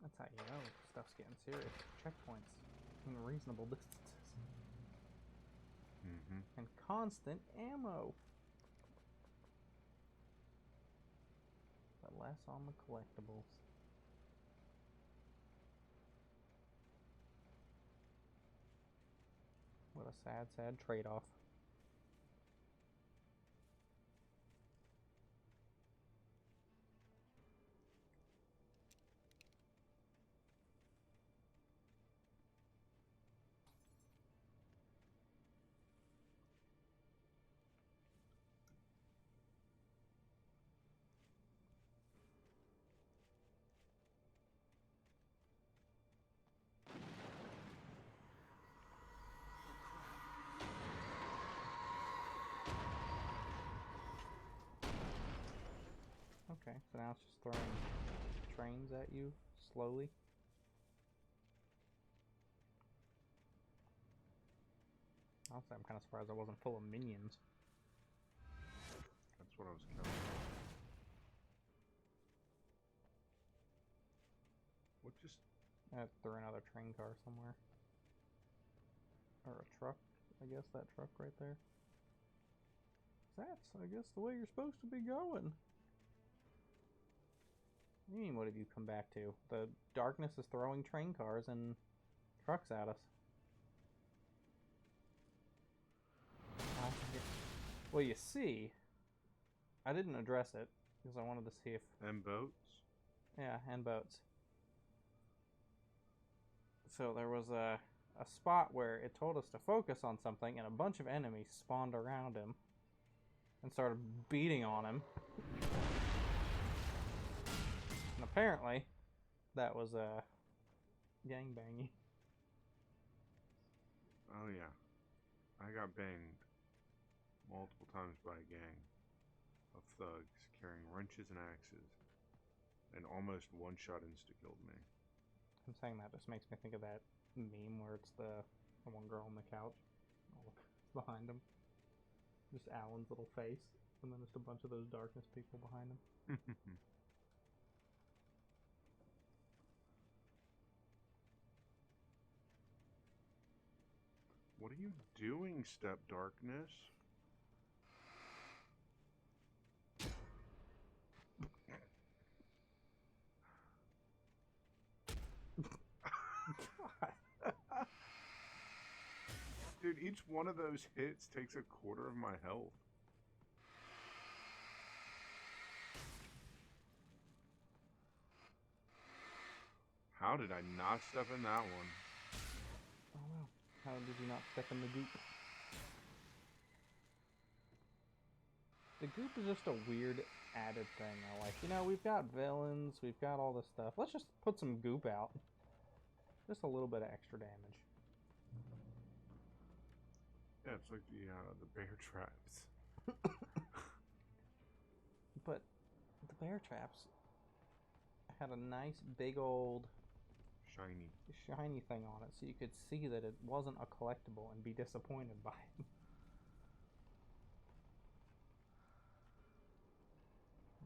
B: That's how you know stuff's getting serious. Checkpoints in reasonable distances.
A: Mm-hmm.
B: And constant ammo. But less on the collectibles. What a sad, sad trade-off. Okay, so now it's just throwing trains at you slowly. Honestly, I'm kind of surprised I wasn't full of minions.
A: That's what I was counting. What just...
B: I threw another train car somewhere. Or a truck, I guess, that truck right there. That's, I guess, the way you're supposed to be going. What do you mean, what have you come back to? The darkness is throwing train cars and Truck's at us. Well, you see, I didn't address it because I wanted to see if...
A: And boats?
B: Yeah, and boats. So there was a spot where it told us to focus on something, and a bunch of enemies spawned around him and started beating on him. And apparently, that was gangbanging.
A: Oh yeah. I got banged multiple times by a gang of thugs carrying wrenches and axes and almost one-shot insta-killed me.
B: I'm saying that just makes me think of that meme where it's the one girl on the couch. Oh, look, it's behind him. Just Alan's little face, and then just a bunch of those darkness people behind him.
A: What are you doing, Step Darkness? Dude, each one of those hits takes a quarter of my health. How did I not step in that one?
B: Oh no. How did you not step in the goop? The goop is just a weird added thing. I like, you know, we've got villains, we've got all this stuff. Let's just put some goop out. Just a little bit of extra damage.
A: Yeah, it's like the bear traps.
B: But the bear traps had a nice big old shiny thing on it, so you could see that it wasn't a collectible and be disappointed by it.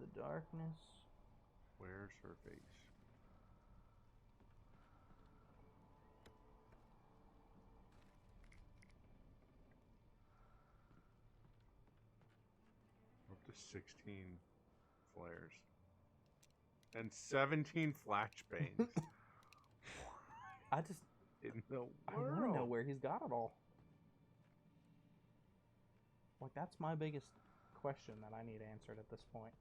B: The darkness.
A: Where's her face? Up to 16 flares. And 17 flashbangs.
B: I just...
A: In the world?
B: I want to know where he's got it all. Like, that's my biggest question that I need answered at this point.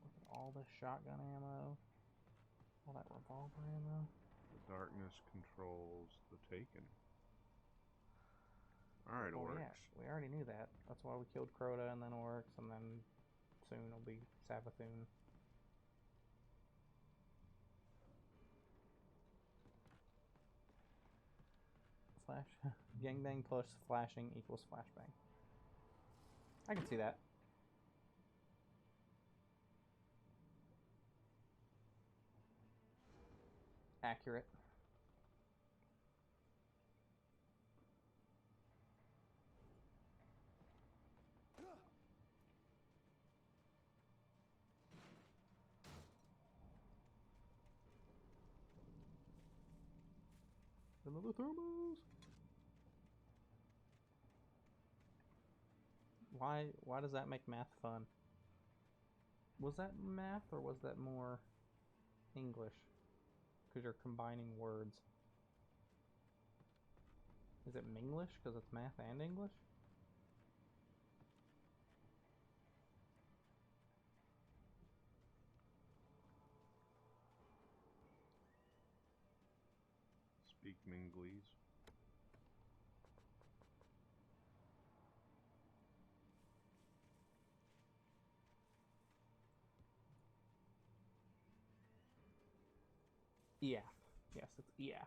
B: Look at all this shotgun ammo. All that revolver ammo.
A: The darkness controls the Taken. Alright,
B: Oh,
A: Oryx.
B: yeah, we already knew that. That's why we killed Crota and then Oryx, and then soon it'll be Savathun. Flash. Gangbang plus flashing equals flashbang. I can see that. Accurate. Another thermos. Why does that make math fun? Was that math or was that more English? Because you're combining words. Is it Minglish because it's math and English?
A: Speak Minglese.
B: Yeah. Yes, it's yeah.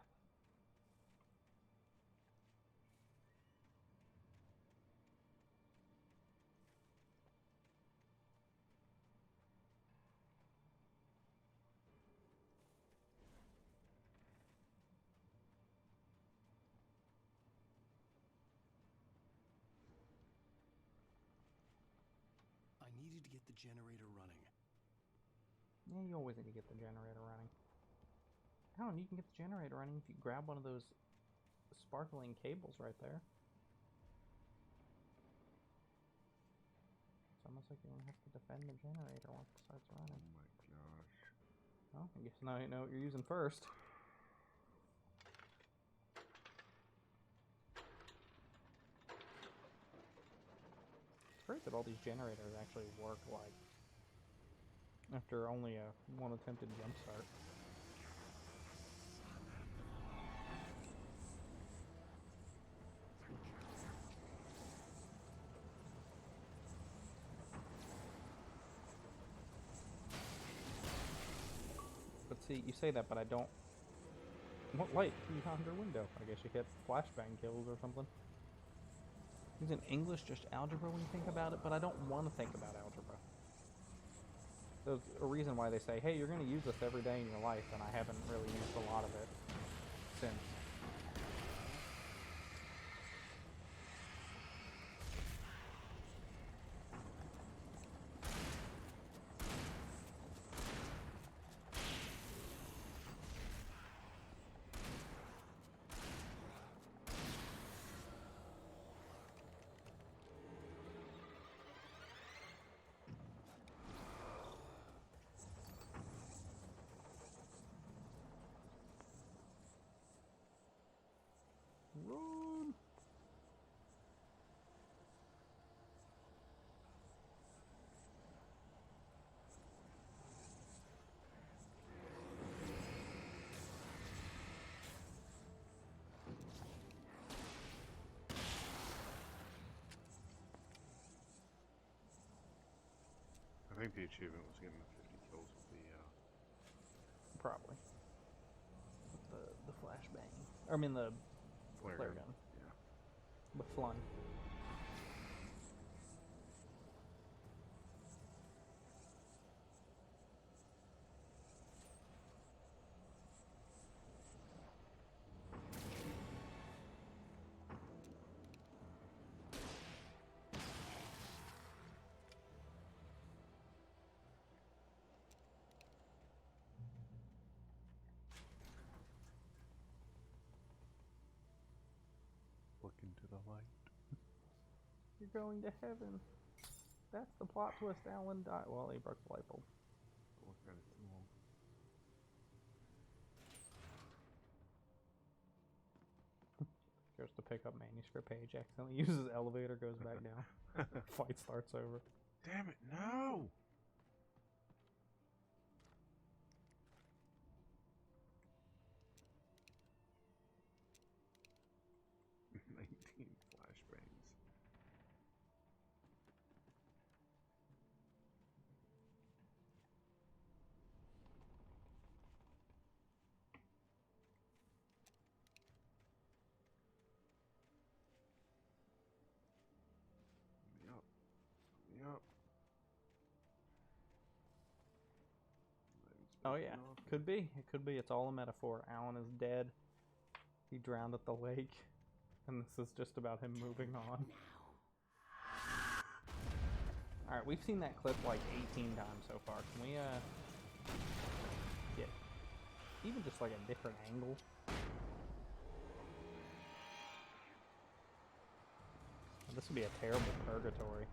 C: I needed to get the generator running.
B: Yeah, you always need to get the generator running. Alan, you can get the generator running if you grab one of those sparkling cables right there. Looks like you're gonna have to defend the generator once it starts
A: Oh
B: running.
A: my gosh.
B: Well, I guess now you know what you're using first. It's great that all these generators actually work, like, after only a one attempted jump start. But see, you say that, but I don't... What light behind your window? I guess you hit flashbang kills or something. Isn't English just algebra when you think about it? But I don't want to think about algebra. There's a reason why they say, hey, you're going to use this every day in your life, and I haven't really used a lot of it since. Run!
A: I think the achievement was getting the 50 kills with the
B: Probably. The flashbang. I mean the
A: flare
B: flare
A: gun.
B: gun.
A: Yeah.
B: With flying.
A: Look into the light.
B: You're going to heaven. That's the plot twist. Alan died. Well, he broke the light bulb.
A: Look at it too long.
B: Goes to pick up manuscript page, accidentally uses elevator, goes back down. Fight starts over.
A: Damn it, no! Flashbangs. Yup. Yup.
B: Oh yeah, could be. It could be. It's all a metaphor. Alan is dead. He drowned at the lake. And this is just about him moving on. Alright, we've seen that clip like 18 times so far. Can we, get even just like a different angle? This would be a terrible purgatory.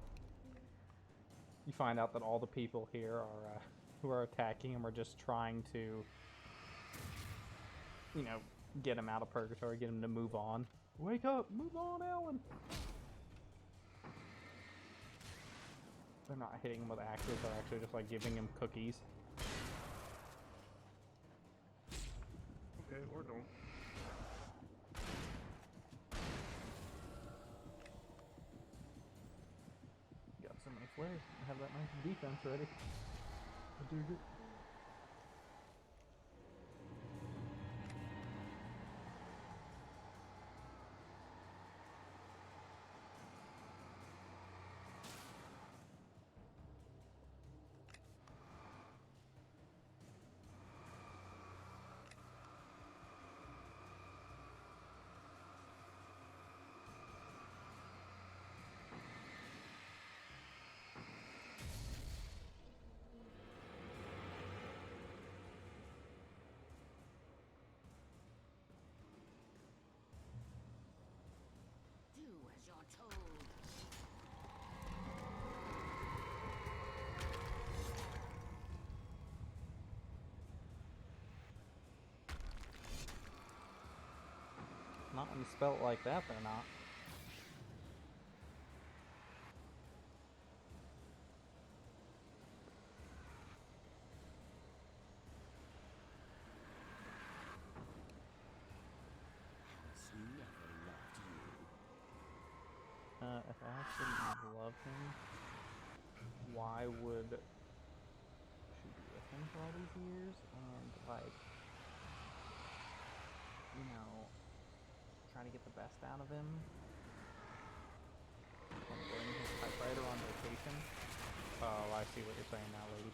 B: You find out that all the people here are, who are attacking him are just trying to, you know, get him out of purgatory, get him to move on. Wake up! Move on, Alan! They're not hitting him with axes, they're actually just like giving him cookies.
A: Okay, or don't.
B: Got so many flares. I have that nice defense ready. I do good. Not when spelt like that, they're not.
F: Has never loved you.
B: If Alex didn't love him, why would she be with him for all these years? And, like, you know, try to get the best out of him and bring his typewriter on vacation? Oh, I see what you're saying now, lady.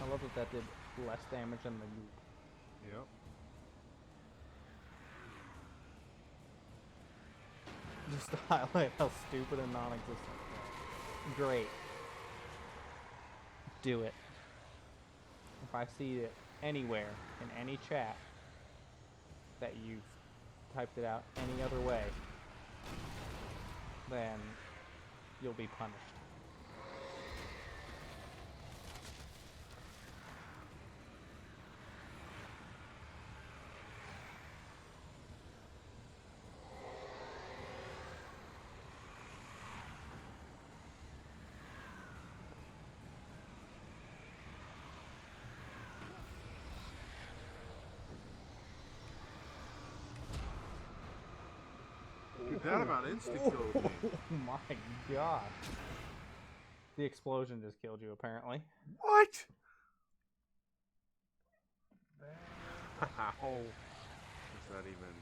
B: I love that did less damage than the goop.
A: Yep.
B: Just to highlight how stupid and non-existent. Great. Do it. If I see it anywhere in any chat that you've typed it out any other way, then you'll be punished.
A: Dude, that about insta-killed me.
B: Oh my gosh. The explosion just killed you, apparently.
A: What? How? Is that even...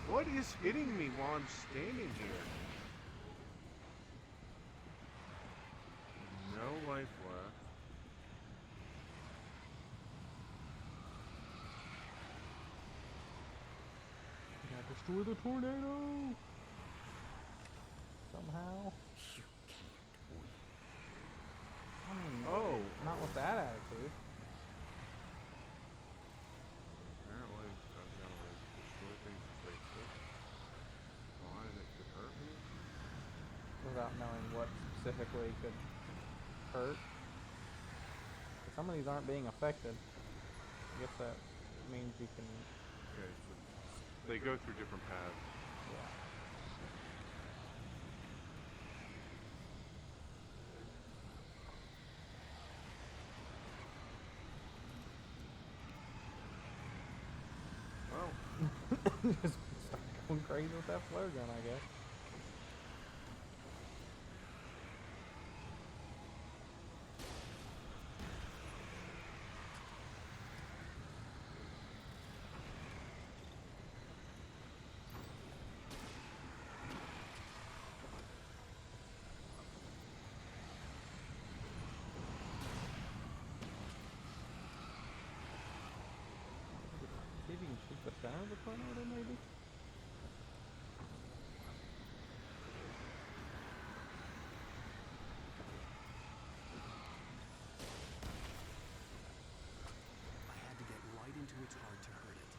A: What is hitting me while I'm standing here? No life left.
B: We gotta destroy the tornado! Somehow. I mean,
A: Oh!
B: not with that attitude.
A: Apparently, I've got to destroy things as they fit. Why it could hurt me?
B: Without knowing what specifically could hurt. But some of these aren't being affected. I guess that means you can...
A: Okay, so they go through different paths.
B: Yeah.
A: Well,
B: Just start going crazy with that flare gun, I guess. See if you can shoot the center of the tornado, maybe?
C: I had to get right into its heart to hurt it.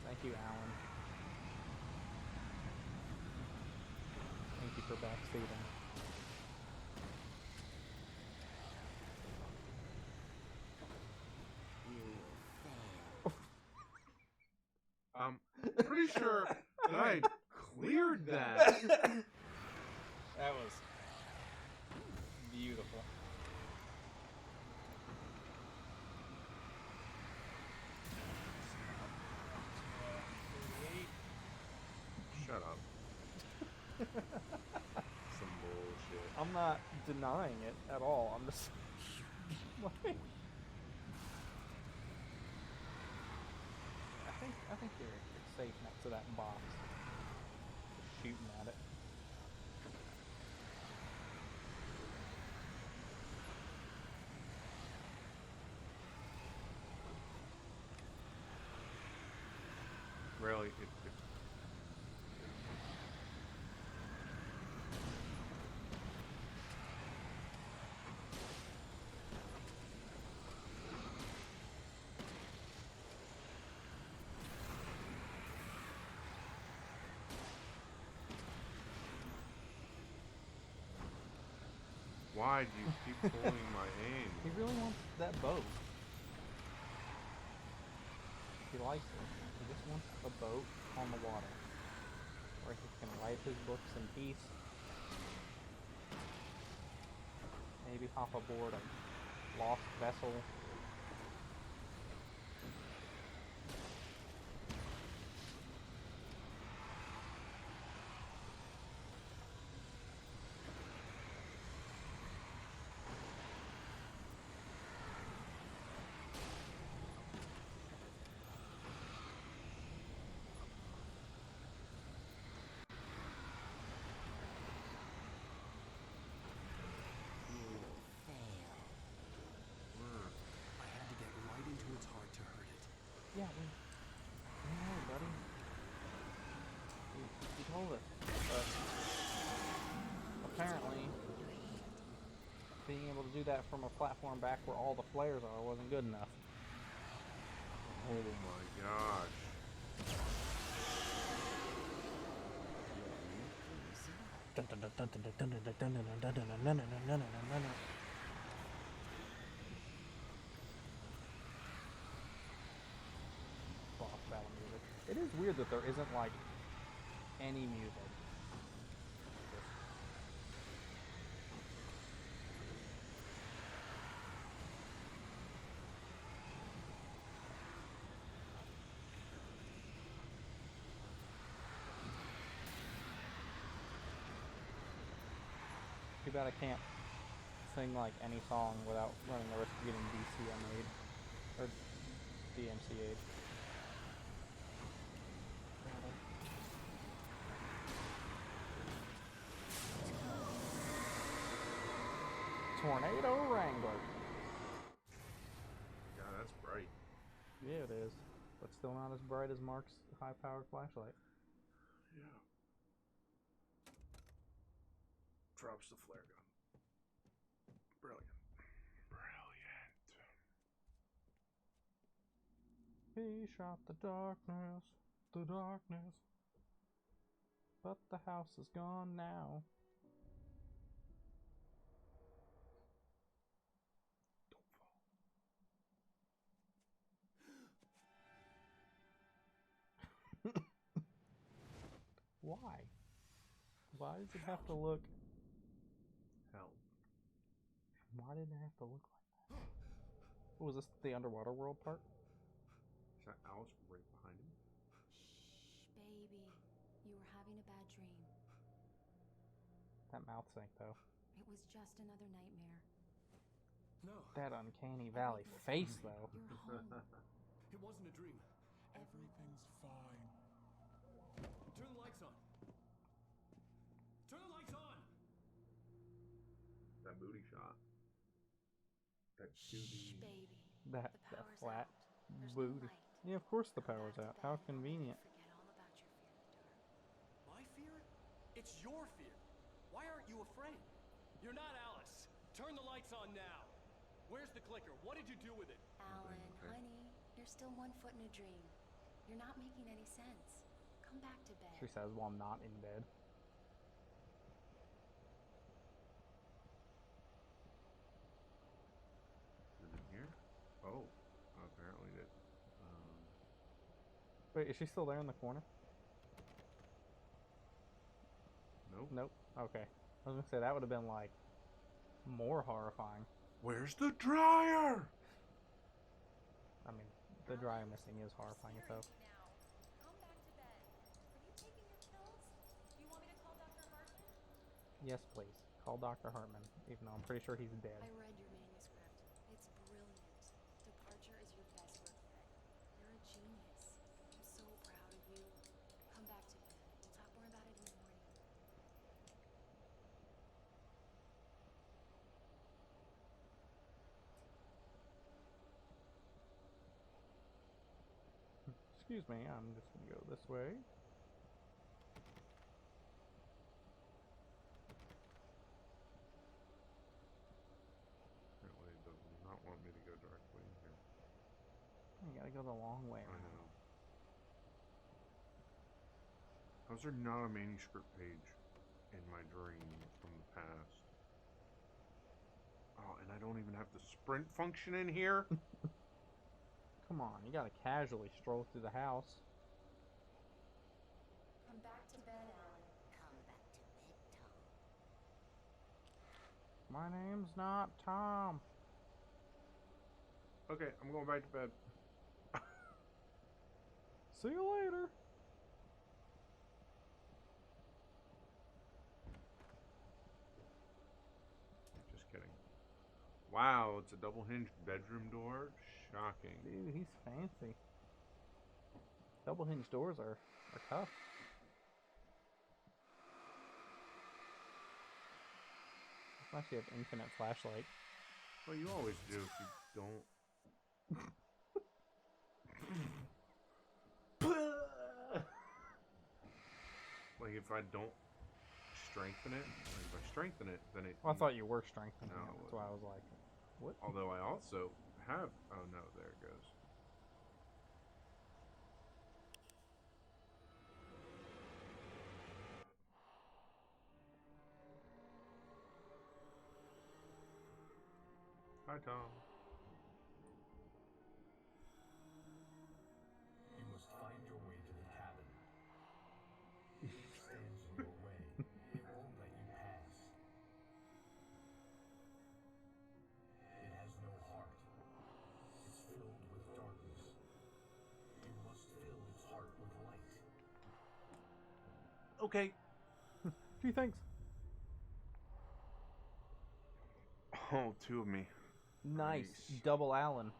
B: Thank you, Alan. Thank you for backseating.
A: I'm pretty sure that I cleared that.
B: That was beautiful.
A: Shut up. Some bullshit.
B: I'm not denying it at all. I'm just like, I think you're safe next to that box. Just shooting at it.
A: Really, Why do you keep pulling my aim?
B: He really wants that boat. He likes it. He just wants a boat on the water where he can write his books in peace. Maybe hop aboard a lost vessel.
C: I had to get right into its heart to hurt it.
B: Yeah, we know, buddy. He told us. But apparently, being able to do that from a platform back where all the flares are wasn't good enough.
A: Oh my gosh.
B: Boss battle music. It is weird that there isn't like any music. Too bad I can't sing like any song without running the risk of getting DCMA'd or DMCA'd. Tornado Wrangler.
A: God, that's bright.
B: Yeah, it is, but still not as bright as Mark's high-powered flashlight.
A: Yeah. Drops the flare gun. Brilliant. Brilliant.
B: He shot the darkness, but the house is gone now. Don't fall. Why? Why does it have to look...
A: Hell.
B: Why did it have to look like that? What was this, the underwater world part?
A: Is that Alice right behind him?
H: Shh, baby. You were having a bad dream.
B: That mouth sync, though.
H: It was just another nightmare.
C: No,
B: That uncanny valley face, though.
H: You're home.
C: it wasn't a dream.
I: Everything's fine.
C: Turn the lights on. Turn the lights on!
A: That booty shot. That 2D.
H: Shh, baby.
B: That
H: The power's
B: flat
H: out. There's
B: booty.
H: no light.
B: Yeah, of course the
H: Come
B: power's
H: back
B: out.
H: to
B: How
H: bed
B: convenient.
H: and forget all about your fear of the dark.
C: My fear? It's your fear. Why aren't you afraid? You're not Alice. Turn the lights on now. Where's the clicker? What did you do with it?
H: Alan,
A: Okay.
H: honey, you're still 1 foot in a dream. You're not making any sense. Come back to bed.
B: She says while not in bed.
A: Is it here? Oh. Apparently it.
B: Wait, is she still there in the corner?
A: Nope.
B: Nope. Okay. I was gonna say that would have been like more horrifying.
A: Where's the dryer?
B: I mean, the dryer missing is horrifying itself.
H: Come back to bed. Are you taking your pills? Do you want me to call Dr. Hartman?
B: Yes, please. Call Dr. Hartman, even though I'm pretty sure he's dead.
H: I read your manuscript. It's brilliant. Departure is your best work yet. You're a genius. I'm so proud of you. Come back to bed. We'll talk more about it in the morning.
B: Excuse me, I'm just gonna go this way.
A: Apparently it does not want me to go directly in here.
B: You gotta go the long way
A: I
B: around.
A: know. How's there not a manuscript page in my dream from the past? even have the sprint function in here.
B: Come on, you gotta casually stroll through the house.
H: Come back to bed, Alan.
E: Come back to bed, Tom.
B: My name's not Tom.
A: Okay, I'm going back to bed.
B: See you later.
A: Just kidding. Wow, it's a double hinged bedroom door. Shocking.
B: Dude, he's fancy. Double hinge doors are tough. Unless you have infinite flashlight.
A: Well, you always do if you don't. Like if I don't strengthen it, like if I strengthen it, then it.
B: Well, I thought you were strengthening
A: No,
B: it. That's why I was like, what?
A: Although I also have. Oh no, there it goes. Hi, Tom.
F: You must find your way to the cabin. If it stands in your way, it won't let you pass. It has no heart. It's filled with darkness. You must fill its heart with light.
A: Okay.
B: Gee, thanks.
A: Oh, two of me.
B: Nice.
A: Nice.
B: Double Allen.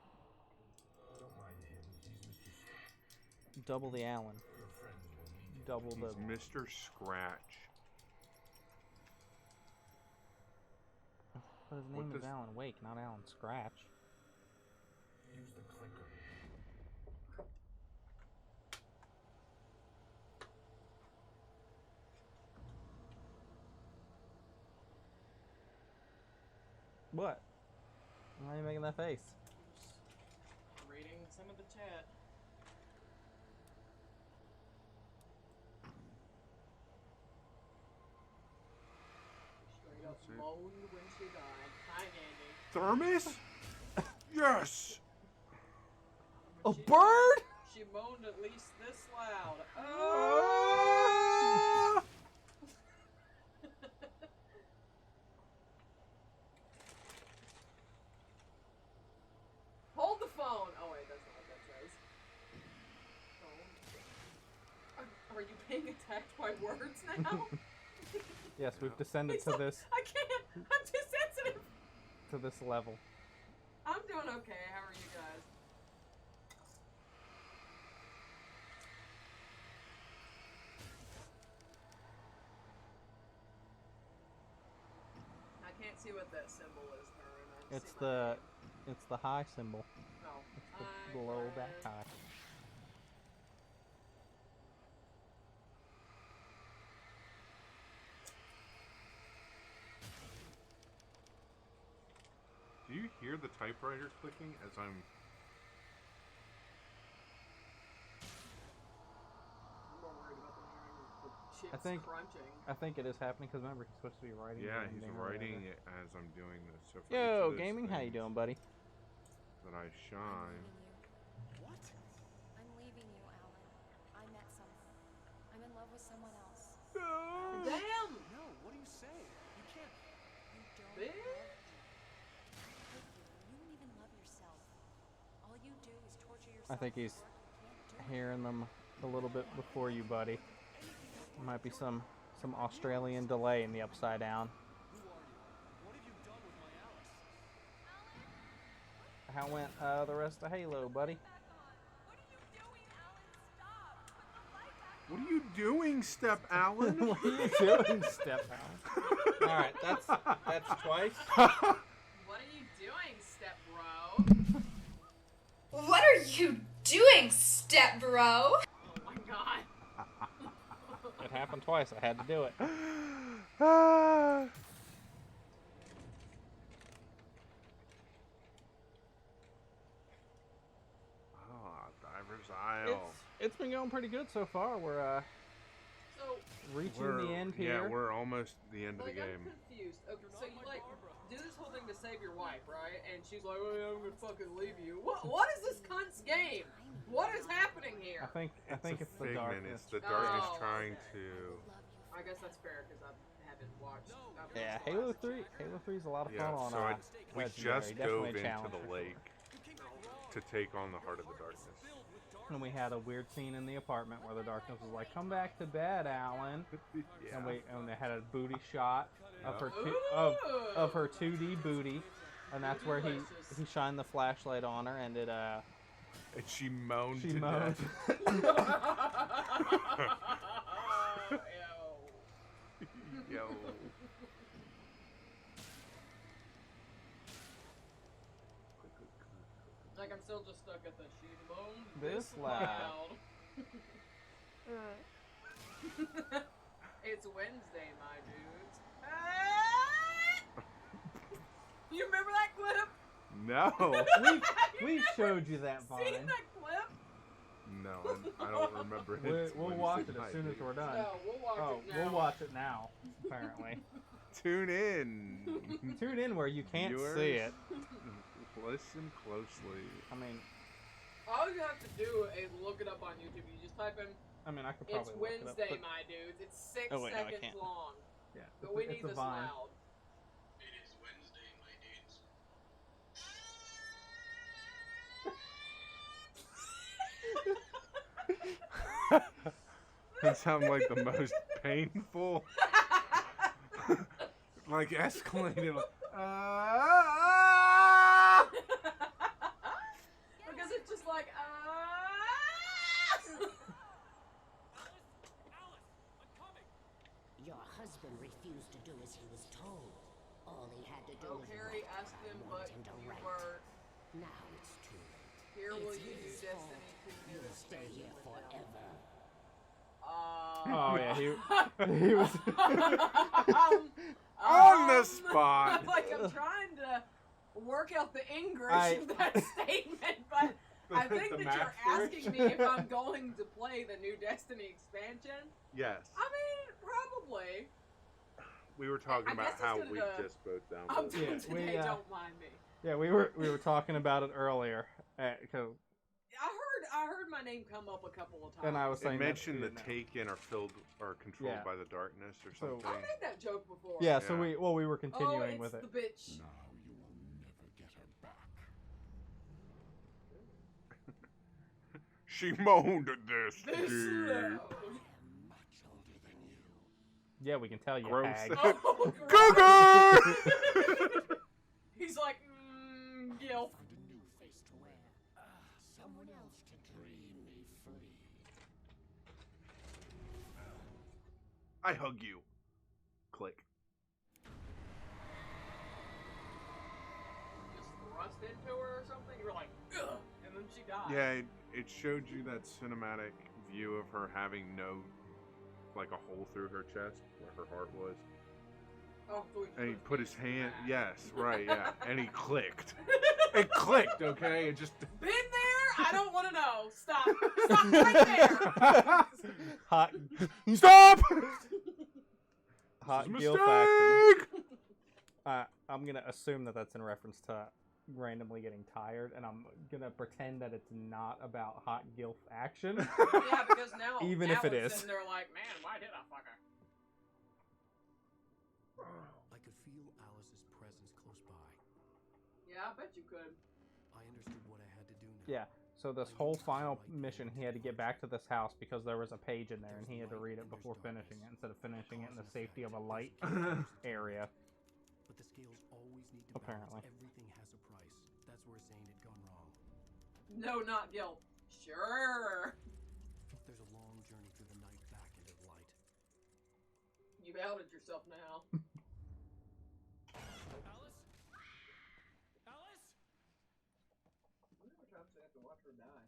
F: Don't mind him. He's Mr. Scratch.
B: Double the Allen.
F: Your friends will need him.
B: Double the.
A: He's Mr. Scratch.
B: But his
A: What
B: name is
A: does-
B: Alan Wake, not Alan Scratch.
F: Use the clicker.
B: What? Why are you making that face?
J: Reading some of the chat. Straight up
A: That's it.
J: moaned when she died. Hi, Andy.
A: Thermos? Yes!
B: A
J: She-
B: bird?
J: She moaned at least this loud.
A: Ah!
J: Hold the phone! Oh wait, that's not what that says. Phone. Are you being attacked by words now?
B: Yes, we've descended
J: He's
B: to
J: like,
B: this
J: I can't! I'm too sensitive!
B: level.
J: I'm doing okay, how are you guys? I can't see what that symbol is, Karen. I just
B: It's
J: see my name.
B: it's the high symbol.
J: Oh.
B: It's the below that high.
A: Do you hear the typewriter clicking as I'm...
J: I'm more worried about the hearing the chips crunching.
B: I think it is happening because remember he's supposed to be writing.
A: Yeah,
B: the
A: he's
B: ending or
A: writing
B: whatever.
A: it as I'm doing this. So for each
B: Yo,
A: of those
B: gaming, how you
A: things
B: doing, buddy?
A: That I shine.
H: What? I'm leaving you, Alan. I met someone. I'm in love with someone else.
J: Damn!
C: No, what do you say? You can't.
H: You don't
J: Bitch.
H: love me. I hate you. You don't even love yourself. All you do is torture yourself.
B: I think he's
H: for work you can't do.
B: hearing them a little bit before you, buddy. Might be some Australian delay in the upside down.
C: Who are you? What have you done with my Alice?
B: How went the rest of Halo, buddy?
A: What are you doing, Step Allen?
B: What are you doing, Step Allen? All right, that's twice.
J: What are you doing, step bro?
K: What are you doing, step bro?
J: Oh my god.
B: It happened twice. I had to do it.
A: Ah. Diver's Isle.
B: It's been going pretty good so far. We're
J: So,
B: reaching the end
A: Yeah,
B: here.
A: we're almost the end of the
J: Like, I'm
A: game.
J: confused. Okay, so you like do this whole thing to save your wife, right? And she's like, "Oh, yeah, I'm gonna fucking leave you." What is this cunt's game? What is happening here?
B: I think it's the
A: figment.
B: darkness.
A: It's the darkness
J: Oh,
A: trying
J: okay.
A: to.
J: I guess that's fair because I haven't watched. I've
B: Yeah,
J: watched the
B: Halo
J: last
B: 3. Halo 3 is a lot of fun
A: Yeah,
B: on.
A: so we
B: Legendary.
A: just
B: Definitely
A: dove
B: a
A: into
B: challenge.
A: the lake to take on the Heart of the Darkness.
B: And we had a weird scene in the apartment where the darkness was like, "Come back to bed, Alan."
A: Yeah.
B: And they had a booty shot of her
J: Ooh.
B: of her 2D booty, and that's where he shined the flashlight on her, and it
A: And she moaned
B: she
A: to
B: moaned.
A: death. Yo.
J: Like I'm still just stuck at the she moaned
B: This
J: loud. It's Wednesday, my dudes. You remember that clip?
A: No.
B: We've showed you that,
J: Seen
B: Vine.
J: that clip?
A: No, I don't remember it.
B: We'll watch it as soon as we're done.
J: No, we'll watch it now.
B: We'll watch it now. Apparently,
A: Tune in.
B: tune in where you can't
A: Viewers,
B: see it.
A: Listen closely.
B: I mean,
J: All you have to do is look it up on YouTube. You just type in,
B: I could
J: it's
B: probably look it up,
J: Wednesday,
B: but-
J: my dudes. It's 6
B: Oh, wait, no, I
J: seconds
B: can't.
J: long.
B: Yeah,
J: But we
B: it's
J: need
B: a
J: this
B: Vine.
J: loud.
G: It is Wednesday, my dudes.
A: That sounds like the most painful, like escalated.
J: Because it's just like,
L: Your husband refused to do as he was told. All he had to do
J: Oh,
L: was
J: Harry
L: write
J: asked
L: what I
J: him,
L: wanted
J: but
L: him to
J: you
L: write.
J: were.
L: Now it's too late.
J: Here will
L: It's
J: you do
L: his
J: Destiny
L: fault.
J: 2
L: You'll stay here forever.
B: Oh yeah, he was.
A: On the spot.
J: Like I'm trying to work out the English of that statement, but I think
A: The
J: that
A: math
J: you're asking me if I'm going to play the new Destiny expansion.
A: Yes.
J: I mean, probably.
A: We were talking
J: I
A: about
J: guess it's
A: how
J: gonna
A: we
J: the-
A: just both
J: I'm
A: downloaded.
J: doing
A: it.
J: today, don't mind me.
B: Yeah, we were talking about it earlier, because
J: I heard my name come up a couple of times.
B: and I was saying
A: It
B: that
A: mentioned
B: to
A: the
B: you now.
A: taken are filled or controlled
B: Yeah.
A: by the darkness or
B: So-
A: something.
J: I made that joke before.
B: Yeah, so
A: Yeah.
B: we were continuing
J: it's
B: with it.
J: the bitch.
I: Now you will never get her back.
A: She moaned at this.
J: This
A: dude.
J: loud.
I: Much older than you.
B: Yeah, we can tell you.
A: Gross.
B: Hag.
J: Oh,
A: Cougar!
J: He's like, Gil.
I: Find a new face to wear. Someone else to dream me free.
A: I hug you. Click.
J: Just thrust into her or something. You were like, ugh, and then she died.
A: Yeah, it showed you that cinematic view of her having like a hole through her chest where her heart was.
J: Oh, so
A: And he
J: just
A: put his
J: beat
A: hand,
J: back.
A: yes, right, yeah. And he clicked. It clicked, okay? It just.
J: Been there? I don't want to know. Stop. Stop right there.
B: Hot,
A: Stop!
B: hot
A: This is a
B: Gil faction.
A: mistake!
B: I'm gonna assume that that's in reference to randomly getting tired, and I'm gonna pretend that it's not about hot Gilf action.
J: Yeah, because now,
B: Even
J: now
B: if it
J: it's
B: is.
J: sitting there like, man, why did I fuck her?
C: I could feel Alice's presence close by.
J: Yeah, I bet you could.
C: I understood what I had to do now.
B: Yeah. So this whole final mission, he had to get back to this house because there was a page in there, and he had to read it before finishing it instead of finishing it in the safety of a light area.
C: But the scales always need to
B: Apparently.
C: balance. Everything has a price. That's where Zane had gone wrong.
J: No, not Gil. Sure.
C: There's a long journey through the night back into the light.
J: You've outed yourself now.
C: Alice? Alice?
J: How many more times do I have to watch her die?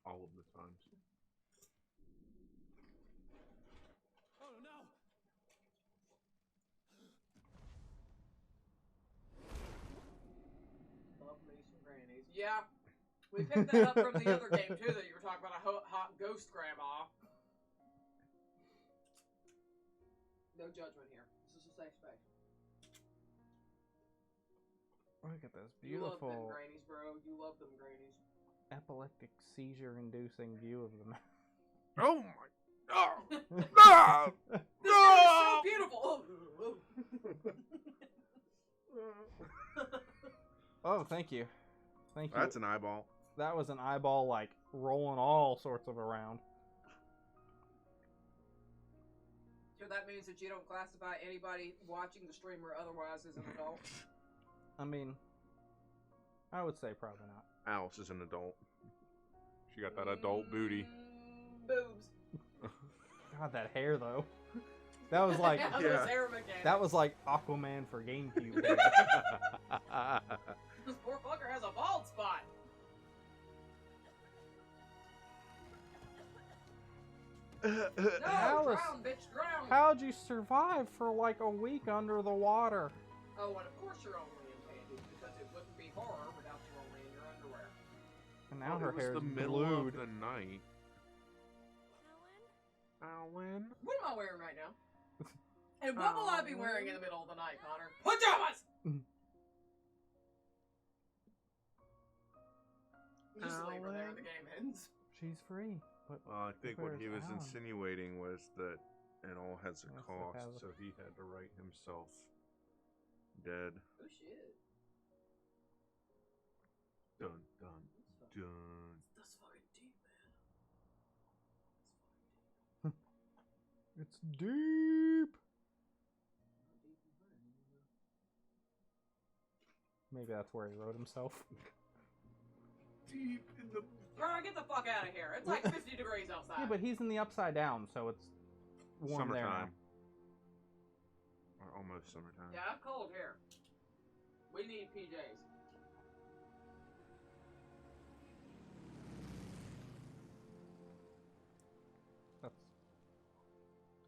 A: All of the times.
C: Oh no!
J: Love me some grannies. Yeah. We picked that up from the other game too that you were talking about, a hot ghost grandma. No judgment here. This is a safe space.
B: Look at this
J: You love them
B: beautiful
J: grannies, bro. You love them grannies.
B: epileptic seizure-inducing view of the map.
A: Oh my! Oh!
J: This game is so beautiful.
B: Oh, thank you. Thank you.
A: That's an eyeball.
B: That was an eyeball, like, rolling all sorts of around.
J: So that means that you don't classify anybody watching the stream or otherwise as an adult?
B: I mean, I would say probably not.
A: Alice is an adult. She got that adult booty.
J: Boobs.
B: God, that hair, though. That was like...
J: Those hair mechanics.
B: That was like Aquaman for GameCube hair.
J: This poor fucker has a bald spot. No,
B: Alice,
J: drown, bitch, drown.
B: how'd you survive for like a week under the water?
J: Oh, and of course you're only in panties, because it wouldn't be horror without you only in your underwear.
B: And now
A: Well,
B: her
A: it was
B: hair's
A: the middle
B: glued.
A: of the night. Alan?
J: What am I wearing right now? And what will I be wearing in the middle of the night, Connor? Pajamas! Just leave her there and the game ends.
B: She's free. But
A: Well, I think what he was
B: Alan?
A: insinuating was that it all has a
B: Yes, it
A: cost,
B: has a-
A: so he had to write himself dead.
J: Oh shit.
A: Dun, dun, dun.
J: That's fucking deep, man.
B: It's deep. Maybe that's where he wrote himself.
A: Deep in the...
J: Bro, get the fuck out of here. It's like 50 degrees outside.
B: Yeah, but he's in the upside down, so it's warm there now.
A: Summertime. Or almost summertime.
J: Yeah, I'm cold here. We need PJs.
B: That's...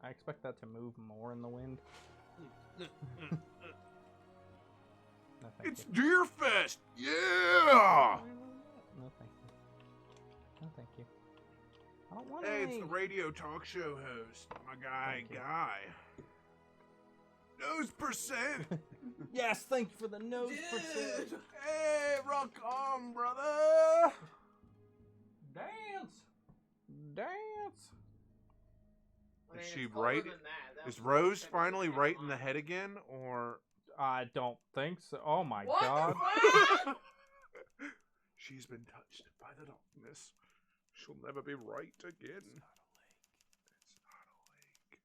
B: I expect that to move more in the wind. No, thank
A: It's
B: you.
A: Deer Fest! Yeah!
B: No, thank you. No, thank you. I don't want
A: Hey,
B: any.
A: it's the radio talk show host. My guy,
B: Thank you.
A: Guy. Nose percent!
B: Yes, thank you for the nose percent.
A: Hey, rock on, brother!
B: Dance! Dance!
J: I mean,
A: Is she
J: it's colder
A: right?
J: than that. That's
A: Is
J: what
A: Rose
J: I'm
A: finally
J: saying.
A: right in the head again, or...
B: I don't think so. Oh my
J: What
B: god.
J: the fuck?
A: She's been touched by the darkness. She'll never be right again. It's not a lake.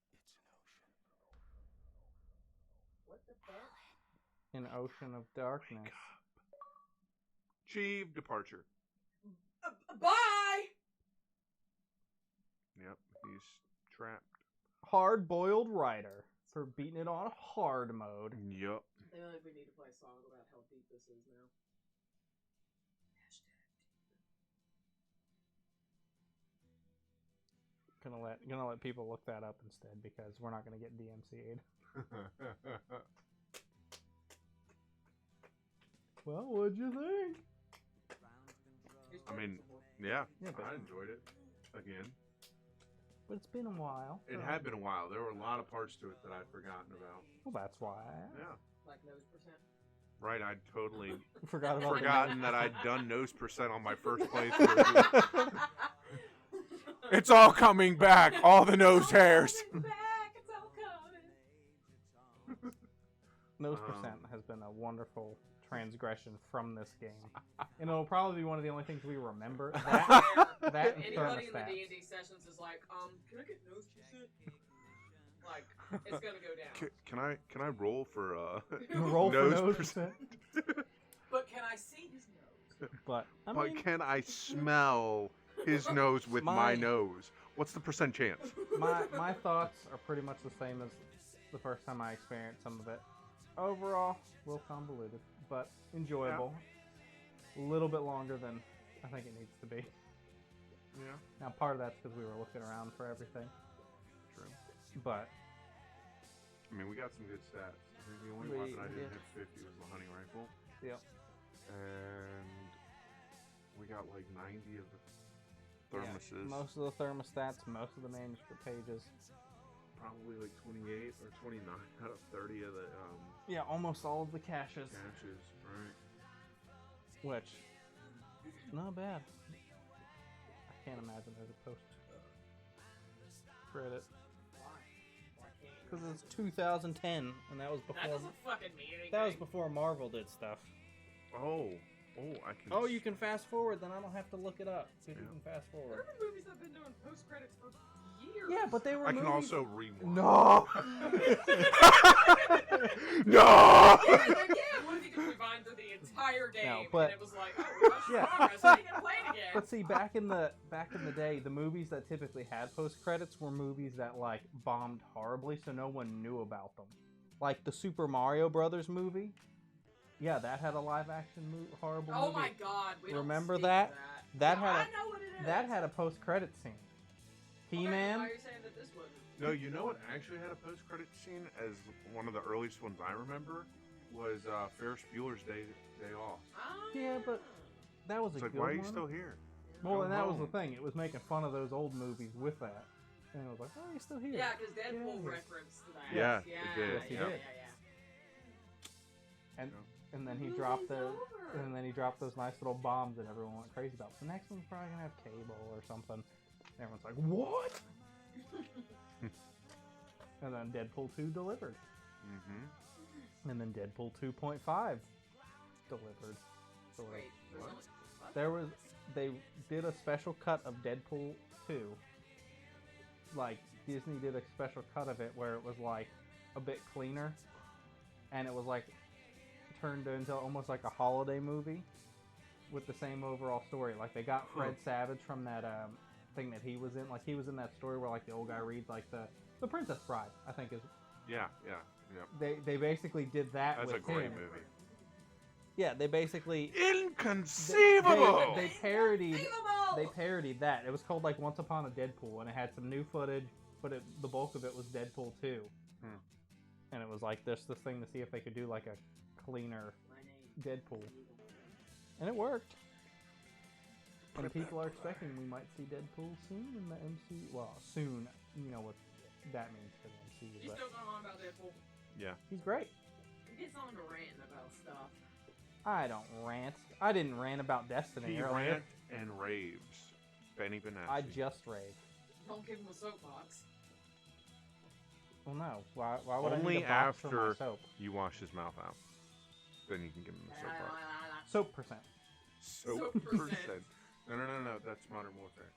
J: What the fuck?
B: An ocean of darkness.
A: Wake up. Achieve departure.
J: Bye!
A: Yep, he's trapped.
B: Hard boiled writer for beating it on hard mode.
A: Yup.
J: I feel like we need to play a song about how deep this is now.
B: Gonna let people look that up instead because we're not gonna get DMCA'd. Well, what'd you think?
A: I mean, yeah,
B: Yeah, but-
A: I enjoyed it. Again.
B: But it's been a while.
A: It had been a while. There were a lot of parts to it that I'd forgotten about.
B: Well, that's why.
A: Yeah.
J: Like nose percent.
A: Right, I'd totally
B: Forgot about the
A: forgotten that I'd done nose percent on my first playthrough. It's all coming back, all the nose hairs.
J: Back, it's all coming.
B: Nose percent has been a wonderful transgression from this game, and it'll probably be one of the only things we remember. That and
J: Anybody in the
B: thermostats.
J: D&D sessions is like, can I get nose percent? Like, it's gonna go down.
A: Can I roll for
B: Roll for nose percent.
J: But can I see his nose?
B: But I
A: But
B: mean,
A: can I smell his nose with my nose? What's the percent chance?
B: my thoughts are pretty much the same as the first time I experienced some of it. Overall, a little convoluted, but enjoyable. A little bit longer than I think it needs to be.
A: Yeah.
B: Now, part of that's because we were looking around for everything.
A: True.
B: But
A: I mean, we got some good stats. I think the only weapon I didn't hit 50 was the hunting rifle.
B: Yep.
A: And we got like 90 of the
B: yeah,
A: thermoses.
B: most of the thermostats, most of the manuscript pages.
A: probably like 28 or 29 out of 30 of the
B: Yeah, almost all of the caches.
A: caches, right?
B: Which, not bad. I can't imagine there's a post credit. Because it's 2010, and that was before.
J: That doesn't fucking mean anything.
B: That was before Marvel did stuff.
A: Oh, I can.
B: Oh, you can fast forward, then I don't have to look it up. So you can fast forward.
J: There have been movies that have been doing post credits for years.
B: Yeah, but they were.
A: I can
B: movies...
A: also rewind.
B: No.
A: No.
J: Again, what if you could rewind through the entire game
B: No, but-
J: and it was like, oh, we lost
B: Yeah.
J: progress, so you can play it again.
B: But see, back in the day, the movies that typically had post credits were movies that like bombed horribly, so no one knew about them. Like the Super Mario Brothers movie. Yeah, that had a live action horrible movie.
J: Oh my god, we
B: Remember
J: don't
B: that?
J: speak of
B: That
J: No,
B: had
J: I
B: a,
J: know what it is.
B: that had a post credit scene.
J: Okay,
B: He-Man.
J: why are you saying that this wouldn't?
A: No, you know what actually had a post-credit scene as one of the earliest ones I remember was Ferris Bueller's Day Off.
B: Yeah, but that was a
A: It's like,
B: good
A: why are
B: one.
A: you still here?
B: Well,
A: Go
B: and that was the
A: home.
B: thing. It was making fun of those old movies with that. And it was like, why are you still here?
J: Yeah, because Deadpool
B: Yeah.
J: referenced that.
A: Yeah,
J: yeah,
A: it did,
B: Yes, he
J: yeah,
B: did.
J: yeah.
B: And then he dropped those nice little bombs that everyone went crazy about. The next one's probably gonna have Cable or something. And everyone's like, what? And then Deadpool 2 delivered.
A: Mm-hmm.
B: And then Deadpool 2.5 delivered. So
J: Wait, there's
A: What?
J: only- what?
B: there was they did a special cut of Deadpool 2. Like Disney did a special cut of it where it was like a bit cleaner, and it was like turned into almost like a holiday movie with the same overall story. Like they got Fred Savage from that thing that he was in. Like he was in that story where like the old guy reads like the Princess Bride, I think is.
A: Yeah.
B: They basically did that
A: That's
B: with
A: a great
B: him.
A: movie.
B: Yeah, they basically
A: Inconceivable.
B: They parodied.
J: Unbelievable!
B: They parodied that. It was called like Once Upon a Deadpool, and it had some new footage, but the bulk of it was Deadpool 2. And it was like this thing to see if they could do like a cleaner Deadpool, and it worked. And people are expecting we might see Deadpool soon in the MCU. Well, soon, you know what that means for the MCU.
J: You
B: But
J: still going on about Deadpool?
A: Yeah.
B: he's great.
J: He gets on to ranting about stuff.
B: I don't rant. I didn't rant about Destiny
A: He
B: earlier.
A: rant and raves. Benny Benassi.
B: I just raved.
J: Don't give him a soapbox.
B: Well, no. Why would I
A: Only
B: need a box for my
A: after
B: soap?
A: you wash his mouth out. Then you can give him the soapbox.
B: Soap percent.
A: Soap
J: Soap percent.
A: percent. No. That's Modern Warfare.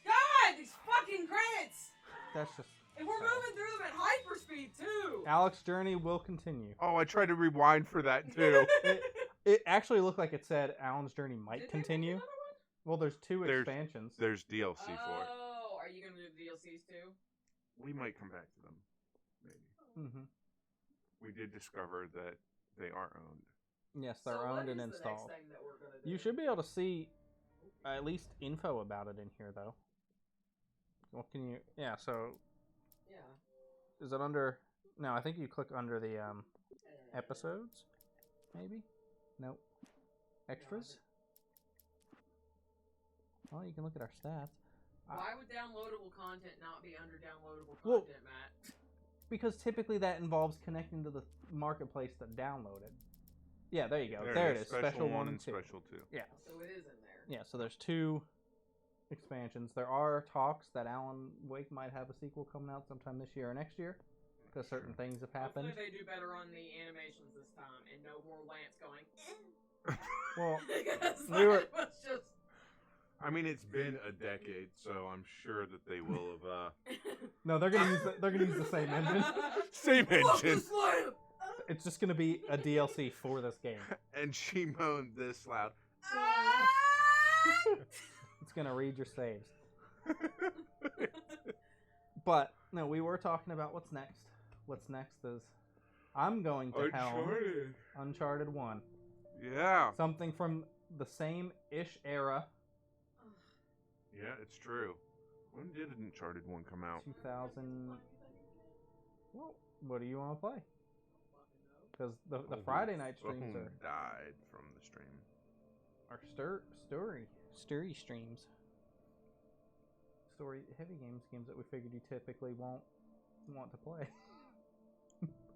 J: God, these fucking credits!
B: That's just.
J: And we're moving through them at hyperspeed too.
B: Alex Journey will continue.
A: Oh, I tried to rewind for that too.
B: It actually looked like it said Alan's Journey might continue. Well, there's two expansions.
A: There's DLC for it.
J: Oh, are you gonna do the DLCs too?
A: We might come back to them. Maybe.
B: Mm-hmm.
A: We did discover that they are owned.
B: Yes, they're
J: So what
B: owned and
J: is the next
B: installed.
J: thing that we're gonna do?
B: You should be able to see at least info about it in here, though. What can you? Yeah. So
J: Yeah.
B: is it under? No, I think you click under the episodes. Maybe. Nope. Extras. Well, you can look at our stats.
J: Why would downloadable content not be under downloadable
B: Well-
J: content, Matt?
B: Because typically that involves connecting to the marketplace to download it. Yeah, there you go. There it is. Special 1 and 2.
A: Special 2.
B: Yeah.
J: So it is in there.
B: Yeah, so there's 2 expansions. There are talks that Alan Wake might have a sequel coming out sometime this year or next year, because certain things have happened.
J: Hopefully they do better on the animations this time and no more Lance going.
B: Well,
J: Because
B: we were-
J: it was just.
A: I mean, it's been a decade, so I'm sure that they will have.
B: No, they're gonna use the same engine.
A: Same engine.
B: It's just gonna be a DLC for this game.
A: And she moaned this loud.
B: It's gonna read your saves. But no, we were talking about what's next. What's next is I'm going to helm Uncharted 1.
A: Yeah.
B: Something from the same-ish era.
A: Yeah, it's true. When did Uncharted 1 come out?
B: 2000. Well, what do you want to play? Because the Friday night streams
A: Who
B: are
A: died from the stream.
B: story streams. Story heavy games that we figured you typically won't want to play.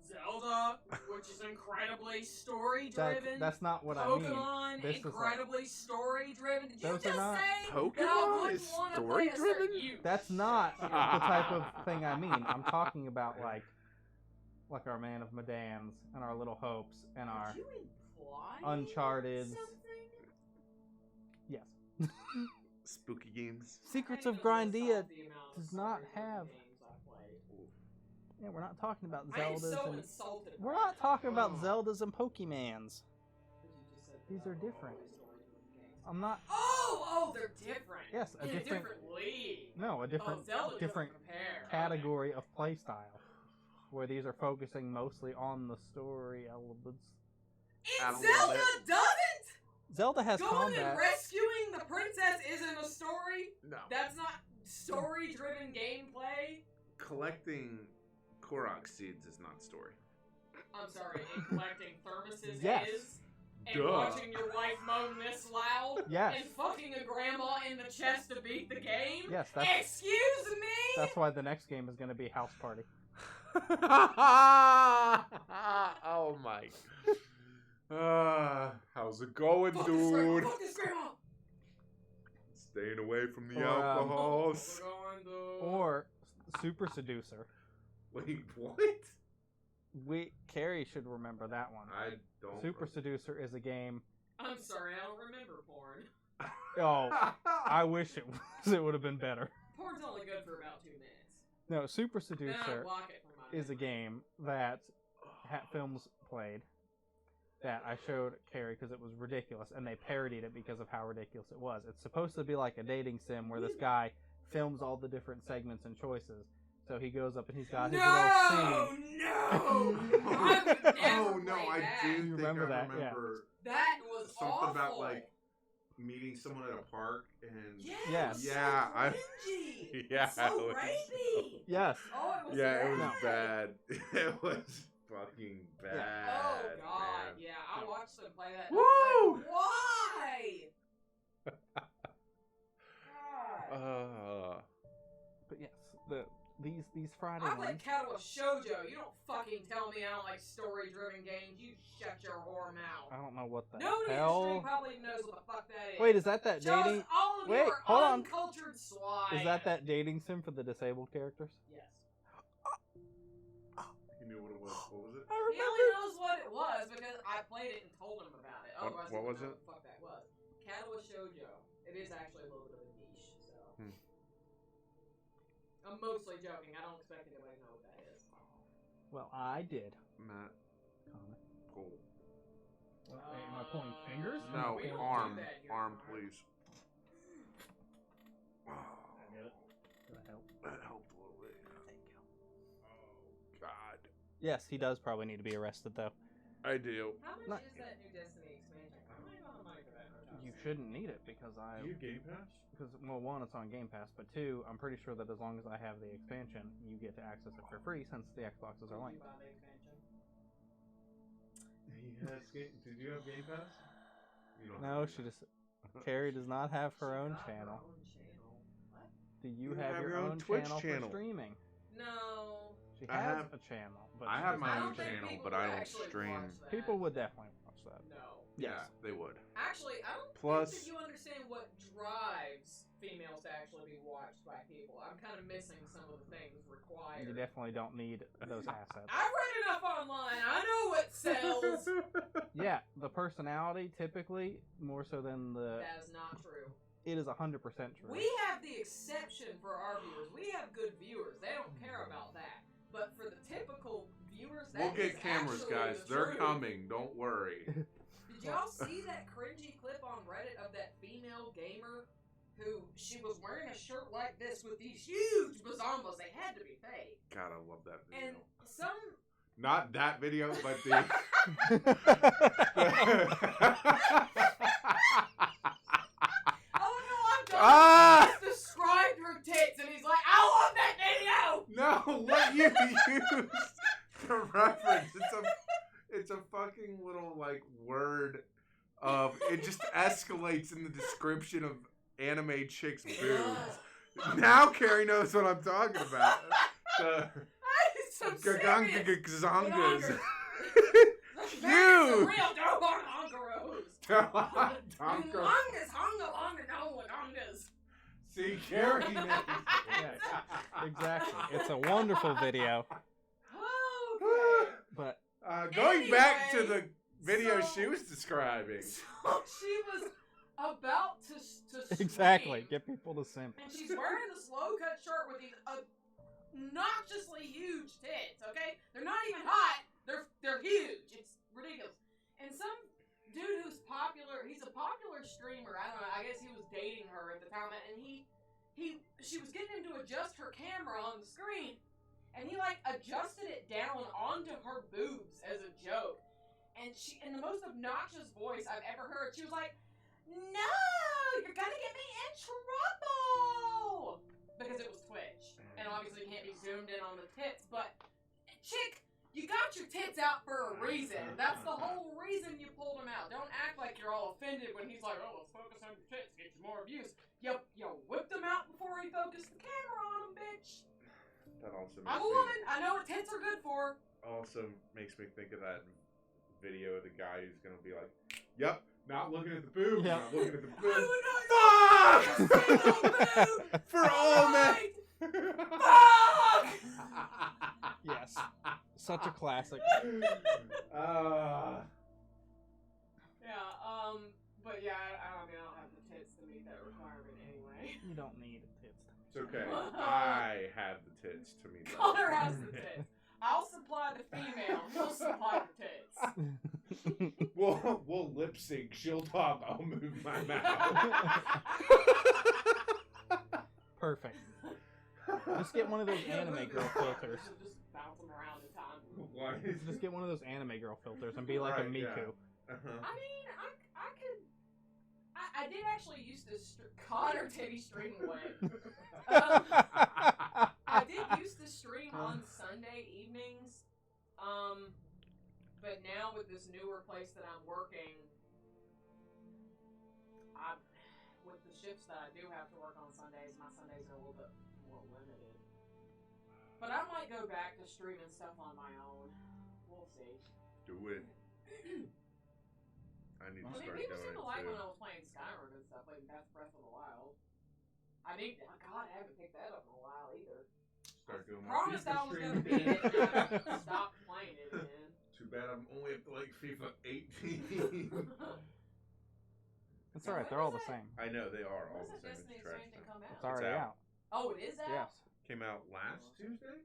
J: Zelda, which is incredibly story-driven.
B: That's not what
J: Pokemon,
B: I mean. This
J: incredibly story-driven. Did you
B: Those are
J: just
B: not-
J: say
A: Pokemon
J: that I wouldn't
A: is
J: want to play a
A: story-driven?
J: certain- You
B: That's not the type of thing I mean. I'm talking about like our Man of Medan's and our Little Hopes and our
J: Did you imply
B: Uncharted.
J: something?
B: Yes.
A: Spooky games.
B: Secrets
J: Kind
B: of
J: of lists
B: Grindia
J: off the amount of
B: does not
J: story-driven
B: have.
J: games I've played.
B: Yeah, we're not talking about
J: I am
B: Zeldas
J: so
B: and
J: insulted.
B: we're
J: right
B: not
J: now.
B: talking about
A: Oh.
B: Zeldas and Pokemans.
J: But you just said
B: These
J: that
B: are
J: all
B: different.
J: story-driven games.
B: I'm not.
J: Oh, they're different.
B: Yes, a
J: in
B: different-
J: a different league.
B: No, a different
J: Zelda
B: different
J: doesn't compare.
B: category of playstyle, where these are focusing mostly on the story elements.
J: And
A: Animal
J: Zelda
A: Lit.
J: doesn't.
B: Zelda has
J: Going
B: combat.
J: and rescuing the princess isn't a story.
A: No.
J: That's not story-driven gameplay.
A: Collecting Korok seeds is not story.
J: I'm sorry, and collecting thermoses
B: Yes.
J: is. And
A: Duh.
J: watching your wife moan this loud.
B: Yes.
J: And fucking a grandma in the chest to beat the game.
B: Yes, that's
J: Excuse me.
B: that's why the next game is going to be House Party.
A: Oh my. How's it going,
J: Fuck this grandma.
A: dude?
J: Fuck this grandma.
A: Staying away from the
B: Or,
A: alcohols.
J: We're going to.
B: Or Super Seducer.
A: Wait, what?
B: Carrie should remember that one.
A: I don't.
B: Super Seducer is a game.
J: I'm sorry, I don't remember porn.
B: Oh, I wish it was. It would have been better.
J: Porn's only good for about 2 minutes.
B: No, Super
J: Then I
B: Seducer
J: block it from my
B: is a
J: memory.
B: game that Hat Films played that I showed Carrie because it was ridiculous, and they parodied it because of how ridiculous it was. It's supposed to be like a dating sim where this guy films all the different segments and choices. So he goes up and he's got his little scene.
J: No! I would never
A: Oh no,
J: play
A: I
J: that.
A: do
B: You
A: think
B: remember
A: I
B: that, yeah.
A: remember
J: That was
A: something
J: awful.
A: about like meeting someone at a park and
J: Yes.
B: Yes.
A: Yeah,
J: so
A: I-
J: cringy.
A: Yeah,
J: So
A: it was-
J: rapey.
B: Yes.
J: Oh, it was
A: yeah, it was
J: bad.
A: bad. It was fucking bad.
J: Oh god,
A: man.
J: yeah, I watched them play that.
A: Woo!
J: And I was like, why? God.
B: But yes, these Friday
J: I play
B: ones.
J: Catalyst Shoujo. You don't fucking tell me I don't like story-driven games. You shut your whore mouth.
B: I don't know what the
J: Nobody in the stream
B: hell.
J: probably knows what the fuck that is.
B: Wait, is that
J: Just
B: dating?
J: all of
B: Wait,
J: you are
B: hold on.
J: uncultured swine.
B: Is that dating sim for the disabled characters?
J: Yes.
A: You knew what it was. What was it?
B: I
J: He only knows what it was because I played it and told him about it.
A: What-
J: Otherwise,
A: what
J: he
A: was
J: wouldn't know
A: it?
J: what the fuck that was. Catalyst Shoujo. It is actually a little bit of a niche, so. I'm mostly joking. I don't expect anybody to know what that is.
B: Well, I did.
A: Matt. Cool.
B: Am I pointing fingers?
A: No,
J: we don't do
A: arm.
J: that here,
A: Arm,
J: Mark.
A: please.
B: Did that help?
A: That helped a little bit.
B: Thank you.
A: Oh, God.
B: Yes, he does probably need to be arrested though.
A: I do.
J: How much
B: Not-
J: is that new Destiny expansion? How many on the money for that?
B: You shouldn't need it because
A: Game Pass?
B: because well, one, it's on Game Pass, but two, I'm pretty sure that as long as I have the expansion, you get to access it for free since the Xboxes are
J: Did you
B: linked.
J: buy the expansion?
A: Did you have Game Pass? You don't
B: No,
A: have
B: she
A: Game
B: just. Carrie does not have her own
J: Got her
B: channel.
J: own channel. What?
B: Do you have your own
A: Twitch
B: channel,
A: channel.
B: for streaming?
J: No.
B: She
A: I
B: has
A: have-
B: a channel, but
A: I
B: she
A: have
B: doesn't
A: my
J: I
A: own
J: don't think
A: channel,
J: people
A: but
J: would
A: I don't
J: actually
A: stream.
J: watch that.
B: People would definitely watch that.
J: No.
A: Yeah,
B: Yes.
A: they would.
J: Actually, I don't
A: Plus-
J: think that you understand what drives females to actually be watched by people. I'm kind of missing some of the things required.
B: You definitely don't need those assets.
J: I've read enough online. I know what sells.
B: Yeah, the personality typically more so than the.
J: That is not true.
B: It is 100% true.
J: We have the exception for our viewers. We have good viewers. They don't care about that. But for the typical viewers, that
A: We'll
J: is
A: get cameras,
J: actually
A: guys.
J: the
A: They're
J: truth.
A: coming. Don't worry.
J: Did y'all see that cringy clip on Reddit of that female gamer who she was wearing a shirt like this with these huge bazombas? They had to be fake.
A: God, I love that video.
J: And some
A: Not that video, but the.
J: oh no, I'm done.
A: Ah!
J: He just described her tits, and he's like, I love that video.
A: No, what you used to reference? It's a fucking little like word of it just escalates in the description of anime chicks' boobs. Now Carrie knows what I'm talking about.
J: I Some serious
A: Gagongagazongas.
J: Huge!
A: Huge!
J: Real Dongaros. Humongous, hongalongas.
A: See, Carrie knows.
B: Yes, exactly. It's a wonderful video.
J: Okay.
B: But
A: Going back to the
J: Anyway,
A: video
J: so-
A: she was describing.
J: So she was about to
B: exactly,
J: scream,
B: get people to simp.
J: and she's wearing this low-cut shirt with these obnoxiously huge tits. Okay, they're not even hot. They're huge. It's ridiculous. And some dude who's popular, he's a popular streamer. I don't know. I guess he was dating her at the time, and she was getting him to adjust her camera on the screen, and he like adjusted it down onto her boobs as a joke. And she, in the most obnoxious voice I've ever heard, she was like, "No, you're gonna get me in trouble," because it was Twitch, and obviously you can't be zoomed in on the tits. But chick, you got your tits out for a reason. That's the whole reason you pulled them out. Don't act like you're all offended when he's like, "Oh, let's focus on your tits, get you more views." You whipped them out before he focused the camera on them, bitch.
A: That also
J: I'm a
A: makes me,
J: woman. I know what tits are good for.
A: also makes me think of that video of the guy who's gonna be like, "Yep, not looking at the boobs,
B: Yep.
A: not looking at the
J: I
A: boobs."
J: would not
A: Fuck! For all men.
J: Fuck!
B: Yes, such a classic.
J: Yeah, but yeah, I mean, I don't have the tits to meet that requirement anyway.
B: You don't need tits.
A: It's okay. I have the tits to me.
J: Connor has the tits. I'll supply the female. He'll supply the tits.
A: We'll lip sync. She'll talk. I'll move my mouth.
B: Perfect. Just get one of those anime girl filters.
J: Just bounce them around in time.
A: Why?
B: Just get one of those anime girl filters and be like a
A: Right,
B: Miku.
A: yeah.
J: I mean, I could. I did actually used to Connor Titty stream away. I did used to stream on Sunday evenings, but now with this newer place that I'm working, with the shifts that I do have to work on Sundays, my Sundays are a little bit more limited. But I might go back to streaming stuff on my own. We'll see.
A: Do it. I need to
J: I mean,
A: start
J: people
A: doing
J: seem to
A: it
J: like
A: too.
J: when I was playing Skyrim and stuff, like that's Breath of the Wild. I need, God, I haven't picked that up in a while either.
A: Start doing my
J: Promised
A: FIFA
J: I was
A: stream
J: gonna beat
A: again.
J: it, and I haven't stopped playing it again.
A: Too bad I'm only up to like FIFA 18.
B: It's alright, they're all the same.
A: I know they are all
J: When
A: the
J: does
A: same.
J: Destiny
A: It's trash
J: expansion
A: time.
J: come out?
B: It's already out.
J: Oh, it is out?
B: Yes,
A: Came out last Tuesday?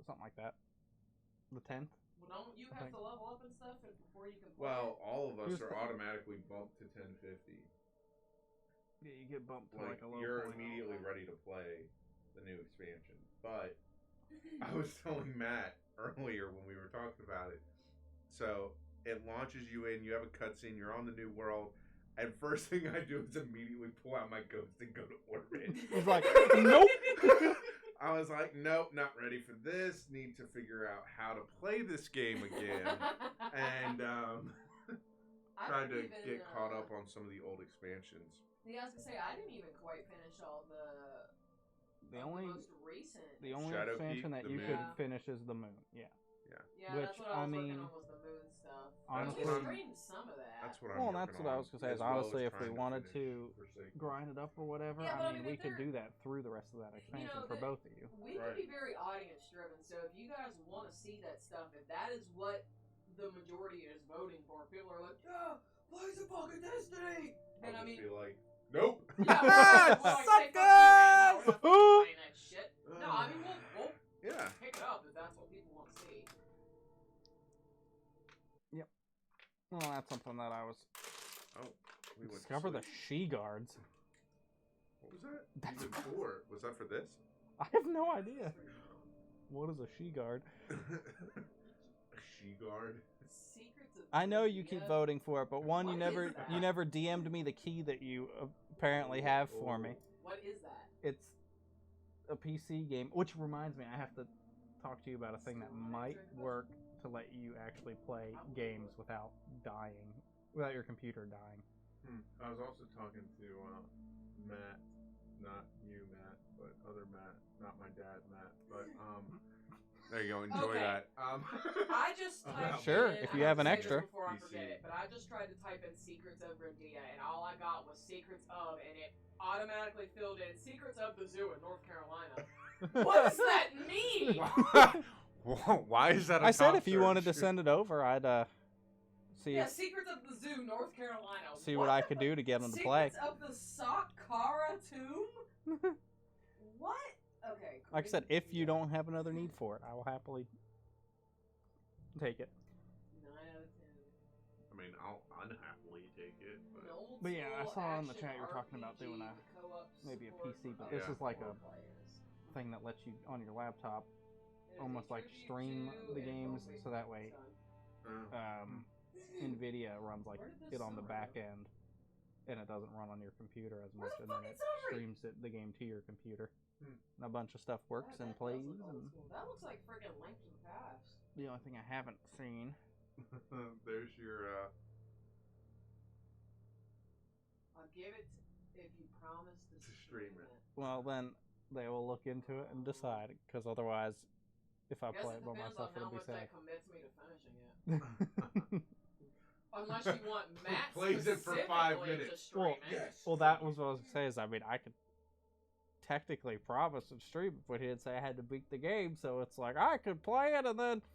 B: something like that. The 10th.
J: Well, don't you
B: I
J: have
B: think.
J: to level up and stuff before you can play
A: Well, all of us
B: Who's
A: are
B: the-
A: automatically bumped to 1050.
B: Yeah, you get bumped to
A: Like,
B: like a low
A: you're
B: point.
A: immediately ready to play the new expansion. But I was telling Matt earlier when we were talking about it. So it launches you in, you have a cutscene, you're on the new world, and first thing I do is immediately pull out my ghost and go to orbit.
B: He's like, nope.
A: I was like, nope, not ready for this. Need to figure out how to play this game again. And tried to get caught up on some of the old expansions.
J: Yeah, I was gonna say I didn't even quite finish all the
B: The only
J: most recent.
B: the only
A: Shadowkeep,
B: expansion that
A: the
B: you
A: moon.
B: could finish is the moon. Yeah.
J: Yeah,
B: Which,
J: that's what I was working
B: mean,
J: on was the moon stuff.
B: honestly-
J: we streamed some of that.
A: That's what I'm
B: Well,
A: working
B: that's what I
A: on,
B: was gonna say.
A: as
B: Is
A: well as
B: honestly, if we
A: trying to
B: wanted
A: finish
B: to
A: Forsaken.
B: grind it up or whatever,
J: Yeah,
B: I
J: but I
B: mean,
J: mean,
B: we
J: if
B: could
J: they're-
B: do that through the rest of that expansion for
J: that-
B: both of you.
J: We can be very audience driven, so if you guys want to see that stuff, if that is what the majority is voting for, people are like, yeah, play some fucking Destiny! And
A: I'll
J: I
A: just
J: mean,
A: be like, nope.
J: yeah, we'll like, say, fuck you, man, no, we're not playing that shit. No, I mean, we'll
A: Yeah.
J: pick it up if that's what people want to see.
B: Well, that's something that I was
A: Oh, we went to
B: discover the
A: sleep.
B: she guards.
A: What was that?
B: That's
A: Even for? Was that for this?
B: I have no idea. What is a she guard?
A: A she guard?
J: Secrets of
B: I know you keep
J: Trivia.
B: voting for it, but one,
J: What
B: you
J: is
B: never
J: that?
B: DM'd me the key that you apparently have for me.
J: What is that?
B: It's a PC game, which reminds me, I have to talk to you about a thing that might work to let you actually play games without dying, without your computer dying.
A: I was also talking to Matt, not you, Matt, but other Matt, not my dad, Matt, but There you go. Enjoy
J: Okay.
A: that.
J: I just typed
B: Sure,
J: in,
B: if
J: I
B: you
J: have
B: have
J: to
B: an
J: say this
B: extra.
J: before I
A: PC.
J: forget it, but I just tried to type in Secrets of Grandia, and all I got was Secrets of, and it automatically filled in Secrets of the Zoo in North Carolina. What does that mean?
A: Why is that?
B: I said if you wanted to send it over, I'd see
J: Yeah, Secrets of the Zoo, North Carolina.
B: see what I could do to get them to play.
J: Secrets of the Saqqara Tomb? What? Okay.
B: Like I said, if you don't have another need for it, I will happily take it.
J: 9 out of 10.
A: I mean, I'll unhappily take it, but
J: An old
B: But yeah, I
J: school
B: saw in the
J: action
B: chat you were talking about
J: RPG
B: doing
J: with co-op
B: maybe a
J: support
B: PC,
J: for
B: but this
A: Yeah.
B: is like
J: four
B: a
J: players.
B: thing that lets you on your laptop
J: It is a
B: almost like
J: tribute
B: stream
J: to
B: the
J: and
B: games,
J: hopefully
B: so that way
J: done.
B: Nvidia runs like
J: Where did this
B: it on the
J: summer
B: back
J: go?
B: end, and it doesn't run on your computer as
J: Where's
B: much,
J: the
B: and then
J: fucking
B: it
J: summary?
B: streams the game to your computer.
A: Hmm.
B: And a bunch of stuff works
J: God,
B: and
J: that
B: plays,
J: does look old
B: and
J: school. That looks like friggin' Link to the Past.
B: the only thing I haven't seen.
A: there's your.
J: I'll give it if you promise to
A: stream it.
B: Well, then they will look into it and decide, because otherwise, if I
J: Guess
B: play
J: it
B: it by
J: depends
B: myself,
J: on how
B: it'll be
J: much
B: sad.
J: that commits me to finishing it. Unless you want Matt
A: Plays it for 5
J: specifically to
A: minutes.
J: stream
B: Well,
J: it.
B: well, that was what I was gonna say. Is I mean, I could technically promise to stream it, but he'd say I had to beat the game, so it's like I could play it and then.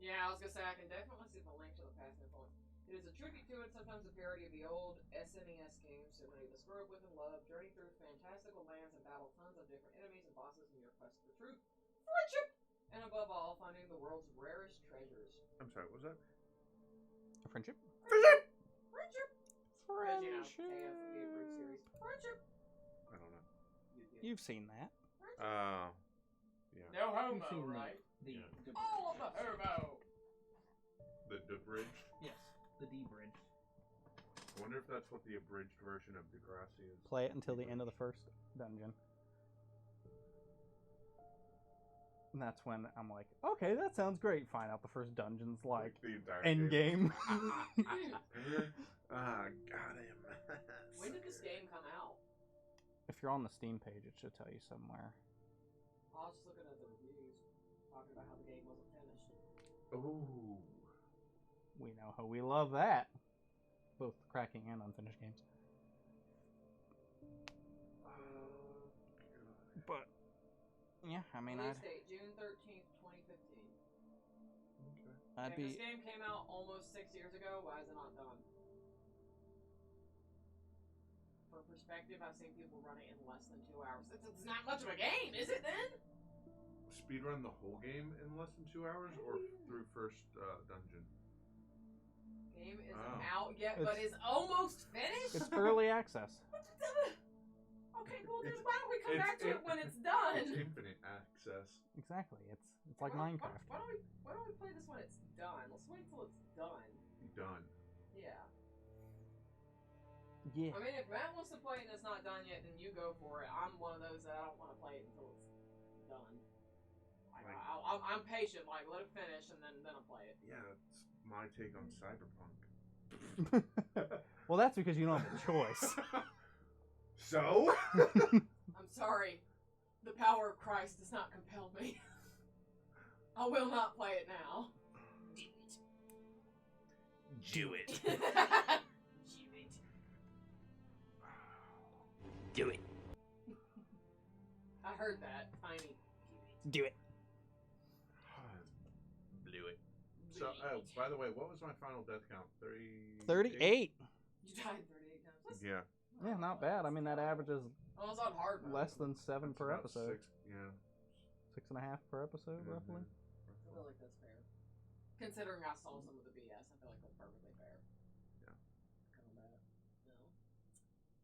J: Yeah, I was gonna say I can definitely see the Link to the Past influence. It is a tribute to and sometimes a parody of the old SNES games. So when you discover with and love, journey through fantastical lands and battle tons of different enemies and bosses in your quest for truth, friendship, and above all, finding the world's rarest treasures.
A: I'm sorry. What was that?
B: Friendship.
J: Friendship.
B: Friendship.
J: You know, KF, the Root series. Friendship.
A: I don't know.
B: You've seen that.
A: Yeah.
J: No homo,
B: You've seen
J: right?
B: The
J: All of the homo.
A: The abridged.
B: yes, the D bridge.
A: I wonder if that's what the abridged version of Degrassi is.
B: Play it until the end of the first dungeon. And that's when I'm like, okay, that sounds great. Find out the first dungeon's like
A: the entire
B: end game.
A: Got him.
J: When did this game come out?
B: If you're on the Steam page, it should tell you somewhere.
J: I was just looking at the reviews, talking about how the game wasn't finished.
A: Ooh.
B: We know how we love that. Both cracking and unfinished games. But yeah, I mean,
J: Release date June 13th, 2015.
B: I'd
J: If
B: be.
J: this game came out almost 6 years ago, why is it not done? For perspective, I've seen people run it in less than 2 hours. It's not much of a game, is it then?
A: Speedrun the whole game in less than 2 hours, or through first dungeon?
J: Game isn't
A: Oh.
J: out yet, but is almost finished?
B: It's early access.
J: Okay, well then why don't we come back to it when it's done?
A: It's infinite access.
B: Exactly. It's like
J: Why-
B: Minecraft.
J: Why don't we play this when it's done? Let's wait till it's done.
A: Done.
J: Yeah.
B: Yeah.
J: I mean, if Matt wants to play it and it's not done yet, then you go for it. I'm one of those that I don't want to play it until it's done. Like, I'm patient. Like, let it finish and then I'll play it.
A: Yeah, that's my take on Cyberpunk.
B: Well, that's because you don't have a choice.
A: So?
J: I'm sorry. The power of Christ does not compel me. I will not play it now.
I: Do it.
J: Do it.
I: Do it.
J: I heard that. Tiny.
B: Do it.
A: Blew it. So, oh, by the way, what was my final death count?
B: 38.
J: You died 38 times. That's
A: Yeah.
B: Yeah, not bad. I mean, that averages
J: I was on hard mode.
B: less than 7
A: That's
B: per
A: about
B: episode.
A: 6, yeah.
B: 6.5 per episode, roughly.
J: I feel like that's fair. Considering I saw some of the BS, I feel like that's perfectly fair.
A: Yeah.
J: Kind of bad. No.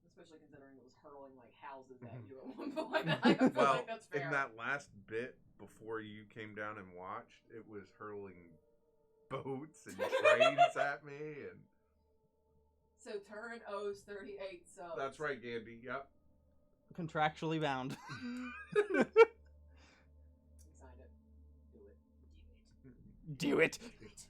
J: Especially considering it was hurling like houses at you at one point. I feel
A: Well,
J: like that's fair.
A: in that last bit before you came down and watched, it was hurling boats and trains at me, and
J: So Turn owes 38 subs.
A: that's right, Gandhi. Yep.
B: Contractually bound.
J: He signed it. Do it.
B: Do it.
J: Do it.